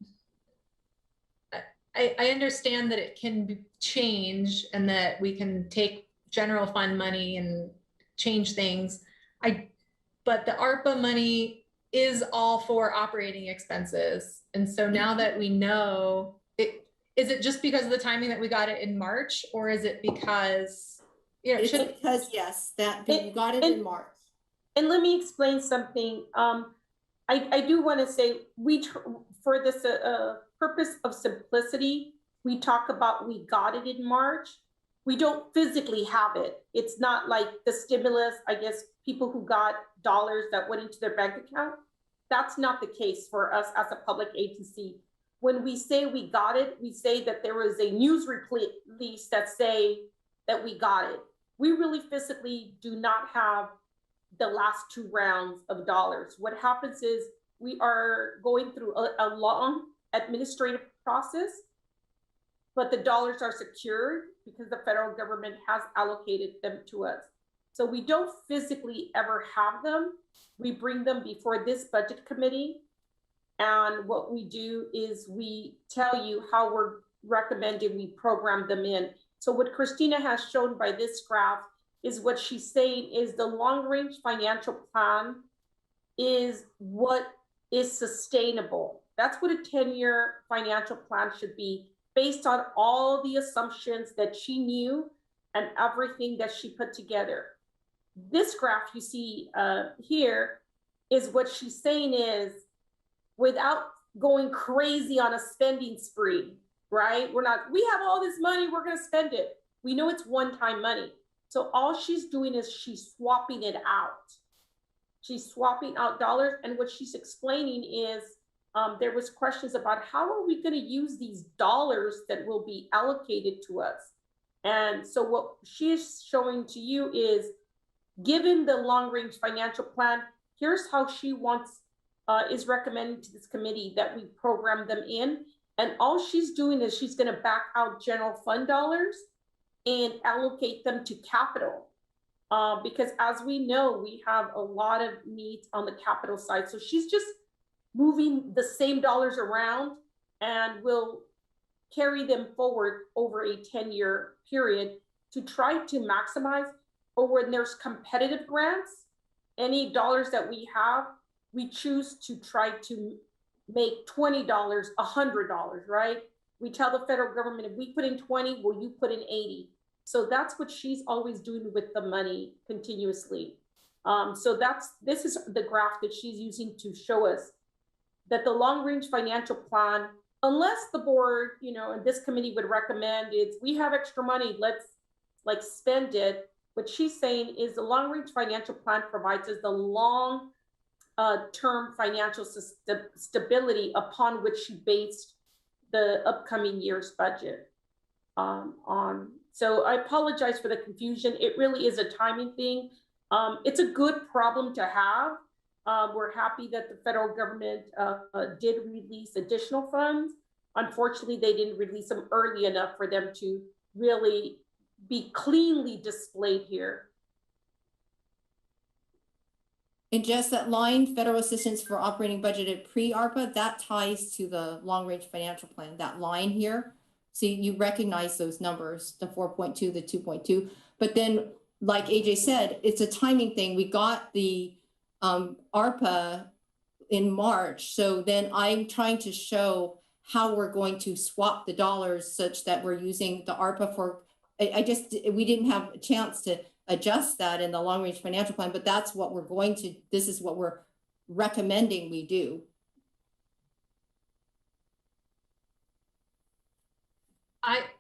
I understand that it can change and that we can take general fund money and change things. But the ARPA money is all for operating expenses. And so now that we know it, is it just because of the timing that we got it in March, or is it because, It's because yes, you got it in March. And let me explain something. I do want to say for this purpose of simplicity, we talk about we got it in March. We don't physically have it. It's not like the stimulus, I guess, people who got dollars that went into their bank account. That's not the case for us as a public agency. When we say we got it, we say that there was a news release that say that we got it. We really physically do not have the last 2 rounds of dollars. What happens is we are going through a long administrative process, but the dollars are secured because the federal government has allocated them to us. So we don't physically ever have them. We bring them before this budget committee. And what we do is we tell you how we're recommending we program them in. So what Christina has shown by this graph is what she's saying is the long-range financial plan is what is sustainable. That's what a 10-year financial plan should be, based on all the assumptions that she knew and everything that she put together. This graph you see here is what she's saying is, without going crazy on a spending spree, right? We have all this money, we're gonna spend it. We know it's one-time money. So all she's doing is she's swapping it out. She's swapping out dollars. And what she's explaining is, there was questions about how are we gonna use these dollars that will be allocated to us? And so what she is showing to you is, given the long-range financial plan, here's how she wants, is recommending to this committee that we program them in. And all she's doing is she's gonna back out general fund dollars and allocate them to capital. Because as we know, we have a lot of needs on the capital side. So she's just moving the same dollars around and will carry them forward over a 10-year period to try to maximize. Or when there's competitive grants, any dollars that we have, we choose to try to make $20, $100, right? We tell the federal government, if we put in 20, will you put in 80? So that's what she's always doing with the money continuously. So this is the graph that she's using to show us that the long-range financial plan, unless the board, and this committee would recommend we have extra money, let's spend it. What she's saying is the long-range financial plan provides us the long term financial stability upon which she based the upcoming year's budget on. So I apologize for the confusion. It really is a timing thing. It's a good problem to have. We're happy that the federal government did release additional funds. Unfortunately, they didn't release them early enough for them to really be cleanly displayed here. And just that line, federal assistance for operating budgeted pre-ARPA, that ties to the long-range financial plan, that line here. So you recognize those numbers, the 4.2, the 2.2. But then, like AJ said, it's a timing thing. We got the ARPA in March. So then I'm trying to show how we're going to swap the dollars such that we're using the ARPA for, we didn't have a chance to adjust that in the long range financial plan, but that's what we're going to, this is what we're recommending we do.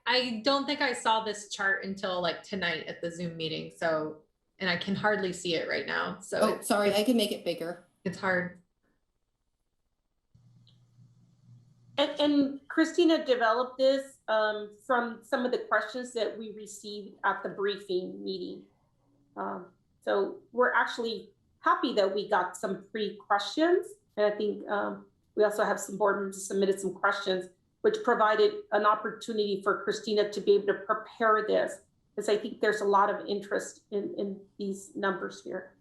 I don't think I saw this chart until tonight at the Zoom meeting. So, and I can hardly see it right now. So oh, sorry, I can make it bigger. It's hard. And Christina developed this from some of the questions that we received at the briefing meeting. So we're actually happy that we got some pre-questions. And I think we also have some board members who submitted some questions, which provided an opportunity for Christina to be able to prepare this, because I think there's a lot of interest in these numbers here.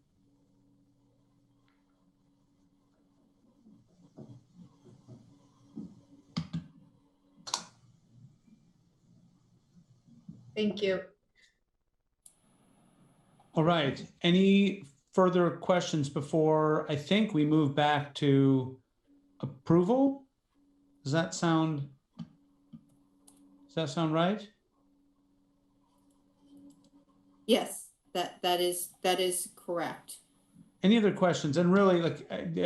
Thank you. All right. Any further questions before I think we move back to approval? Does that sound right? Yes, that is correct. Any other questions? And really,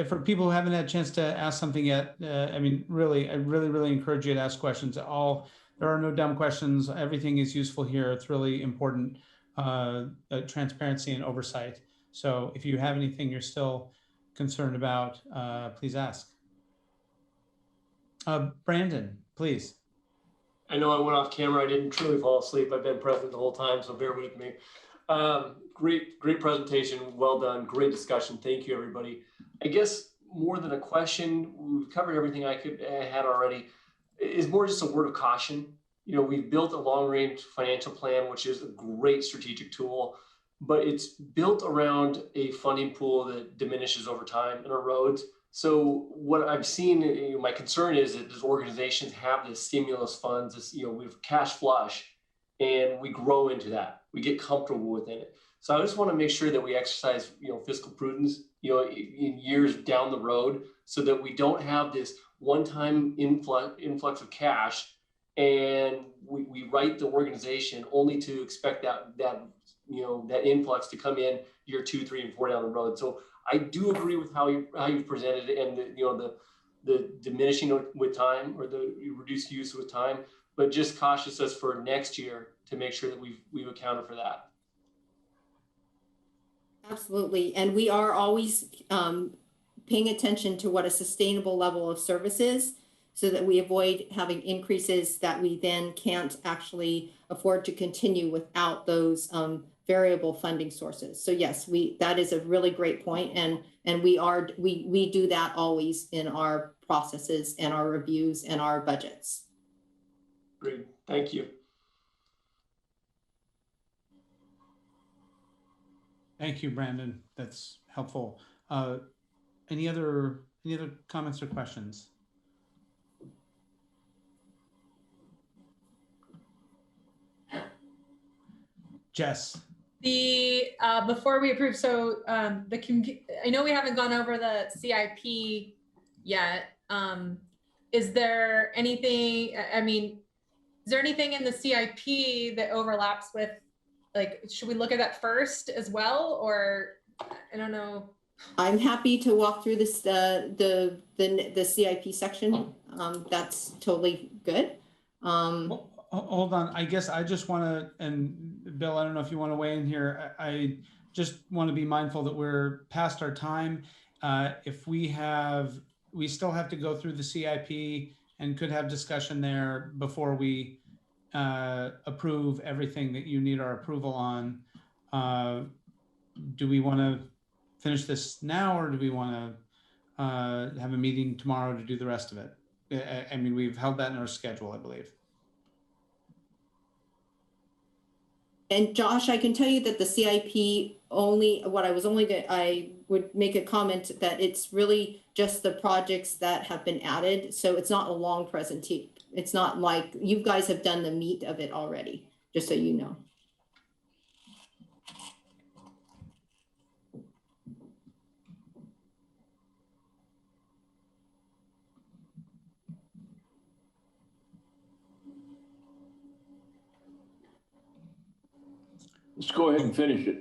for people who haven't had a chance to ask something yet, I mean, really, I really encourage you to ask questions. There are no dumb questions. Everything is useful here. It's really important, transparency and oversight. So if you have anything you're still concerned about, please ask. Brandon, please. I know I went off camera. I didn't truly fall asleep. I've been present the whole time, so bear with me. Great presentation. Well done. Great discussion. Thank you, everybody. I guess more than a question, we've covered everything I had already. is more just a word of caution. You know, we've built a long-range financial plan, which is a great strategic tool, but it's built around a funding pool that diminishes over time in our roads. So what I've seen, you know, my concern is that these organizations have this stimulus funds, this, you know, we have cash flush, and we grow into that. We get comfortable within it. So I just want to make sure that we exercise, you know, fiscal prudence, you know, in years down the road, so that we don't have this one-time influx of cash, and we write the organization only to expect that you know, that influx to come in year 2, 3, and 4 down the road. So I do agree with how you presented it, and you know, the diminishing with time, or the reduced use with time, but just cautious us for next year to make sure that we've accounted for that. Absolutely. And we are always paying attention to what a sustainable level of service is, so that we avoid having increases that we then can't actually afford to continue without those variable funding sources. So yes, that is a really great point, and we do that always in our processes and our reviews and our budgets. Great, thank you. Thank you, Brandon. That's helpful. Any other comments or questions? Jess. Before we approve, so I know we haven't gone over the CIP yet. Is there anything, I mean, is there anything in the CIP that overlaps with, like, should we look at that first as well, or I don't know? I'm happy to walk through this the CIP section. That's totally good. Hold on. I guess I just want to, and Bill, I don't know if you want to weigh in here. I just want to be mindful that we're past our time. If we still have to go through the CIP and could have discussion there before we approve everything that you need our approval on. Do we want to finish this now, or do we want to have a meeting tomorrow to do the rest of it? I mean, we've held that in our schedule, I believe. And Josh, I can tell you that the CIP I would make a comment that it's really just the projects that have been added. So it's not a long presentation. It's not like you guys have done the meat of it already, just so you know. Let's go ahead and finish it.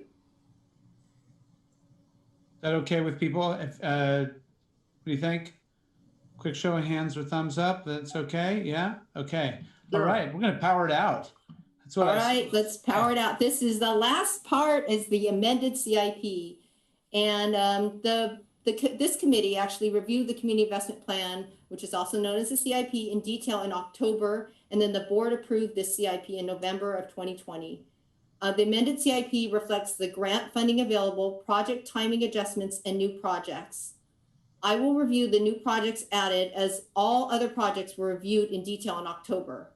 Is that okay with people? If, what do you think? Quick show of hands or thumbs up. That's okay. Yeah. Okay. All right. We're going to power it out. That's what All right. Let's power it out. This is the last part, is the amended CIP. And this committee actually reviewed the community investment plan, which is also known as the CIP, in detail in October. And then the board approved this CIP in November of 2020. The amended CIP reflects the grant funding available, project timing adjustments, and new projects. I will review the new projects added, as all other projects were reviewed in detail in October.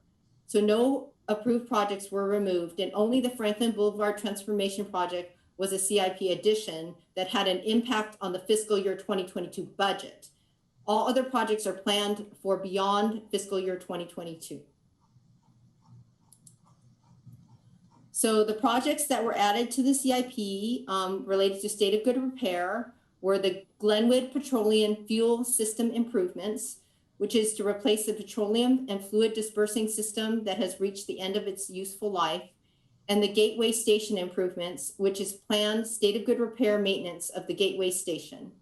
So no approved projects were removed, and only the Franklin Boulevard Transformation Project was a CIP addition that had an impact on the fiscal year 2022 budget. All other projects are planned for beyond fiscal year 2022. So the projects that were added to the CIP related to state of good repair were the Glenwood Petroleum Fuel System Improvements, which is to replace the petroleum and fluid dispersing system that has reached the end of its useful life, and the Gateway Station Improvements, which is planned state of good repair maintenance of the Gateway Station.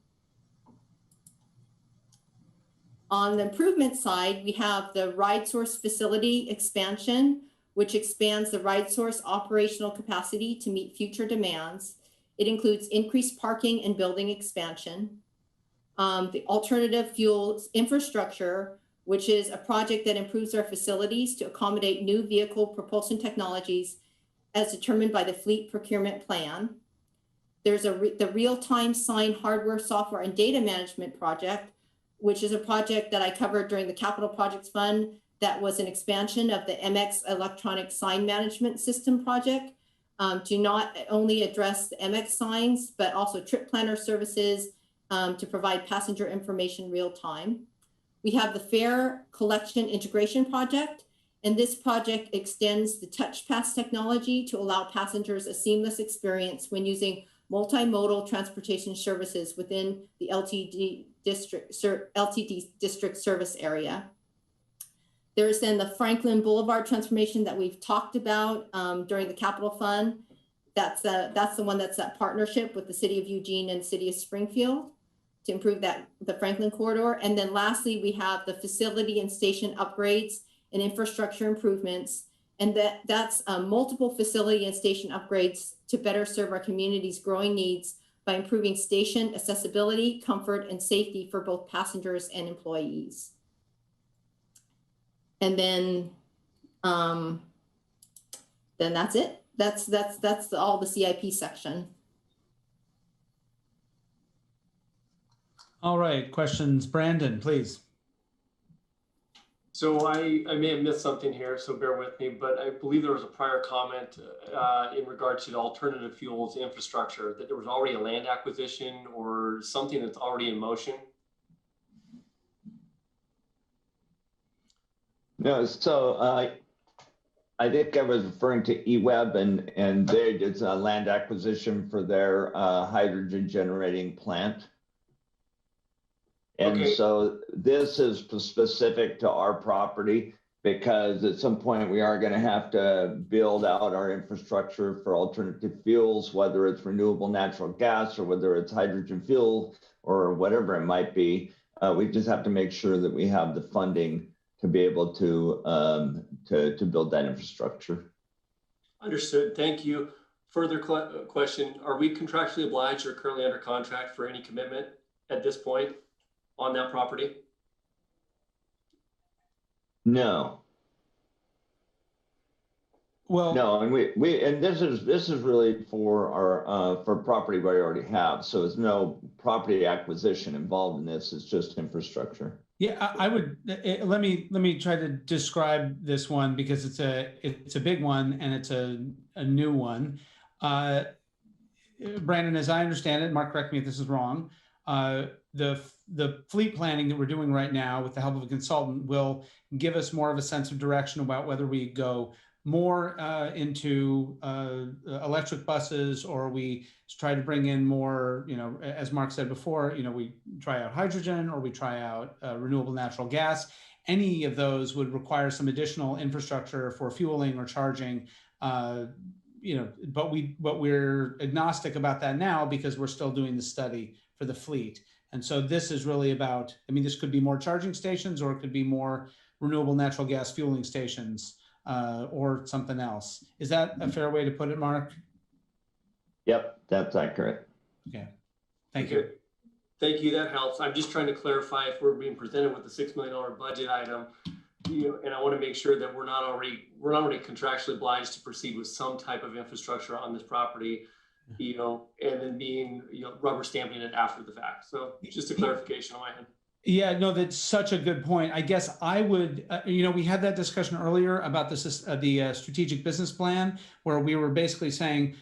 On the improvement side, we have the Ride Source Facility expansion, which expands the Ride Source operational capacity to meet future demands. It includes increased parking and building expansion. The alternative fuels infrastructure, which is a project that improves our facilities to accommodate new vehicle propulsion technologies as determined by the fleet procurement plan. There's the real-time sign hardware, software, and data management project, which is a project that I covered during the Capital Projects Fund that was an expansion of the MX electronic sign management system project to not only address the MX signs, but also trip planner services to provide passenger information real time. We have the fare collection integration project, and this project extends the TouchPass technology to allow passengers a seamless experience when using multimodal transportation services within the LTD district service area. There's then the Franklin Boulevard transformation that we've talked about during the capital fund. That's the one that's that partnership with the city of Eugene and city of Springfield to improve the Franklin corridor. And then lastly, we have the facility and station upgrades and infrastructure improvements. And that's multiple facility and station upgrades to better serve our community's growing needs by improving station accessibility, comfort, and safety for both passengers and employees. And then that's it. That's all the CIP section. All right, questions. Brandon, please. So I may have missed something here, so bear with me, but I believe there was a prior comment in regard to the alternative fuels infrastructure, that there was already a land acquisition or something that's already in motion. No, so I think I was referring to eWeb, and they did a land acquisition for their hydrogen generating plant. And Okay. so this is specific to our property, because at some point we are going to have to build out our infrastructure for alternative fuels, whether it's renewable natural gas or whether it's hydrogen fuel or whatever it might be. We just have to make sure that we have the funding to be able to build that infrastructure. Understood. Thank you. Further question: are we contractually obliged or currently under contract for any commitment at this point on that property? No. Well, no, and and this is really for our for property we already have. So there's no property acquisition involved in this. It's just infrastructure. Yeah, I would let me try to describe this one, because it's a big one and it's a new one. Brandon, as I understand it, Mark, correct me if this is wrong. The fleet planning that we're doing right now with the help of a consultant will give us more of a sense of direction about whether we go more into electric buses, or we try to bring in more, as Mark said before, we try out hydrogen, or we try out renewable natural gas. Any of those would require some additional infrastructure for fueling or charging, but we're agnostic about that now because we're still doing the study for the fleet. And so this is really about, this could be more charging stations, or it could be more renewable natural gas fueling stations, or something else. Is that a fair way to put it, Mark? Yep, that's accurate. Okay, thank you. Thank you, that helps. I'm just trying to clarify if we're being presented with a $6 million budget item, and I want to make sure that we're not already contractually obliged to proceed with some type of infrastructure on this property, and then being, rubber stamping it after the fact. So just a clarification on my end. Yeah, no, that's such a good point. I guess I would, we had that discussion earlier about the strategic business plan, where we were basically saying,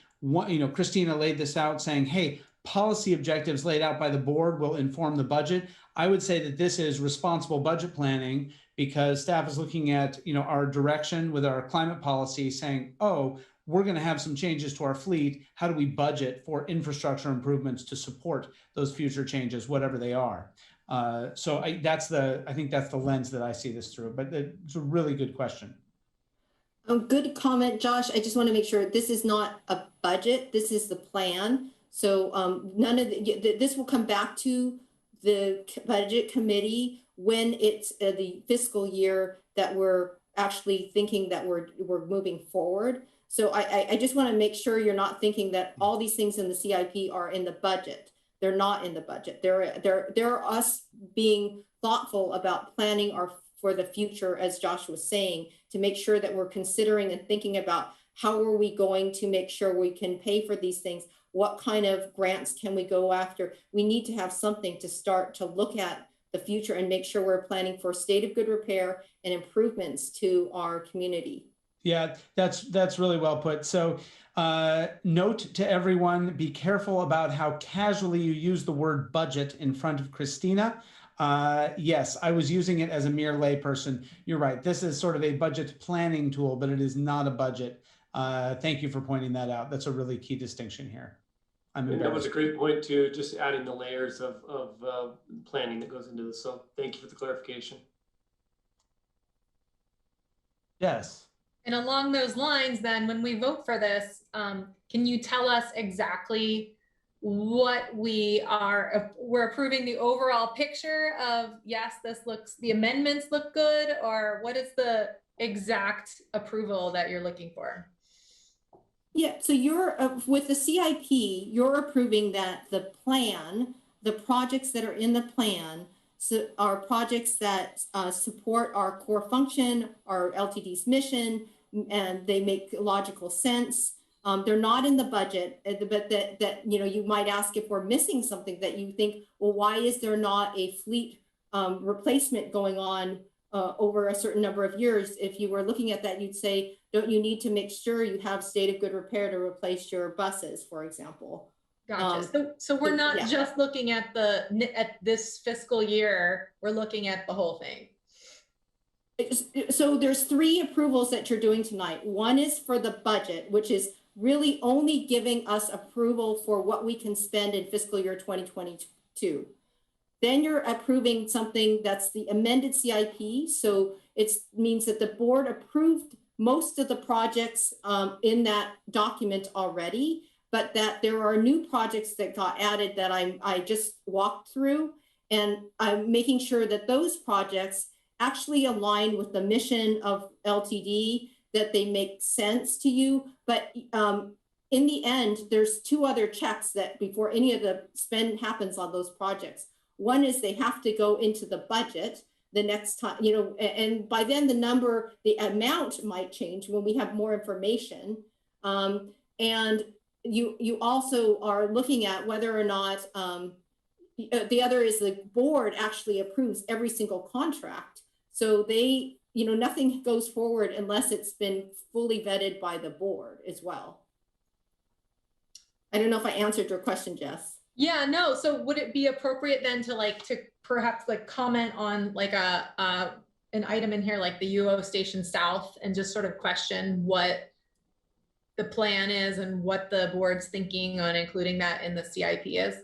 Christina laid this out saying, hey, policy objectives laid out by the board will inform the budget. I would say that this is responsible budget planning, because staff is looking at, our direction with our climate policy, saying, oh, we're going to have some changes to our fleet. How do we budget for infrastructure improvements to support those future changes, whatever they are? So I think that's the lens that I see this through, but it's a really good question. Good comment, Josh. I just want to make sure this is not a budget. This is the plan. So none of this will come back to the budget committee when it's the fiscal year that we're actually thinking that we're moving forward. So I just want to make sure you're not thinking that all these things in the CIP are in the budget. They're not in the budget. They're us being thoughtful about planning for the future, as Josh was saying, to make sure that we're considering and thinking about how are we going to make sure we can pay for these things? What kind of grants can we go after? We need to have something to start to look at the future and make sure we're planning for state of good repair and improvements to our community. Yeah, that's really well put. So note to everyone, be careful about how casually you use the word budget in front of Christina. Yes, I was using it as a mere layperson. You're right. This is sort of a budget planning tool, but it is not a budget. Thank you for pointing that out. That's a really key distinction here. And that was a great point too, just adding the layers of planning that goes into this. So thank you for the clarification. Yes. And along those lines, then, when we vote for this, can you tell us exactly what we're approving the overall picture of, yes, the amendments look good, or what is the exact approval that you're looking for? Yeah, so you're with the CIP, you're approving that the plan, the projects that are in the plan, so are projects that support our core function, our LTD's mission, and they make logical sense. They're not in the budget, but that you might ask if we're missing something that you think, well, why is there not a fleet replacement going on over a certain number of years? If you were looking at that, you'd say, don't you need to make sure you have state of good repair to replace your buses, for example? Gotcha. So we're not just looking at this fiscal year, we're looking at the whole thing. So there's 3 approvals that you're doing tonight. One is for the budget, which is really only giving us approval for what we can spend in fiscal year 2022. Then you're approving something that's the amended CIP. So it means that the board approved most of the projects in that document already, but that there are new projects that got added that I just walked through, and I'm making sure that those projects actually align with the mission of LTD, that they make sense to you. But in the end, there's 2 other checks that before any of the spend happens on those projects. One is they have to go into the budget the next time, and by then the amount might change when we have more information. And you also are looking at whether or not, the other is the board actually approves every single contract. So they, nothing goes forward unless it's been fully vetted by the board as well. I don't know if I answered your question, Jess. Yeah, no. So would it be appropriate then to perhaps comment on an item in here like the UO Station South, and just sort of question what the plan is and what the board's thinking on including that in the CIP is?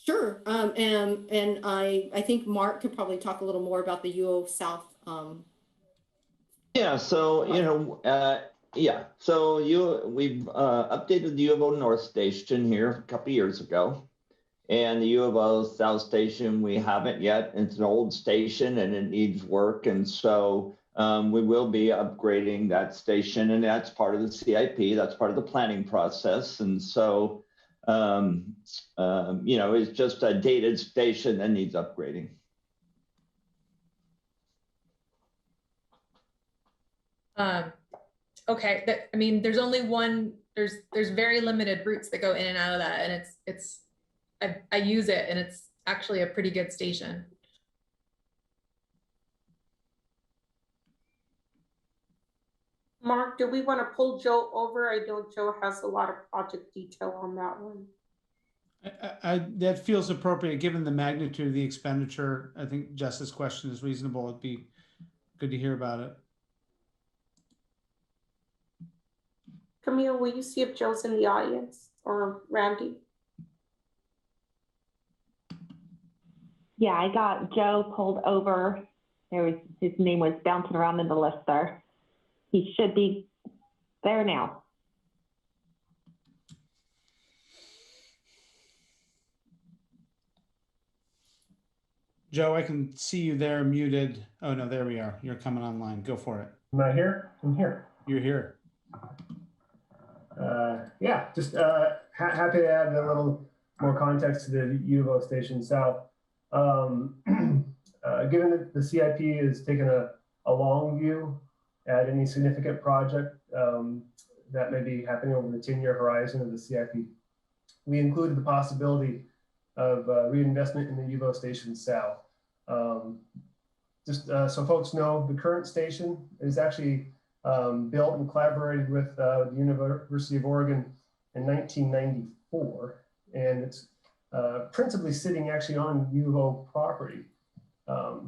Sure, and I think Mark could probably talk a little more about the UO South. Yeah, so we've updated the U of O North Station here a couple years ago, and the U of O South Station we haven't yet. It's an old station and it needs work, and so we will be upgrading that station, and that's part of the CIP. That's part of the planning process, and so. It's just a dated station that needs upgrading. Okay, there's only one. There's very limited routes that go in and out of that, and I use it, and it's actually a pretty good station. Mark, do we want to pull Joe over? I know Joe has a lot of project detail on that one. That feels appropriate given the magnitude of the expenditure. I think Jess's question is reasonable. It'd be good to hear about it. Camille, will you see if Joe's in the audience, or Randy? Yeah, I got Joe pulled over. His name was bouncing around in the list there. He should be there now. Joe, I can see you there muted. Oh no, there we are. You're coming online. Go for it. Am I here? I'm here. You're here. Yeah, just happy to add a little more context to the U of O Station South. Given that the CIP is taking a long view at any significant project that may be happening over the 10-year horizon of the CIP, we included the possibility of reinvestment in the UVO Station South. Just so folks know, the current station is actually built and collaborated with the University of Oregon in 1994, and it's principally sitting actually on UVO property.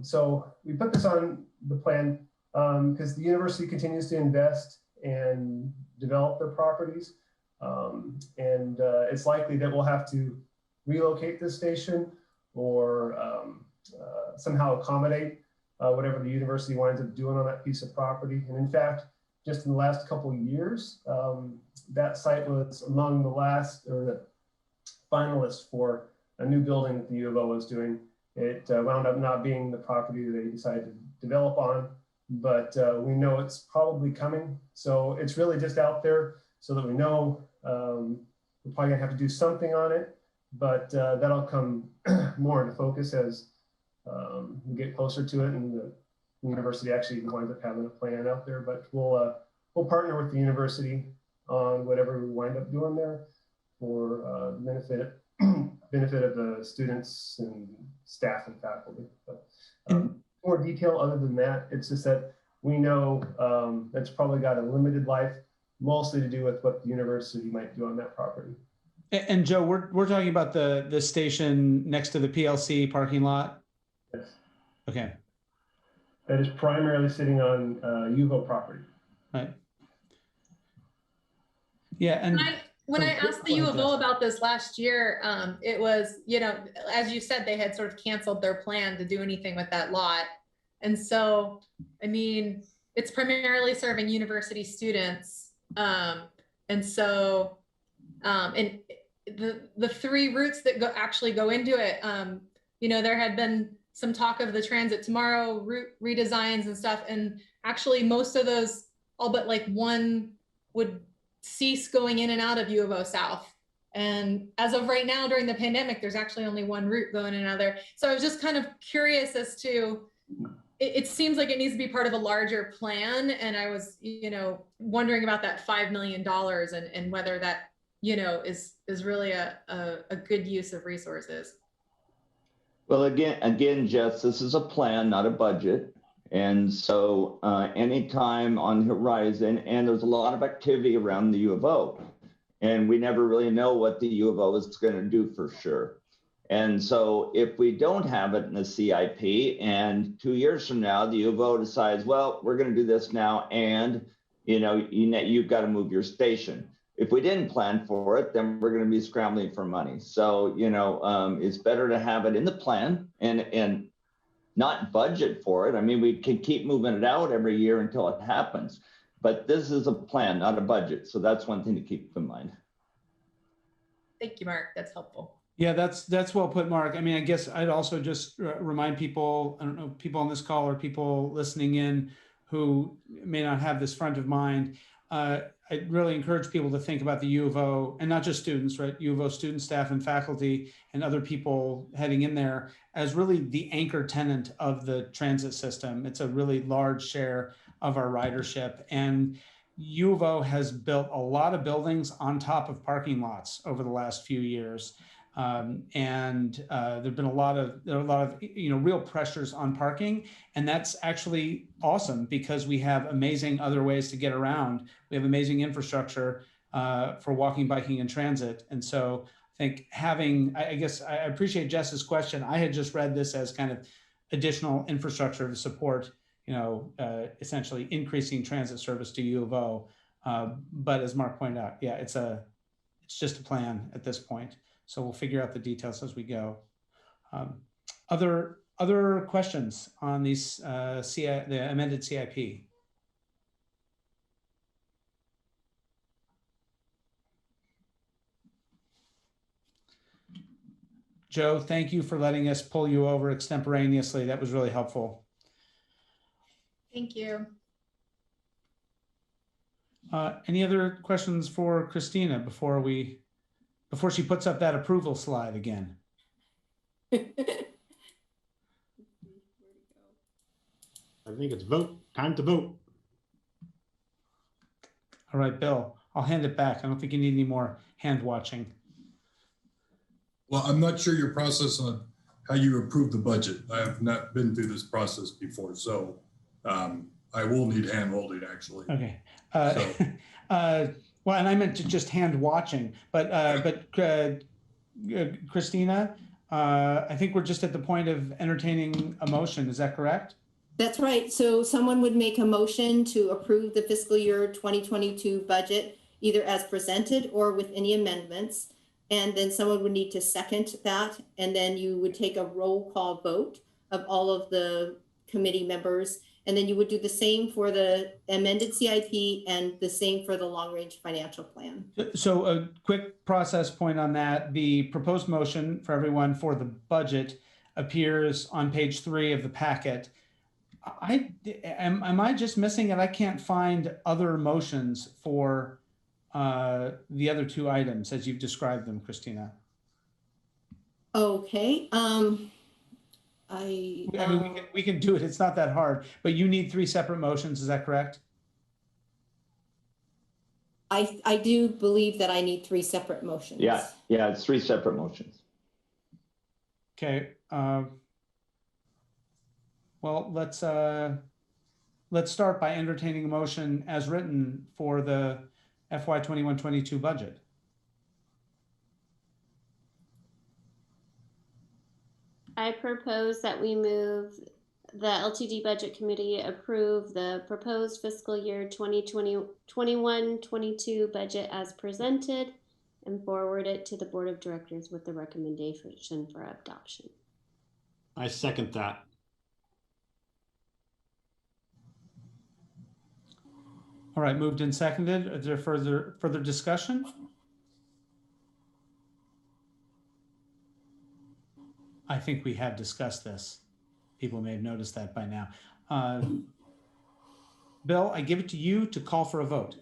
So we put this on the plan because the university continues to invest and develop their properties. And it's likely that we'll have to relocate this station or somehow accommodate whatever the university winds up doing on that piece of property. And in fact, just in the last couple of years, that site was among the last or the finalists for a new building that the U of O was doing. It wound up not being the property they decided to develop on, but we know it's probably coming. So it's really just out there so that we know we're probably gonna have to do something on it, but that'll come more into focus as we get closer to it and the university actually winds up having a plan out there. But we'll partner with the university on whatever we wind up doing there for the benefit of the students and staff and faculty. But more detail other than that, it's just that we know it's probably got a limited life, mostly to do with what the university might do on that property. And Joe, we're talking about the station next to the PLC parking lot. Yes. Okay. That is primarily sitting on UVO property. Right. Yeah, and when I asked the U of O about this last year, it was, as you said, they had sort of canceled their plan to do anything with that lot. And so, I mean, it's primarily serving university students. And so, and the three routes that actually go into it, there had been some talk of the Transit Tomorrow route redesigns and stuff. And actually most of those, all but like one, would cease going in and out of U of O South. And as of right now, during the pandemic, there's actually only one route going in and out there. So I was just kind of curious as to, it seems like it needs to be part of a larger plan. And I was, wondering about that $5 million and whether that, is really a good use of resources. Well, again, Jess, this is a plan, not a budget. And so anytime on the horizon, and there's a lot of activity around the U of O, and we never really know what the U of O is going to do for sure. And so if we don't have it in the CIP and 2 years from now, the U of O decides, well, we're going to do this now, and you've got to move your station. If we didn't plan for it, then we're going to be scrambling for money. So, it's better to have it in the plan and not budget for it. I mean, we can keep moving it out every year until it happens, but this is a plan, not a budget. So that's one thing to keep in mind. Thank you, Mark. That's helpful. Yeah, that's well put, Mark. I mean, I guess I'd also just remind people, I don't know, people on this call or people listening in who may not have this front of mind. I really encourage people to think about the U of O, and not just students, right? U of O students, staff, and faculty, and other people heading in there as really the anchor tenant of the transit system. It's a really large share of our ridership. And U of O has built a lot of buildings on top of parking lots over the last few years. There've been a lot of real pressures on parking, and that's actually awesome because we have amazing other ways to get around. We have amazing infrastructure for walking, biking, and transit. And so I think I guess I appreciate Jess's question. I had just read this as kind of additional infrastructure to support, essentially increasing transit service to U of O. But as Mark pointed out, yeah, it's just a plan at this point. So we'll figure out the details as we go. Other questions on these the amended CIP? Joe, thank you for letting us pull you over extemporaneously. That was really helpful. Thank you. Any other questions for Christina before she puts up that approval slide again? I think it's time to vote. All right, Bill, I'll hand it back. I don't think you need any more hand watching. Well, I'm not sure your process on how you approve the budget. I have not been through this process before, so I will need hand holding actually. Okay. So- Well, and I meant to just hand watching, but Christina, I think we're just at the point of entertaining a motion. Is that correct? That's right. So someone would make a motion to approve the fiscal year 2022 budget, either as presented or with any amendments. And then someone would need to second that. And then you would take a roll call vote of all of the committee members. And then you would do the same for the amended CIP and the same for the long-range financial plan. So a quick process point on that. The proposed motion for everyone for the budget appears on page 3 of the packet. Am I just missing it? I can't find other motions for the other 2 items as you've described them, Christina. Okay. I mean, we can do it. It's not that hard, but you need 3 separate motions. Is that correct? I do believe that I need 3 separate motions. Yeah, it's 3 separate motions. Okay. Well, let's start by entertaining a motion as written for the FY 21-22 budget. I propose that we move the LTD Budget Committee approve the proposed fiscal year 2021-22 budget as presented and forward it to the Board of Directors with the recommendation for adoption. I second that. All right, moved and seconded. Is there further discussion? I think we have discussed this. People may have noticed that by now. Bill, I give it to you to call for a vote.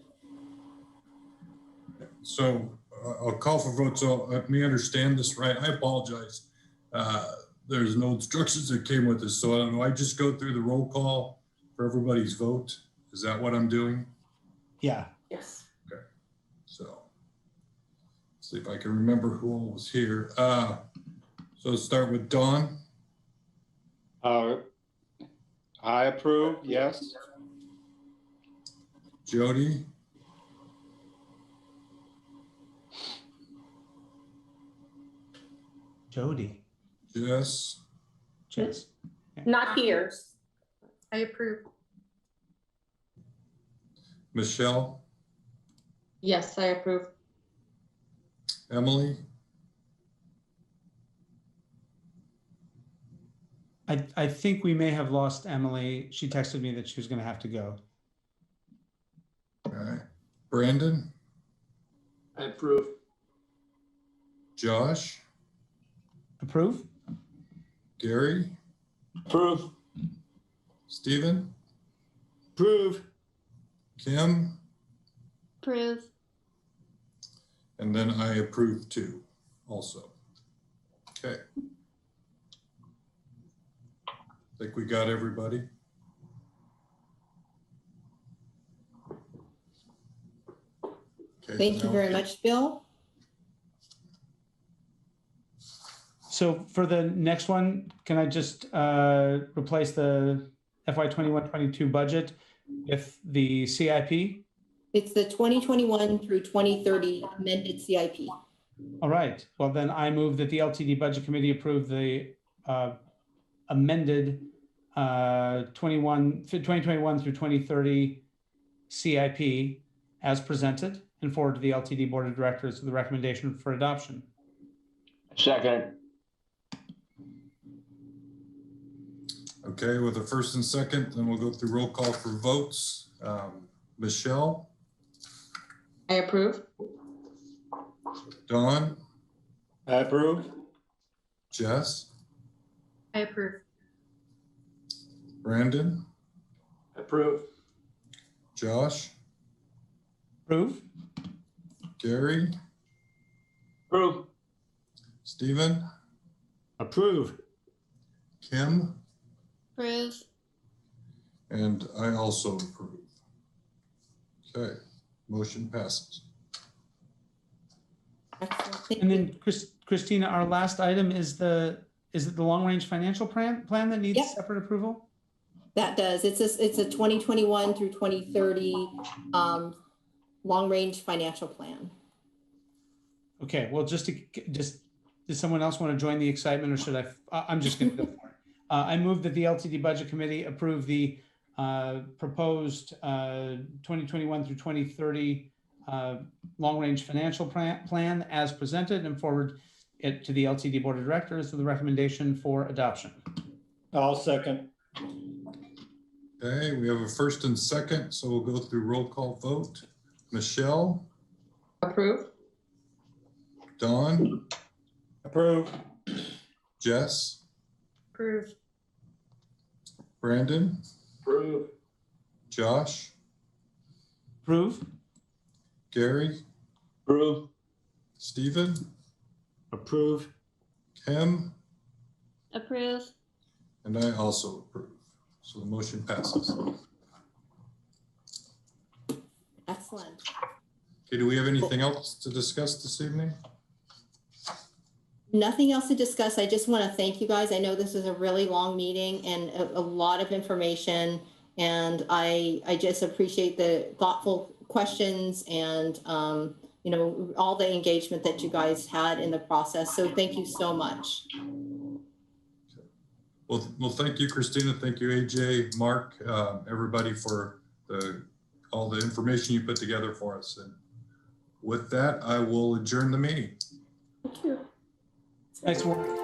So I'll call for vote. So let me understand this right. I apologize. There's no instructions that came with this. So I don't know. I just go through the roll call for everybody's vote. Is that what I'm doing? Yeah. Yes. Okay. So see if I can remember who all was here. So let's start with Dawn. I approve, yes. Jody. Jody. Jess. Jess. Not here. I approve. Michelle. Yes, I approve. Emily. I think we may have lost Emily. She texted me that she was going to have to go. All right. Brandon. I approve. Josh. Approve. Gary. Approve. Stephen. Approve. Kim. Approve. And then I approve too, also. Okay. Think we got everybody? Okay, Thank you now- very much, Bill. So for the next one, can I just replace the FY 21-22 budget with the CIP? It's the 2021 through 2030 amended CIP. All right. Well, then I move that the LTD Budget Committee approve the amended 2021 through 2030 CIP as presented and forward to the LTD Board of Directors with the recommendation for adoption. Second. Okay, with the first and second, then we'll go through roll call for votes. Michelle. I approve. Dawn. I approve. Jess. I approve. Brandon. Approve. Josh. Approve. Gary. Approve. Stephen. Approve. Kim. Approve. And I also approve. Okay, motion passes. Excellent. Thank And you. then Christina, our last item is is it the long-range financial plan that needs Yep. separate approval? That does. It's a 2021 through 2030 long-range financial plan. Okay, well, does someone else want to join the excitement, or should I? I'm just going to go for it. I move that the LTD Budget Committee approve the proposed 2021 through 2030 long-range financial plan as presented, and forward it to the LTD Board of Directors with a recommendation for adoption. I'll second. Okay, we have a first and second, so we'll go through roll call vote. Michelle, Approve? Dawn, Approve. Jess, Approve. Brandon, Approve. Josh, Approve? Gary, Approve. Stephen, Approve. Kim, Approve. and I also approve. So the motion passes. Excellent. Okay, do we have anything else to discuss this evening? Nothing else to discuss. I just want to thank you guys. I know this is a really long meeting and a lot of information. And I just appreciate the thoughtful questions and, you know, all the engagement that you guys had in the process. So thank you so much. Well, thank you, Christina. Thank you, AJ, Mark, everybody for all the information you put together for us. And with that, I will adjourn the meeting. Thank you. Nice work.